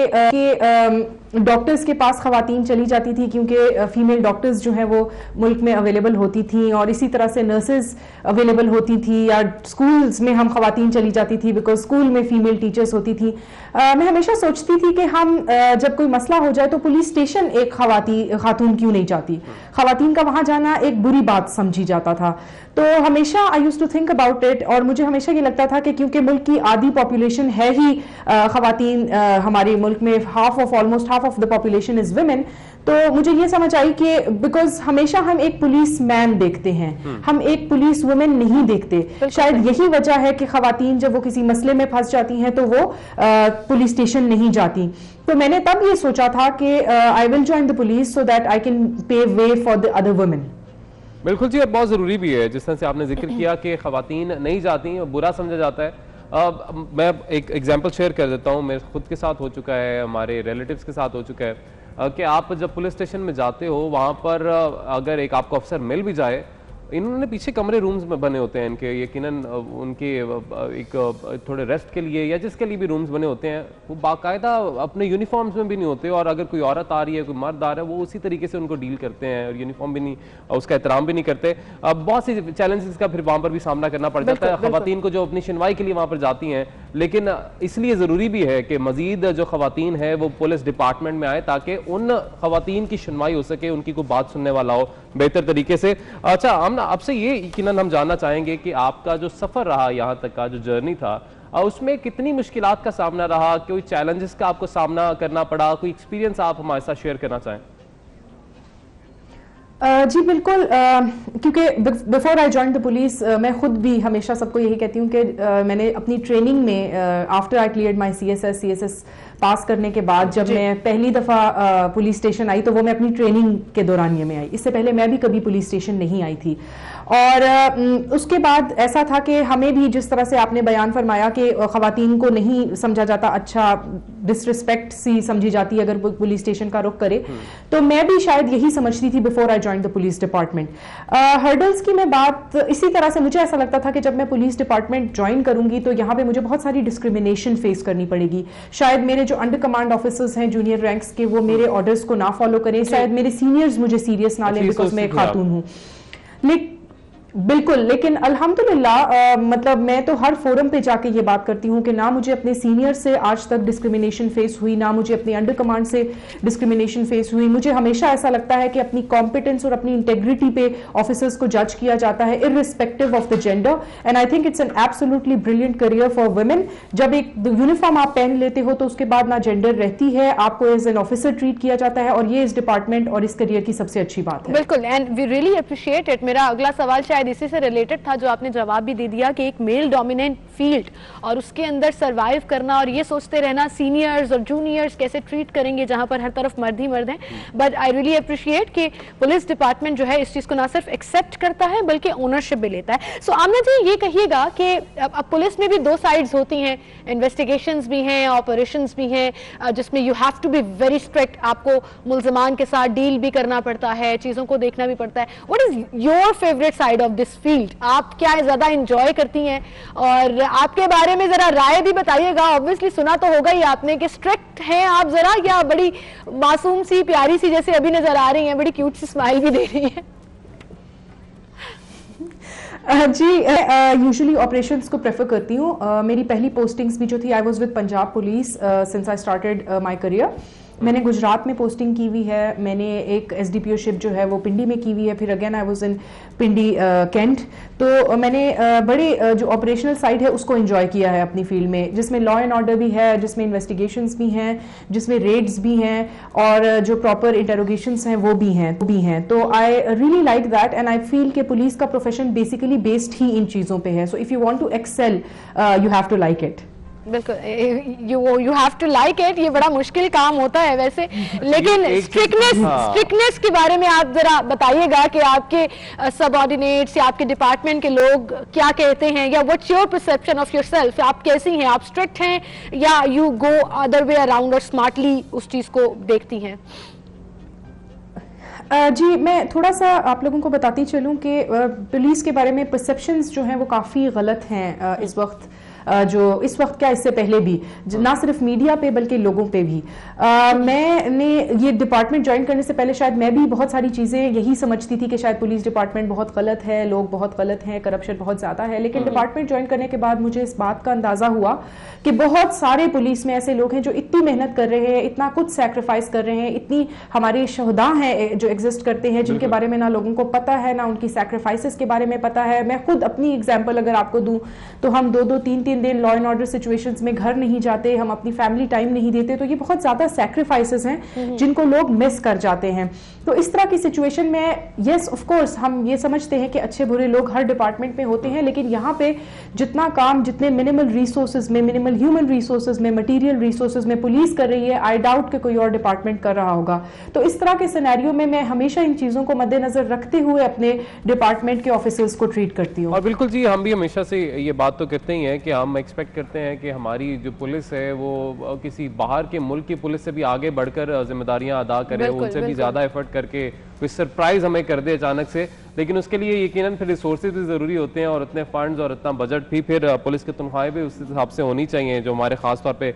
डॉक्टर्स के पास खवातीन चली जाती थी, क्योंकि फीमेल डॉक्टर्स जो हैं वो मुल्क में अवेलेबल होती थी, और इसी तरह से नर्सेज अवेलेबल होती थी, या स्कूल्स में हम खवातीन चली जाती थी बिकॉज स्कूल में फीमेल टीचर्स होती थी। मैं हमेशा सोचती थी कि हम जब कोई मसला हो जाए तो पुलिस स्टेशन एक खातून क्यों नहीं जाती, खवातीन का वहाँ जाना एक बुरी बात समझी जाता था। तो हमेशा I used to think about it, और मुझे हमेशा ये लगता था कि क्योंकि मुल्क की आधी पॉपुलेशन है ही खवातीन, हमारे मुल्क में almost half of the population is women, तो मुझे ये समझ आई कि बिकॉज हमेशा हम एक पुलिस मैन देखते हैं, हम एक पुलिस वुमेन नहीं देखते। शायद यही वजह है कि खवातीन जब वो किसी मसले में फंस जाती हैं तो वो पुलिस स्टेशन नहीं जाती। तो मैंने तब ये सोचा था कि I will join the police so that I can pave way for the other women. बिल्कुल जी, और बहुत ज़रूरी भी है, जिस तरह से आपने जिक्र किया कि खवातीन नहीं जाती, बुरा समझा जाता है। मैं एक एग्जांपल शेयर कर देता हूँ, मेरे खुद के साथ हो चुका है, हमारे रिलेटिव्स के साथ हो चुका है कि आप जब पुलिस स्टेशन में जाते हो, वहाँ पर अगर एक आपको अफसर मिल भी जाए, इन्होंने पीछे कमरे रूम्स में बने होते हैं इनके, यकीनन उनके एक थोड़े रेस्ट के लिए या जिसके लिए भी रूम्स बने होते हैं, वो बाकायदा अपने यूनिफॉर्म्स में भी नहीं होते, और अगर कोई औरत आ रही है, कोई मर्द आ रहा है, वो उसी तरीके से उनको डील करते हैं, और यूनिफॉर्म भी नहीं, उसका एहतराम भी नहीं करते। बहुत सी चैलेंजेस का फिर वहाँ पर भी सामना करना पड़ जाता है खवातीन को जो अपनी सुनवाई के लिए वहाँ पर जाती हैं। लेकिन इसलिए ज़रूरी भी है कि मज़ीद जो खवातीन है वो पुलिस डिपार्टमेंट में आए, ताकि उन खवातीन की सुनवाई हो सके, उनकी कोई बात सुनने वाला हो बेहतर तरीके से। अच्छा, हम आपसे ये यकीनन हम जानना चाहेंगे कि आपका जो सफ़र रहा यहाँ तक का, जो जर्नी था, उसमें कितनी मुश्किलात का सामना रहा, कोई चैलेंजेस का आपको सामना करना पड़ा, कोई एक्सपीरियंस आप हमारे साथ शेयर करना चाहें? जी बिल्कुल, क्योंकि before I join the police मैं खुद भी हमेशा सबको यही कहती हूँ कि मैंने अपनी ट्रेनिंग में after I cleared my CSS पास करने के बाद जब मैं पहली दफ़ा पुलिस स्टेशन आई तो वो मैं अपनी ट्रेनिंग के दौरान ये में आई। इससे पहले मैं भी कभी पुलिस स्टेशन नहीं आई थी। और उसके बाद ऐसा था कि हमें भी जिस तरह से आपने बयान फरमाया कि ख़वातीन को नहीं समझा जाता, अच्छा डिसरिस्पेक्ट सी समझी जाती है अगर पुलिस स्टेशन का रुख करे, तो मैं भी शायद यही समझती थी before I join the police department. Hurdles की मैं बात इसी तरह से, मुझे ऐसा लगता था कि जब मैं पुलिस डिपार्टमेंट ज्वाइन करूंगी तो यहाँ पे मुझे बहुत सारी डिस्क्रिमिनेशन फेस करनी पड़ेगी। शायद मेरे जो अंडर कमांड ऑफिसर्स हैं जूनियर रैंक्स के, वो मेरे ऑर्डर्स को ना फॉलो करें, शायद मेरे सीनियर्स मुझे सीरियस ना लें बिकॉज मैं खातून हूँ। बिल्कुल, लेकिन अल्हम्दुलिल्लाह मतलब मैं तो हर फोरम पे जाके ये बात करती हूँ कि ना मुझे अपने सीनियर से आज तक डिस्क्रिमिनेशन फेस हुई, ना मुझे अपने अंडर कमांड से डिस्क्रिमिनेशन फेस हुई। मुझे हमेशा ऐसा लगता है कि अपनी कॉम्पिटेंस और अपनी इंटेग्रिटी पे ऑफिसर्स को जज किया जाता है irrespective of the gender, and I think it's an absolutely brilliant career for women. जब एक यूनिफॉर्म आप पहन लेते हो तो उसके बाद ना जेंडर रहती है, आपको एज एन ऑफिसर ट्रीट किया जाता है, और ये इस डिपार्टमेंट और इस करियर की सबसे अच्छी बात है। बिल्कुल, and we really appreciate it. मेरा अगला सवाल शायद इसी से रिलेटेड था जो आपने जवाब भी दे दिया कि एक मेल डोमिनेंट फील्ड और उसके अंदर सरवाइव करना और ये सोचते रहना सीनियर्स और जूनियर्स कैसे ट्रीट करेंगे जहां पर हर तरफ मर्द ही मर्द हैं। बट आई रियली अप्रिशिएट कि पुलिस डिपार्टमेंट जो है इस चीज को ना सिर्फ एक्सेप्ट करता है बल्कि ओनरशिप भी लेता है। सो आमना जी, ये कहिएगा कि अब पुलिस में भी दो साइड्स होती हैं, इन्वेस्टिगेशंस भी हैं, ऑपरेशंस भी हैं, जिसमें you have to be very strict, आपको मुल्ज़िमान के साथ डील भी करना पड़ता है, चीज़ों को देखना भी पड़ता है। What is your favourite side of this field? आप क्या ज़्यादा इंजॉय करती हैं, और आपके बारे में ज़रा राय भी बताइएगा। ऑब्वियसली सुना तो होगा ही आपने कि स्ट्रिक्ट हैं आप ज़रा, या बड़ी मासूम सी प्यारी सी जैसे अभी नज़र आ रही हैं, बड़ी क्यूट सी स्माइल भी दे रही हैं। जी, यूजुअली ऑपरेशंस को प्रेफर करती हूँ। मेरी पहली पोस्टिंग्स भी जो थी, I was with Punjab police since I started my career. मैंने गुजरात में पोस्टिंग की हुई है, मैंने एक SDPO शिप जो है वो पिंडी में की हुई है, फिर again I was in Pindi cantt. तो मैंने बड़े जो ऑपरेशनल साइड है उसको एंजॉय किया है अपनी फील्ड में, जिसमें लॉ एंड ऑर्डर भी है, जिसमें इन्वेस्टिगेशंस भी हैं, जिसमें रेड्स भी हैं, और जो प्रॉपर इंटेरोगेशंस हैं वो भी हैं। तो I really like that, and I feel कि पुलिस का प्रोफेशन बेसिकली बेस्ड ही इन चीज़ों पे है। So if you want to excel you have to like it. बिल्कुल, you have to like it. ये बड़ा मुश्किल काम होता है वैसे, लेकिन स्ट्रिक्टनेस के बारे में आप जरा बताइएगा कि आपके सबऑर्डिनेट्स या आपके डिपार्टमेंट के लोग क्या कहते हैं, या what's your perception of yourself? आप कैसी हैं, आप स्ट्रिक्ट हैं या you go other way around और स्मार्टली उस चीज को देखती हैं? जी, मैं थोड़ा सा आप लोगों को बताती चलूं कि पुलिस के बारे में परसेप्शंस जो हैं वो काफ़ी गलत हैं इस वक्त, जो इस वक्त क्या इससे पहले भी, ना सिर्फ मीडिया पे बल्कि लोगों पे भी। मैंने ये डिपार्टमेंट ज्वाइन करने से पहले शायद मैं भी बहुत सारी चीज़ें यही समझती थी कि शायद पुलिस डिपार्टमेंट बहुत गलत है, लोग बहुत गलत हैं, करप्शन बहुत ज़्यादा है। लेकिन डिपार्टमेंट ज्वाइन करने के बाद मुझे इस बात का अंदाज़ा हुआ कि बहुत सारे पुलिस में ऐसे लोग हैं जो इतनी मेहनत कर रहे हैं, इतना कुछ सैक्रिफाइस कर रहे हैं, इतनी हमारे शहदा हैं जो एग्जिस्ट करते हैं जिनके बारे में ना लोगों को पता है, ना उनकी सैक्रिफाइसेस के बारे में पता है। मैं खुद अपनी एग्जाम्पल अगर आपको दूं तो हम 2-2, 3-3 दिन लॉ एंड ऑर्डर सिचुएशंस में घर नहीं जाते, हम अपनी फैमिली टाइम नहीं देते। तो ये बहुत ज्यादा सैक्रिफाइसेस हैं जिनको लोग मिस कर जाते हैं। तो इस तरह की सिचुएशन में यस ऑफ कोर्स हम ये समझते हैं कि अच्छे बुरे लोग हर डिपार्टमेंट में होते हैं, लेकिन यहाँ पे जितना काम, जितने मिनिमल रिसोर्सेज में, मिनिमल ह्यूमन रिसोर्सेज में, मटेरियल रिसोर्सेज में पुलिस कर रही है, आई डाउट कि कोई और डिपार्टमेंट कर रहा होगा। तो इस तरह के सिनेरियो में मैं हमेशा इन चीजों को मद्देनजर रखते हुए अपने डिपार्टमेंट के ऑफिसर्स को ट्रीट करती हूँ। और बिल्कुल जी, हम भी हमेशा से ये बात तो करते ही हैं कि हम एक्सपेक्ट करते हैं कि हमारी जो पुलिस है वो किसी बाहर के मुल्क की पुलिस से भी आगे बढ़कर जिम्मेदारियां अदा करे, उनसे भी ज़्यादा एफर्ट करके कोई सरप्राइज हमें कर दे अचानक से। लेकिन उसके लिए यकीनन फिर रिसोर्सेज भी ज़रूरी होते हैं, और इतने फंड्स और इतना बजट भी, फिर पुलिस की तनख्वाहें भी उस हिसाब से होनी चाहिए, जो हमारे ख़ास तौर पे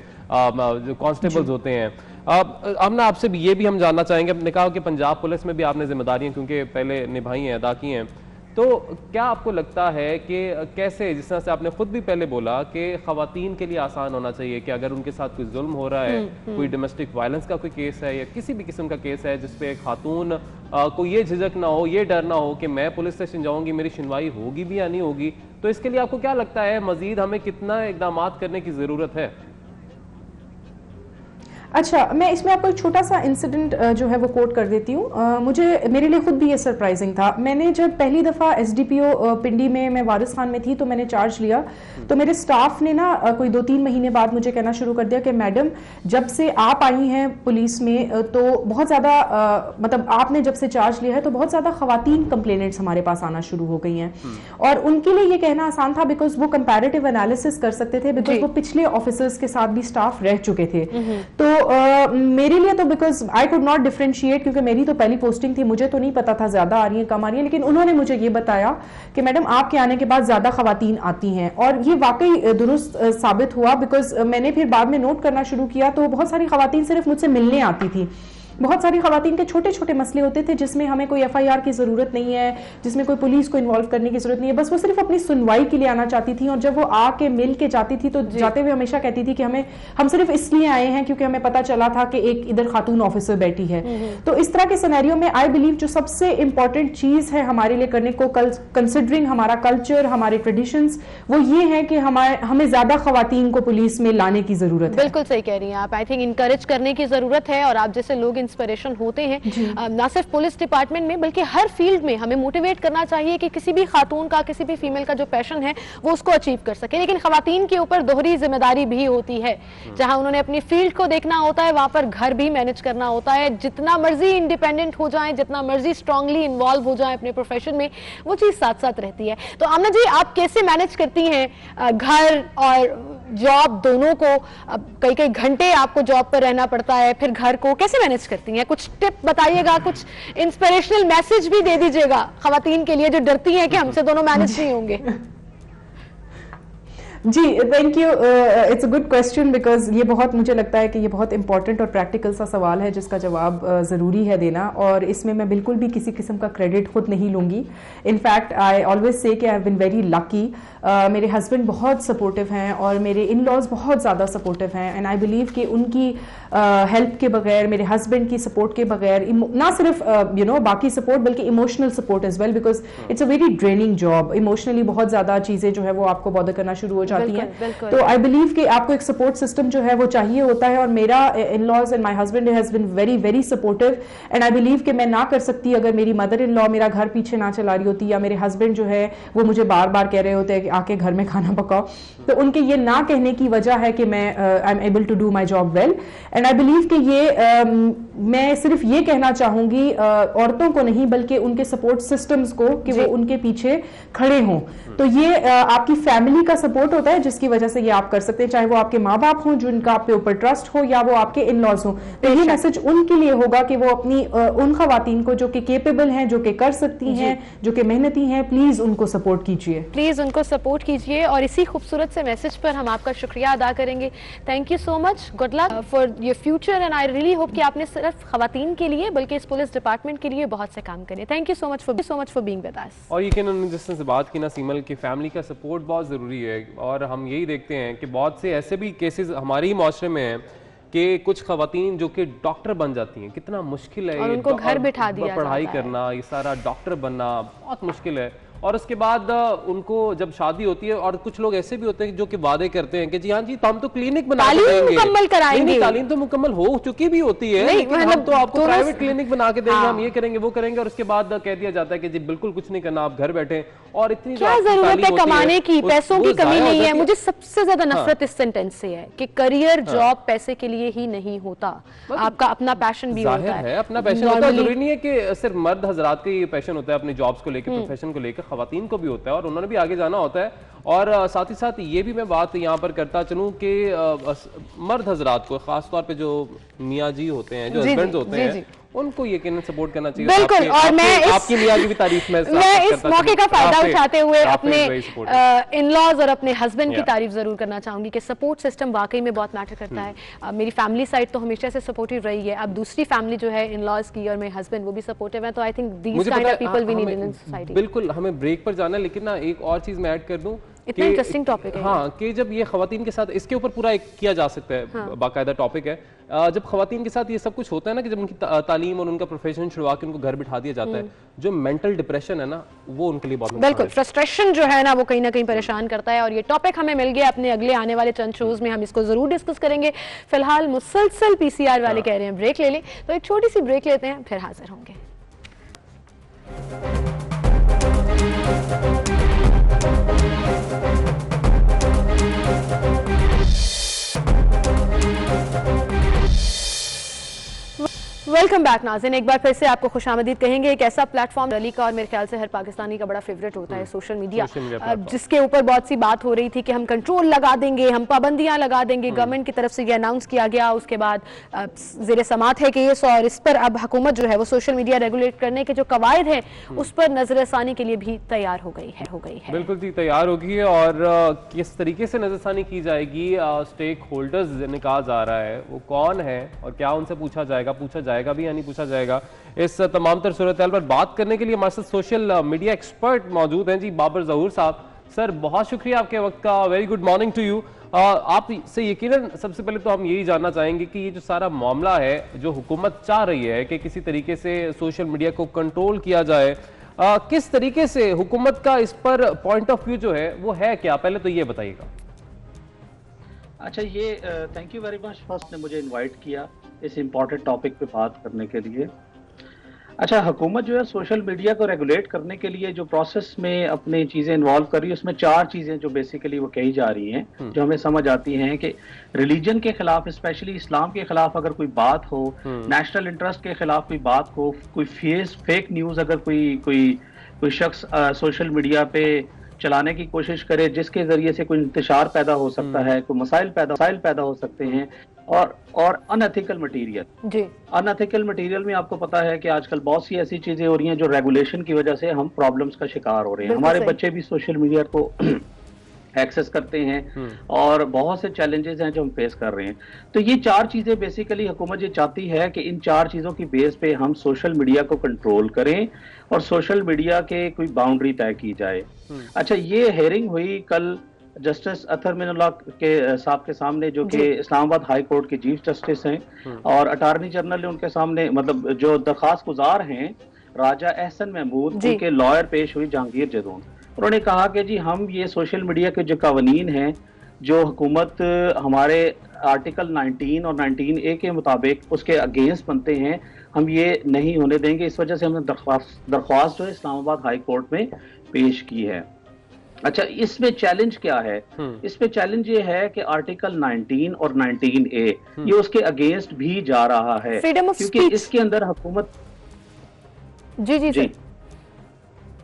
जो कांस्टेबल्स होते हैं। अब ना आपसे ये भी हम जानना चाहेंगे, आपने कहा कि पंजाब पुलिस में भी आपने जिम्मेदारियाँ क्योंकि पहले निभाई हैं, अदा की हैं, तो क्या आपको लगता है कि कैसे, जिस तरह से आपने खुद भी पहले बोला कि खवातीन के लिए आसान होना चाहिए कि अगर उनके साथ कोई जुल्म हो रहा है, कोई डोमेस्टिक वायलेंस का कोई केस है या किसी भी किस्म का केस है जिसपे खातून को ये झिझक ना हो, ये डर ना हो कि मैं पुलिस स्टेशन जाऊंगी, मेरी सुनवाई होगी भी या नहीं होगी, तो इसके लिए आपको क्या लगता है मजीद हमें कितना इकदाम करने की ज़रूरत है? अच्छा, मैं इसमें आपको एक छोटा सा इंसिडेंट जो है वो कोट कर देती हूँ। मेरे लिए खुद भी ये सरप्राइजिंग था। मैंने जब पहली दफ़ा एसडीपीओ पिंडी में, मैं वारिस खान में थी, तो मैंने चार्ज लिया, तो मेरे स्टाफ ने ना कोई 2-3 महीने बाद मुझे कहना शुरू कर दिया कि मैडम जब से आप आई हैं पुलिस में तो बहुत ज़्यादा मतलब आपने जब से चार्ज लिया है तो बहुत ज़्यादा ख़वातीन कंप्लेनेंट्स हमारे पास आना शुरू हो गई हैं। और उनके लिए ये कहना आसान था बिकॉज वो कंपैरेटिव एनालिसिस कर सकते थे, बिकॉज वो पिछले ऑफिसर्स के साथ भी स्टाफ रह चुके थे। तो मेरे लिए तो because I could not differentiate, क्योंकि मेरी तो पहली पोस्टिंग थी, मुझे तो नहीं पता था ज्यादा आ रही है कम आ रही है, लेकिन उन्होंने मुझे ये बताया कि मैडम आपके आने के बाद ज्यादा खवातीन आती हैं, और ये वाकई दुरुस्त साबित हुआ। बिकॉज मैंने फिर बाद में नोट करना शुरू किया तो बहुत सारी खवातीन सिर्फ मुझसे मिलने आती थी। बहुत सारी खवातीन के छोटे छोटे मसले होते थे जिसमें हमें कोई एफआईआर की ज़रूरत नहीं है, जिसमें कोई पुलिस को इन्वॉल्व करने की ज़रूरत नहीं है, बस वो सिर्फ अपनी सुनवाई के लिए आना चाहती थी। और जब वो आके मिल के जाती थी तो जाते हुए हमेशा कहती थी कि हम सिर्फ इसलिए आए हैं क्योंकि हमें पता चला था कि एक इधर खातून ऑफिसर बैठी है। तो इस तरह के सिनेरियो में आई बिलीव जो सबसे इंपॉर्टेंट चीज़ है हमारे लिए करने को, कंसिडरिंग हमारा कल्चर, हमारे ट्रेडिशंस, वो ये है कि हमें ज़्यादा खवातीन को पुलिस में लाने की ज़रूरत है। बिल्कुल सही कह रही हैं आप। आई थिंक इनकरेज करने की ज़रूरत है, और आप जैसे लोग इंस्पिरेशन होते हैं ना सिर्फ पुलिस डिपार्टमेंट में बल्कि हर फील्ड में हमें मोटिवेट करना चाहिए कि किसी भी खातून का, किसी भी फीमेल का जो पैशन है वो उसको अचीव कर सके। लेकिन खवातीन के ऊपर दोहरी जिम्मेदारी भी होती है, जहां उन्होंने अपनी फील्ड को देखना होता है, वहां पर घर भी मैनेज करना होता है। जितना मर्जी इंडिपेंडेंट हो जाए, जितना मर्जी स्ट्रांगली इन्वॉल्व हो जाए अपने प्रोफेशन में, वो चीज साथ साथ रहती है। तो आमना जी, आप कैसे मैनेज करती हैं घर और जॉब दोनों को? कई कई घंटे आपको जॉब पर रहना पड़ता है, फिर घर को कैसे मैनेज करती हैं? कुछ टिप बताइएगा, कुछ इंस्पिरेशनल मैसेज भी दे दीजिएगा खवातीन के लिए जो डरती हैं कि हमसे दोनों मैनेज नहीं होंगे। जी, thank you. It's a good question because ये बहुत, मुझे लगता है कि ये बहुत इंपॉर्टेंट और प्रैक्टिकल सा सवाल है जिसका जवाब ज़रूरी है देना, और इसमें मैं बिल्कुल भी किसी किस्म का क्रेडिट खुद नहीं लूँगी। इनफैक्ट आई ऑलवेज से कि I have been very lucky. मेरे हस्बैंड बहुत सपोर्टिव हैं और मेरे इन लॉज बहुत ज़्यादा सपोर्टिव हैं, एंड आई बिलीव कि उनकी हेल्प के बगैर, मेरे हस्बैंड की सपोर्ट के बगैर, ना सिर्फ बाकी सपोर्ट बल्कि emotional support as well, because it's a very draining job. Emotionally बहुत ज़्यादा चीज़ें जो है वो आपको बॉदर करना शुरू हो जाती हैं। तो आई बिलीव कि आपको एक सपोर्ट सिस्टम जो है वो चाहिए होता है, और मेरा in-laws and my husband has been very very supportive, and I believe कि मैं ना कर सकती अगर मेरी मदर इन लॉ मेरा घर पीछे ना चला रही होती, या मेरे हस्बैंड जो है वो मुझे बार बार कह रहे होते हैं कि आके घर में खाना पकाओ। तो उनके ये ना कहने की वजह है कि मैं I am able to do my job well, and I believe कि ये मैं सिर्फ ये कहना चाहूंगी औरतों को नहीं बल्कि उनके सपोर्ट सिस्टम्स को कि वो उनके पीछे खड़े हों। तो ये आपकी फैमिली का सपोर्ट होता है जिसकी वजह से ये आप कर सकते हैं, चाहे वो आपके माँ बाप हों जिनका आपके ऊपर ट्रस्ट हो, या वो आपके इन लॉज हों। तो ये मैसेज उनके लिए होगा कि वो अपनी उन खवातीन को जो कि केपेबल हैं, जो कि कर सकती हैं, जो कि मेहनती हैं, प्लीज उनको सपोर्ट कीजिए, प्लीज उनको सपोर्ट कीजिए। और इसी खूबसूरत से मैसेज पर हम आपका शुक्रिया अदा करेंगे। Thank you so much, good luck for your future, and I really hope कि आपने सिर्फ खवातीन के लिए बल्कि इस पुलिस डिपार्टमेंट के लिए बहुत से काम करें। Thank you so much for being with us. और यकीनन जिस तरह से बात की ना सीमल की फैमिली का सपोर्ट बहुत ज़रूरी है, और हम यही देखते हैं कि बहुत से ऐसे भी केसेस हमारे ही माशरे में हैं कि कुछ खवातीन जो कि डॉक्टर बन जाती हैं। कितना मुश्किल है, और उनको घर बिठा दिया पढ़ाई करना, ये सारा डॉक्टर बनना बहुत मुश्किल है। और उसके बाद उनको जब शादी होती है, और कुछ लोग ऐसे भी होते हैं जो कि वादे करते हैं कि जी हाँ जी तो हम तो क्लिनिक बना के देंगे, मुकम्मल कराएंगे। तालीम तो मुकम्मल हो चुकी भी होती है, लेकिन हम तो आपको प्राइवेट क्लिनिक बना के देंगे, हम ये करेंगे वो करेंगे, और उसके बाद कह दिया जाता है कि जी बिल्कुल कुछ नहीं करना, आप घर बैठे। और इतनी क्या जरूरत है कमाने की, पैसों की कमी नहीं है। मुझे सबसे ज्यादा नफरत इस सेंटेंस से है कि करियर जॉब पैसे के लिए ही नहीं होता, आपका अपना पैशन भी होता है। अपना पैशन होता है, जरूरी नहीं है कि सिर्फ मर्द हजरात का ये पैशन होता है अपनी जॉब्स को लेकर, प्रोफेशन को लेकर, खवातीन को भी होता है और उन्होंने भी आगे जाना होता है। और साथ ही साथ ये भी मैं बात यहाँ पर करता चलूँ कि मर्द हजरात को, खासतौर पे जो मियाँ जी होते हैं, जो हस्बैंड्स होते हैं, उनको यकीनन सपोर्ट करना चाहिए। बिल्कुल। और मैं आपकी मियां की भी तारीफ मैं इस मौके का फायदा उठाते हुए अपने इन-लॉज और अपने हस्बैंड की तारीफ जरूर करना चाहूंगी कि सपोर्ट सिस्टम वाकई में बहुत मैटर करता है। मेरी फैमिली साइड तो हमेशा से सपोर्टिव रही है, अब दूसरी फैमिली जो है इन-लॉज की और मेरे हस्बैंड वो भी सपोर्टिव है, तो I think these kind of people we need in society. बिल्कुल, हमें ब्रेक पर जाना है, लेकिन ना एक और चीज मैं ऐड कर दूं, इतना इंटरेस्टिंग टॉपिक है। हाँ, कि जब ये खवातीन के साथ इसके ऊपर पूरा एक किया जा सकता है, हाँ। बाकायदा टॉपिक है। जब खवातीन के साथ ये सब कुछ होता है ना, कि जब उनकी तालीम और उनका प्रोफेशन छुड़वा के उनको घर बिठा दिया जाता है, जो मेंटल डिप्रेशन है ना, वो उनके लिए बहुत बिल्कुल फ्रस्ट्रेशन जो है ना, वो कहीं ना कहीं परेशान करता है। और ये टॉपिक हमें मिल गया, अपने अगले आने वाले चंद शोज में हम इसको जरूर डिस्कस करेंगे। फिलहाल मुसलसल पीसीआर वाले कह रहे हैं ब्रेक ले ले, तो एक छोटी सी ब्रेक लेते हैं, फिर हाजिर होंगे। वेलकम बैक नाज़रीन, एक बार फिर से आपको खुशामदीद कहेंगे। एक ऐसा प्लेटफॉर्म रली का और मेरे ख्याल से हर पाकिस्तानी का बड़ा फेवरेट होता है सोशल मीडिया, जिसके ऊपर बहुत सी बात हो रही थी कि हम कंट्रोल लगा देंगे, हम पाबंदियां लगा देंगे। गवर्नमेंट की तरफ से ये अनाउंस किया गया, उसके बाद ज़ेरे समात है केस, और इस पर अब हुकूमत जो है वो सोशल मीडिया रेगुलेट करने के जो कवायद है उस पर नजरसानी के लिए भी तैयार हो गई है। बिल्कुल जी, तैयार होगी। और किस तरीके से नजरसानी की जाएगी, स्टेक होल्डर्स जिन्हें कहा जा रहा है वो कौन है और क्या उनसे पूछा जाएगा भी या नहीं पूछा जाएगा, इस तमाम तर सूरत-ए-हाल पर बात करने के लिए हमारे साथ सोशल मीडिया एक्सपर्ट मौजूद हैं जी, बाबर ज़हूर साहब। सर, बहुत शुक्रिया आपके वक्त का, very good morning to you. आप से यकीनन सबसे पहले तो हम यही जानना चाहेंगे कि ये जो सारा मामला है, जो हुकूमत चाह रही है कि किसी तरीके से सोशल मीडिया को कंट्रोल किया जाए, किस तरीके से हुकूमत का इस पर पॉइंट ऑफ व्यू जो है वो है क्या, पहले तो ये बताइएगा। अच्छा, ये thank you very much first ने मुझे इनवाइट किया इस इम्पोर्टेंट टॉपिक पे बात करने के लिए। अच्छा, हुकूमत जो है सोशल मीडिया को रेगुलेट करने के लिए जो प्रोसेस में अपनी चीज़ें इन्वॉल्व कर रही है, उसमें 4 चीज़ें जो बेसिकली वो कही जा रही हैं, जो हमें समझ आती हैं कि रिलीजन के खिलाफ, स्पेशली इस्लाम के खिलाफ अगर कोई बात हो, नेशनल इंटरेस्ट के खिलाफ कोई बात हो, कोई फेक न्यूज़ अगर कोई शख्स सोशल मीडिया पे चलाने की कोशिश करे जिसके जरिए से कोई इंतशार पैदा हो सकता है, कोई मसाइल पैदा हो सकते हैं, और अनएथिकल मटेरियल में आपको पता है कि आजकल बहुत सी ऐसी चीजें हो रही हैं जो रेगुलेशन की वजह से हम प्रॉब्लम्स का शिकार हो रहे हैं। हमारे बच्चे भी सोशल मीडिया को एक्सेस करते हैं और बहुत से चैलेंजेस हैं जो हम फेस कर रहे हैं। तो ये 4 चीजें बेसिकली हुकूमत ये चाहती है कि इन 4 चीजों की बेस पे हम सोशल मीडिया को कंट्रोल करें और सोशल मीडिया के कोई बाउंड्री तय की जाए। अच्छा, ये हेयरिंग हुई कल जस्टिस अतर मिनुल्लाह के साहब के सामने, जो कि इस्लामाबाद हाई कोर्ट के चीफ जस्टिस हैं, और अटॉर्नी जनरल ने उनके सामने, मतलब जो दरखास्त गुजार हैं राजा एहसन महमूद, उनके लॉयर पेश हुई जहांगीर जदून। उन्होंने कहा कि जी हम ये सोशल मीडिया के जो कानून हैं, जो हुकूमत हमारे आर्टिकल 19 और 19A के मुताबिक उसके अगेंस्ट बनते हैं, हम ये नहीं होने देंगे। इस वजह से हमने दरख्वास्त जो है इस्लामाबाद हाई कोर्ट में पेश की है। अच्छा, इसमें चैलेंज क्या है? इसमें चैलेंज ये है कि आर्टिकल 19 और 19A ये उसके अगेंस्ट भी जा रहा है, क्योंकि इसके अंदर हुकूमत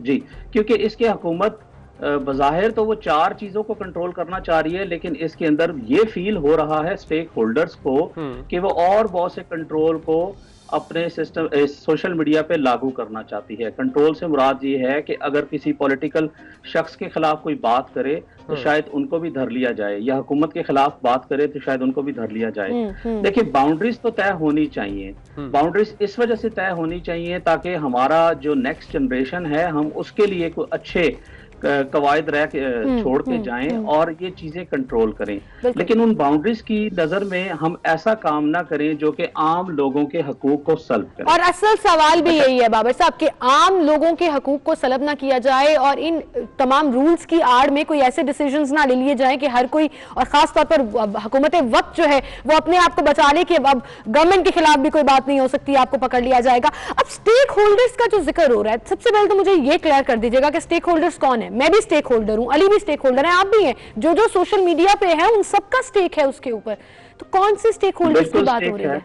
जी क्योंकि इसके हुकूमत बज़ाहिर तो वो 4 चीजों को कंट्रोल करना चाह रही है, लेकिन इसके अंदर ये फील हो रहा है स्टेक होल्डर्स को कि वो और बहुत से कंट्रोल को अपने सिस्टम सोशल मीडिया पे लागू करना चाहती है। कंट्रोल से मुराद ये है कि अगर किसी पॉलिटिकल शख्स के खिलाफ कोई बात करे तो शायद उनको भी धर लिया जाए, या हुकूमत के खिलाफ बात करे तो शायद उनको भी धर लिया जाए। देखिए, बाउंड्रीज तो तय होनी चाहिए। बाउंड्रीज इस वजह से तय होनी चाहिए ताकि हमारा जो नेक्स्ट जनरेशन है, हम उसके लिए कोई अच्छे कवायद छोड़ के जाएं और ये चीजें कंट्रोल करें, लेकिन उन बाउंड्रीज की नजर में हम ऐसा काम ना करें जो कि आम लोगों के हकूक को सल्ब करे। और असल सवाल भी यही है बाबर साहब कि आम लोगों के हकूक को सल्ब ना किया जाए और इन तमाम रूल्स की आड़ में कोई ऐसे डिसीजंस ना ले लिए जाएं कि हर कोई, और खास तौर पर हुकूमत वक्त जो है वो अपने आप को बचा ले कि अब गवर्नमेंट के खिलाफ भी कोई बात नहीं हो सकती, आपको पकड़ लिया जाएगा। अब स्टेक होल्डर्स का जो जिक्र हो रहा है, सबसे पहले तो मुझे ये क्लियर कर दीजिएगा कि स्टेक होल्डर्स कौन है। मैं भी स्टेक होल्डर हूं, अली भी स्टेक होल्डर है, आप भी हैं, जो सोशल मीडिया पे है उन सबका स्टेक है उसके ऊपर। तो कौन से स्टेक होल्डर्स की बात हो रही है?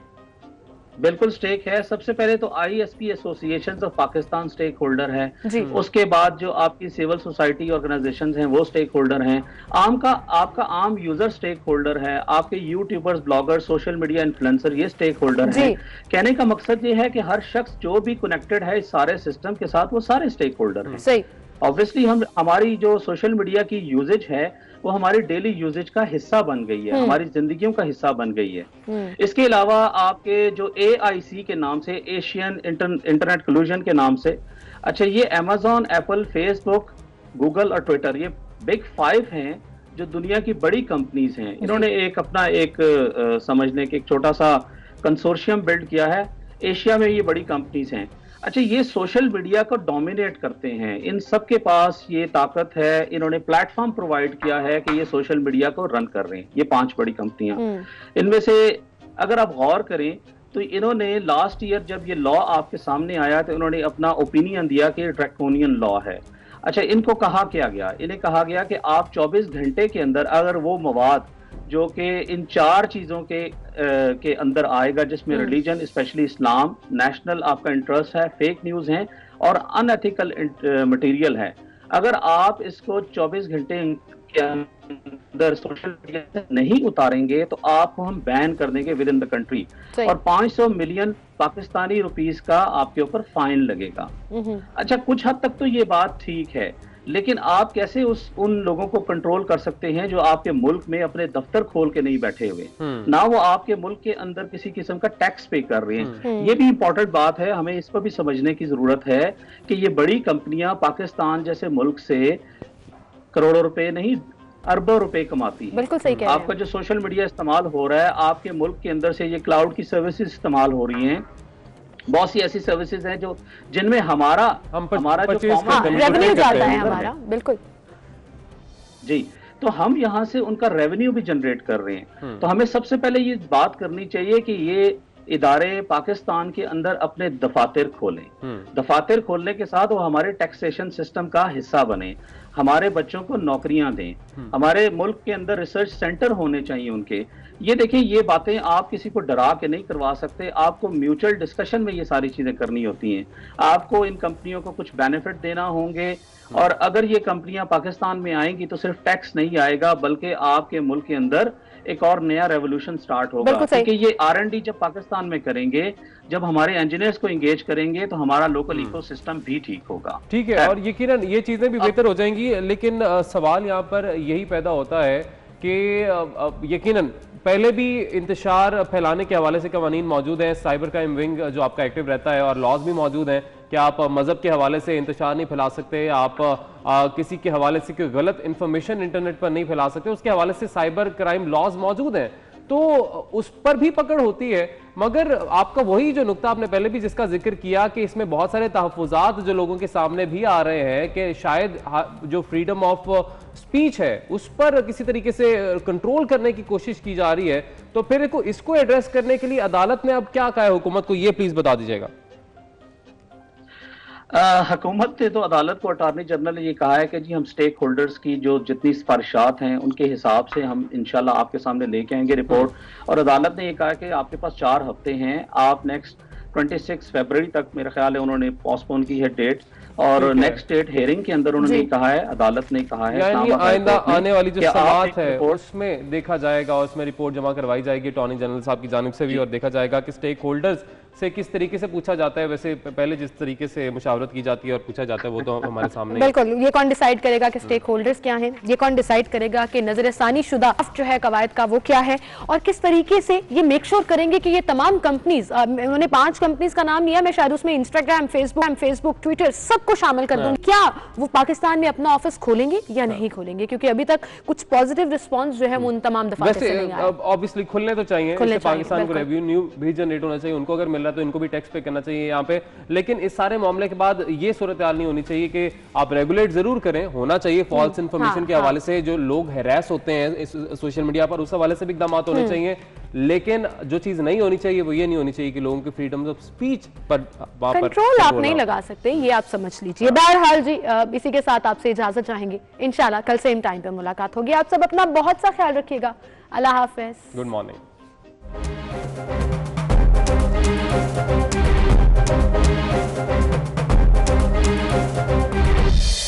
बिल्कुल स्टेक है। सबसे पहले तो ISP associations of Pakistan stakeholder है, उसके बाद जो आपकी सिविल सोसाइटी ऑर्गेनाइजेशंस हैं वो स्टेक होल्डर हैं, आपका आम यूजर स्टेक होल्डर है, आपके YouTubers, blogger, social media influencer ये स्टेक होल्डर हैं। कहने का मकसद ये है कि हर शख्स जो भी कनेक्टेड है इस सारे सिस्टम के साथ वो सारे स्टेक होल्डर हैं। ऑब्वियसली हमारी जो सोशल मीडिया की यूजेज है वो हमारी डेली यूजेज का हिस्सा बन गई है, हमारी जिंदगियों का हिस्सा बन गई है। इसके अलावा आपके जो AIC के नाम से, एशियन इंटरनेट कल्यूजन के नाम से, अच्छा ये अमेजॉन, एप्पल, फेसबुक, गूगल और ट्विटर ये बिग 5 हैं जो दुनिया की बड़ी कंपनीज हैं। इन्होंने एक समझने के एक छोटा सा कंसोर्शियम बिल्ड किया है। एशिया में ये बड़ी कंपनीज हैं। अच्छा ये सोशल मीडिया को डोमिनेट करते हैं, इन सब के पास ये ताकत है, इन्होंने प्लेटफॉर्म प्रोवाइड किया है कि ये सोशल मीडिया को रन कर रहे हैं, ये 5 बड़ी कंपनियां। इनमें से अगर आप गौर करें तो इन्होंने लास्ट ईयर जब ये लॉ आपके सामने आया तो इन्होंने अपना ओपिनियन दिया कि ड्रैकोनियन लॉ है। अच्छा इनको कहा क्या गया, इन्हें कहा गया कि आप 24 घंटे के अंदर अगर वो मवाद जो कि इन 4 चीजों के अंदर आएगा, जिसमें रिलीजन, स्पेशली इस्लाम, नेशनल आपका इंटरेस्ट है, फेक न्यूज है और अनएथिकल मटेरियल है, अगर आप इसको 24 घंटे के अंदर सोशल मीडिया से नहीं उतारेंगे तो आपको हम बैन कर देंगे विद इन द कंट्री और 500 मिलियन पाकिस्तानी रुपीस का आपके ऊपर फाइन लगेगा। अच्छा कुछ हद तक तो ये बात ठीक है, लेकिन आप कैसे उन लोगों को कंट्रोल कर सकते हैं जो आपके मुल्क में अपने दफ्तर खोल के नहीं बैठे हुए, ना वो आपके मुल्क के अंदर किसी किस्म का टैक्स पे कर रहे हैं। ये भी इंपॉर्टेंट बात है, हमें इसको भी समझने की जरूरत है कि ये बड़ी कंपनियां पाकिस्तान जैसे मुल्क से करोड़ों रुपए नहीं अरबों रुपए कमाती है। बिल्कुल सही कह रहे हैं। आपका जो सोशल मीडिया इस्तेमाल हो रहा है, आपके मुल्क के अंदर से ये क्लाउड की सर्विसेज इस्तेमाल हो रही हैं, बहुत सी ऐसी सर्विसेज हैं जो जिनमें हमारा जो रेवेन्यू जाता है हमारा, बिल्कुल जी, तो हम यहाँ से उनका रेवेन्यू भी जनरेट कर रहे हैं। तो हमें सबसे पहले ये बात करनी चाहिए कि ये इदारे पाकिस्तान के अंदर अपने दफातर खोलें, दफातर खोलने के साथ वो हमारे टैक्सेशन सिस्टम का हिस्सा बने, हमारे बच्चों को नौकरियां दें, हमारे मुल्क के अंदर रिसर्च सेंटर होने चाहिए उनके। ये देखिए ये बातें आप किसी को डरा के नहीं करवा सकते, आपको म्यूचुअल डिस्कशन में ये सारी चीजें करनी होती हैं। आपको इन कंपनियों को कुछ बेनिफिट देना होंगे और अगर ये कंपनियां पाकिस्तान में आएंगी तो सिर्फ टैक्स नहीं आएगा बल्कि आपके मुल्क के अंदर एक और नया रेवोल्यूशन स्टार्ट होगा, क्योंकि ये R&D जब पाकिस्तान में करेंगे, जब हमारे इंजीनियर्स को एंगेज करेंगे तो हमारा लोकल इकोसिस्टम भी ठीक होगा। ठीक है, और यकीनन ये चीजें भी बेहतर हो जाएंगी। लेकिन सवाल यहाँ पर यही पैदा होता है कि यकीनन पहले भी इंतशार फैलाने के हवाले से कवानीन मौजूद हैं, साइबर क्राइम विंग जो आपका एक्टिव रहता है और लॉज भी मौजूद हैं कि आप मजहब के हवाले से इंतशार नहीं फैला सकते, आप किसी के हवाले से कोई गलत इंफॉर्मेशन इंटरनेट पर नहीं फैला सकते, उसके हवाले से साइबर क्राइम लॉज मौजूद हैं, तो उस पर भी पकड़ होती है। मगर आपका वही जो नुक्ता आपने पहले भी जिसका जिक्र किया कि इसमें बहुत सारे तहफ़्फ़ुज़ात जो लोगों के सामने भी आ रहे हैं कि शायद जो फ्रीडम ऑफ स्पीच है उस पर किसी तरीके से कंट्रोल करने की कोशिश की जा रही है, तो फिर इसको एड्रेस करने के लिए अदालत ने अब क्या कहा है हुकूमत को, ये प्लीज बता दीजिएगा। हुकूमत ने तो अदालत को अटॉर्नी जनरल ने ये कहा है कि जी हम स्टेक होल्डर्स की जो जितनी सिफारिशात हैं उनके हिसाब से हम इंशाल्लाह आपके सामने लेके आएंगे रिपोर्ट, और अदालत ने ये कहा कि आपके पास 4 हफ्ते हैं, आप नेक्स्ट 26 फरवरी तक मेरा ख्याल है उन्होंने पोस्टपोन की है डेट, और नेक्स्ट डेट हेयरिंग के अंदर उन्होंने कहा है, अदालत ने कहा है आइंदा आने वाली जो समाअत है उसमें देखा जाएगा, उसमें रिपोर्ट जमा करवाई जाएगी अटॉर्नी जनरल साहब की जानिब से भी, और देखा जाएगा कि स्टेक होल्डर्स से किस तरीके से पूछा जाता है। वैसे पहले जिस तरीके से मुशावरत की जाती है और पूछा जाता है वो तो हमारे सामने बिल्कुल, ये कौन डिसाइड करेगा कि स्टेक होल्डर्स क्या हैं, ये कौन डिसाइड करेगा कि नजरसानी शुदा जो है कवायद का वो क्या है, और किस तरीके से ये मेक श्योर करेंगे कि ये तमाम कंपनीज, उन्होंने 5 कंपनीज का नाम लिया, मैं शायद उसमें इंस्टाग्राम, फेसबुक, ट्विटर सबको शामिल कर दूंगी, क्या वो पाकिस्तान में अपना ऑफिस खोलेंगे या नहीं खोलेंगे, क्योंकि अभी तक कुछ पॉजिटिव रिस्पॉन्स जो है वो उन तमाम दफा से नहीं आया। ऑब्वियसली खुलने तो चाहिए, पाकिस्तान को रेवेन्यू भी जनरेट होना चाहिए, उनको अगर मिल रहा है तो इनको भी टैक्स पे करना चाहिए यहाँ पे, लेकिन इस सारे मामले के बाद ये सूरत हाल नहीं होनी चाहिए कि आप रेगुलेट जरूर करें, होना चाहिए फॉल्स इन्फॉर्मेशन के हवाले से जो लोग हैरेस होते हैं सोशल मीडिया पर, उस हवाले से भी इक़दाम होने चाहिए, लेकिन जो चीज नहीं होनी चाहिए वो ये नहीं होनी चाहिए कि लोगों की फ्रीडम ऑफ स्पीच पर कंट्रोल आप नहीं लगा सकते, ये आप समझ लीजिए। बहरहाल जी इसी के साथ आपसे इजाजत चाहेंगे, इंशाल्लाह कल सेम टाइम पे मुलाकात होगी। आप सब अपना बहुत सा ख्याल रखिएगा, अल्लाह हाफिज, गुड मॉर्निंग। हैं।